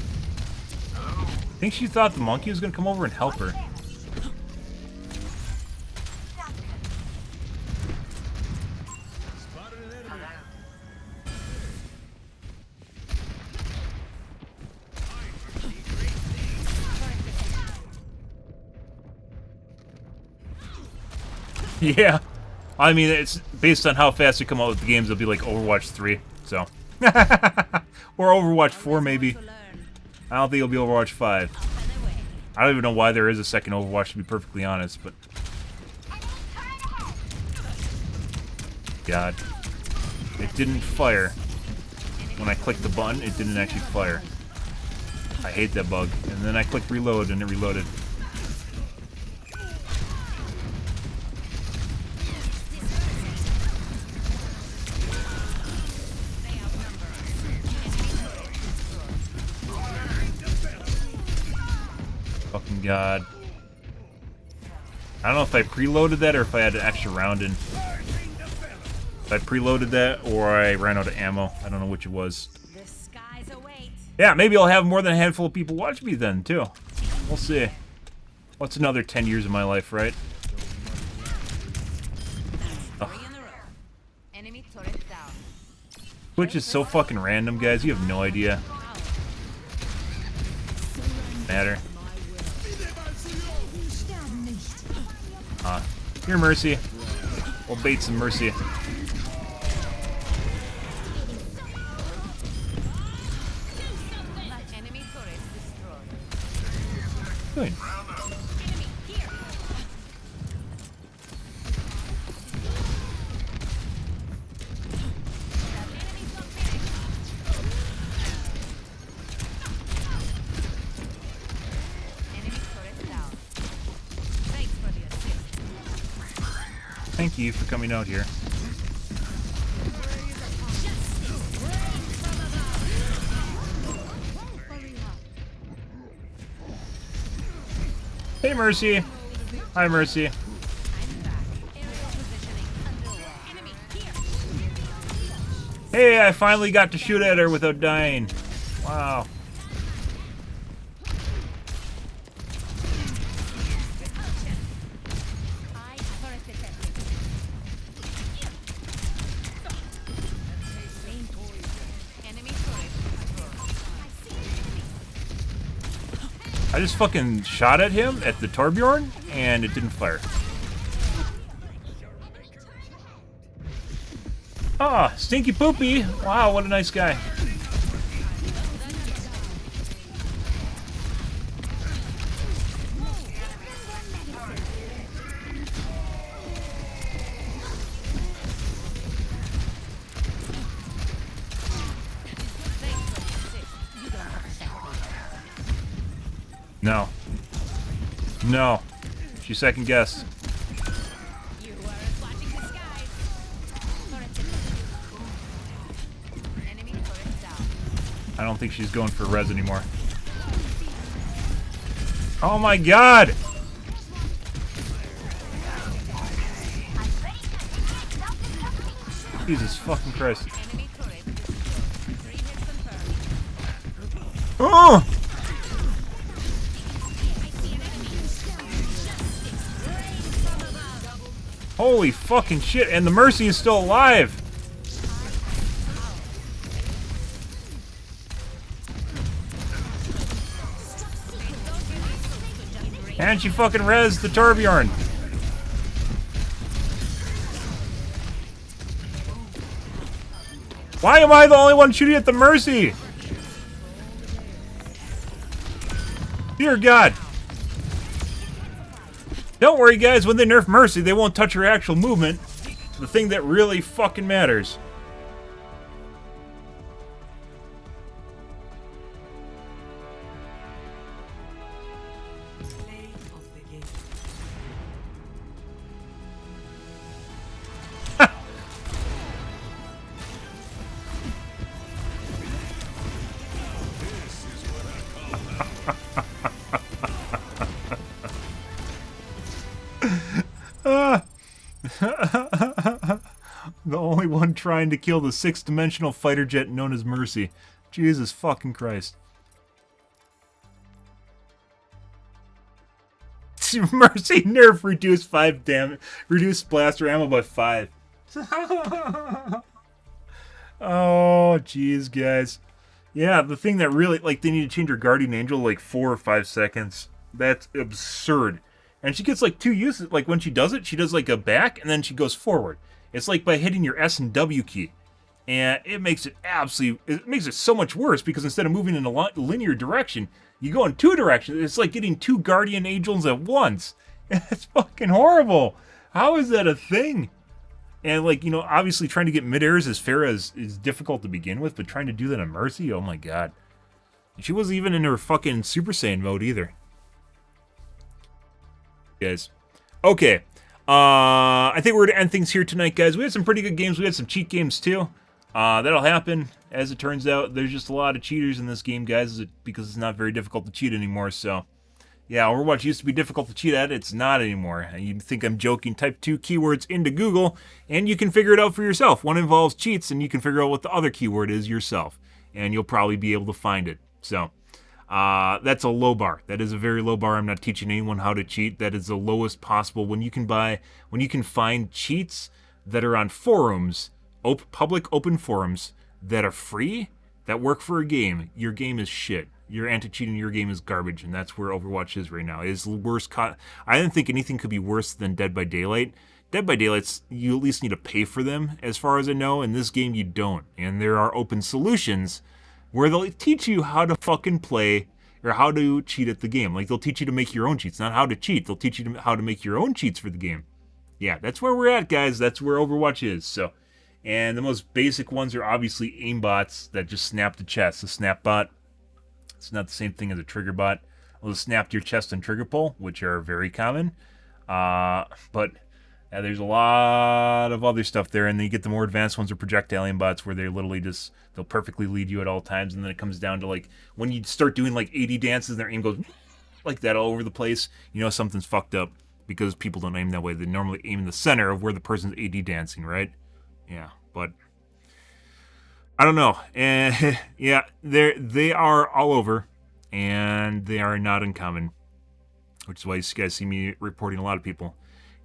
I think she thought the monkey was gonna come over and help her. Yeah. I mean, it's based on how fast they come out with the games, it'll be like Overwatch 3, so. Or Overwatch 4, maybe. I don't think it'll be Overwatch 5. I don't even know why there is a second Overwatch, to be perfectly honest, but... God. It didn't fire. When I clicked the button, it didn't actually fire. I hate that bug. And then I clicked reload, and it reloaded. Fucking God. I don't know if I preloaded that or if I had an extra round in. If I preloaded that or I ran out of ammo. I don't know which it was. Yeah, maybe I'll have more than a handful of people watch me then, too. We'll see. What's another 10 years of my life, right? Ugh. Twitch is so fucking random, guys. You have no idea. Matter. Here, Mercy. We'll bait some Mercy. Good. Thank you for coming out here. Hey, Mercy. Hi, Mercy. Hey, I finally got to shoot at her without dying. Wow. I just fucking shot at him, at the Torbjorn, and it didn't fire. Ah, Stinky Poopy! Wow, what a nice guy. No. No. She second guessed. I don't think she's going for res anymore. Oh my God! Jesus fucking Christ. Oh! Holy fucking shit, and the Mercy is still alive! And she fucking rezzed the Torbjorn! Why am I the only one shooting at the Mercy? Dear God! Don't worry, guys, when they nerf Mercy, they won't touch her actual movement. The thing that really fucking matters. The only one trying to kill the six-dimensional fighter jet known as Mercy. Jesus fucking Christ. Mercy nerf reduced 5 damage. Reduced blaster ammo by 5. Oh, jeez, guys. Yeah, the thing that really, like, they need to change her Guardian Angel like 4 or 5 seconds. That's absurd. And she gets like 2 uses. Like, when she does it, she does like a back and then she goes forward. It's like by hitting your S and W key. And it makes it so much worse because instead of moving in a linear direction, you go in 2 directions. It's like getting 2 Guardian Angels at once. It's fucking horrible. How is that a thing? And, like, you know, obviously trying to get mid-airs as fair as is difficult to begin with, but trying to do that on Mercy, oh my god. She wasn't even in her fucking Super Saiyan mode either. Guys. Okay. I think we're going to end things here tonight, guys. We had some pretty good games. We had some cheat games, too. That'll happen. As it turns out, there's just a lot of cheaters in this game, guys, because it's not very difficult to cheat anymore, so... Yeah, Overwatch used to be difficult to cheat at. It's not anymore. You'd think I'm joking. Type 2 keywords into Google, and you can figure it out for yourself. One involves cheats, and you can figure out what the other keyword is yourself. And you'll probably be able to find it. So, that's a low bar. That is a very low bar. I'm not teaching anyone how to cheat. That is the lowest possible. When you can find cheats that are on forums, public open forums, that are free, that work for a game, your game is shit. Your anti-cheating, your game is garbage, and that's where Overwatch is right now. It is the worst. I didn't think anything could be worse than Dead by Daylight. Dead by Daylight, you at least need to pay for them, as far as I know. In this game, you don't. And there are open solutions where they'll teach you how to fucking play or how to cheat at the game. Like, they'll teach you to make your own cheats, not how to cheat. They'll teach you how to make your own cheats for the game. Yeah, that's where we're at, guys. That's where Overwatch is. So, and the most basic ones are obviously aimbots that just snap the chest. The snap bot. It's not the same thing as a trigger bot. It'll snap to your chest and trigger pull, which are very common. But there's a lot of other stuff there, and then you get the more advanced ones are projectile aimbots, where they literally they'll perfectly lead you at all times, and then it comes down to, like, when you start doing like 80 dances, and their aim goes like that all over the place, you know something's fucked up, because people don't aim that way. They normally aim in the center of where the person's AD dancing, right? Yeah, but I don't know. And yeah, they are all over, and they are not uncommon, which is why you guys see me reporting a lot of people.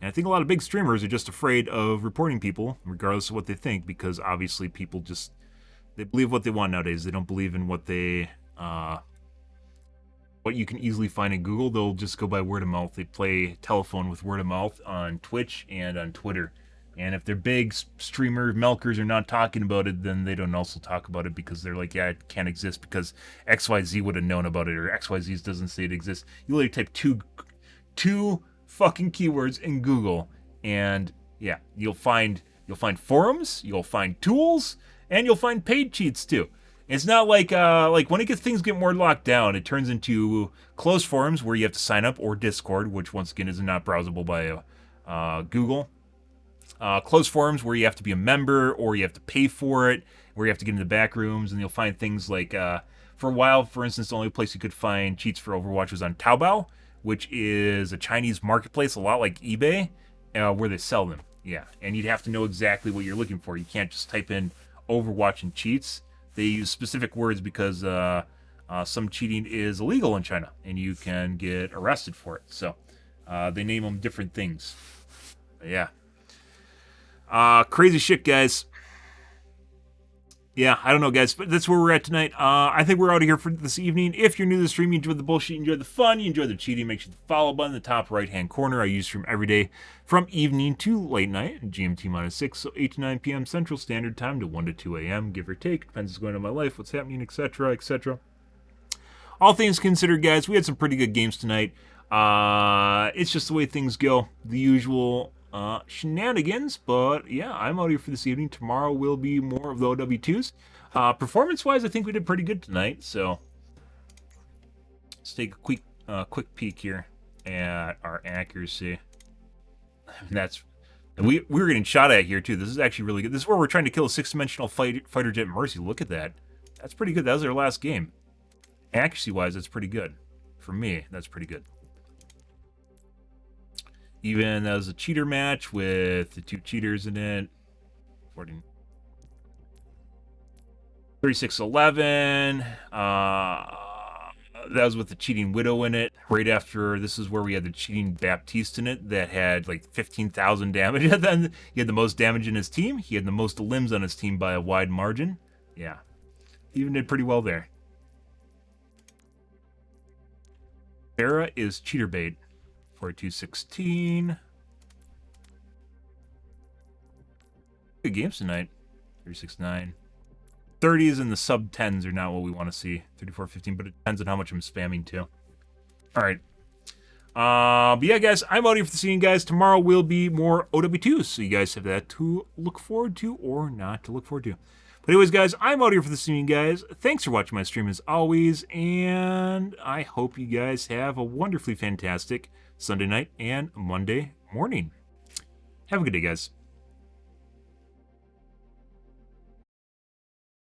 And I think a lot of big streamers are just afraid of reporting people, regardless of what they think, because obviously people they believe what they want nowadays. They don't believe in what you can easily find in Google. They'll just go by word of mouth. They play telephone with word of mouth on Twitch and on Twitter. And if their big streamer milkers are not talking about it, then they don't also talk about it, because they're like, yeah, it can't exist because XYZ would have known about it, or XYZ doesn't say it exists. You literally type two fucking keywords in Google, and yeah, you'll find forums, you'll find tools, and you'll find paid cheats too. It's not like when things get more locked down, it turns into closed forums where you have to sign up, or Discord, which once again is not browsable by Google. Closed forums where you have to be a member, or you have to pay for it, where you have to get into the back rooms, and you'll find things like, for a while, for instance, the only place you could find cheats for Overwatch was on Taobao, which is a Chinese marketplace, a lot like eBay, where they sell them. Yeah, and you'd have to know exactly what you're looking for. You can't just type in Overwatch and cheats. They use specific words because some cheating is illegal in China, and you can get arrested for it. So they name them different things. But yeah. Crazy shit, guys. Yeah, I don't know, guys, but that's where we're at tonight. I think we're out of here for this evening. If you're new to the stream, you enjoyed the bullshit, you enjoyed the fun, you enjoyed the cheating, make sure the follow button in the top right-hand corner. I use stream every day from evening to late night, GMT-6, so 8 to 9 p.m. Central Standard Time to 1 to 2 a.m., give or take. Depends what's going on in my life, what's happening, etc., etc. All things considered, guys, we had some pretty good games tonight. It's just the way things go. The usual shenanigans, but yeah, I'm out here for this evening. Tomorrow will be more of the OW2s. Performance-wise, I think we did pretty good tonight, so let's take a quick peek here at our accuracy. We were getting shot at here too. This is actually really good. This is where we're trying to kill a six-dimensional fighter jet Mercy. Look at that. That's pretty good. That was our last game. Accuracy-wise, that's pretty good. For me, that's pretty good. Even as a cheater match with the 2 cheaters in it, 14. 3611. That was with the cheating widow in it. Right after, this is where we had the cheating Baptiste in it that had like 15,000 damage. And then he had the most damage in his team. He had the most limbs on his team by a wide margin. Yeah, even did pretty well there. Farah is cheater bait. 4216. Good games tonight. 369. 30s and the sub 10s are not what we want to see. 3415, but it depends on how much I'm spamming too. All right. But yeah, guys, I'm out here for the scene, guys. Tomorrow will be more OW2, so you guys have that to look forward to or not to look forward to. But anyways, guys, I'm out here for the scene, guys. Thanks for watching my stream as always, and I hope you guys have a wonderfully fantastic Sunday night and Monday morning. Have a good day, guys.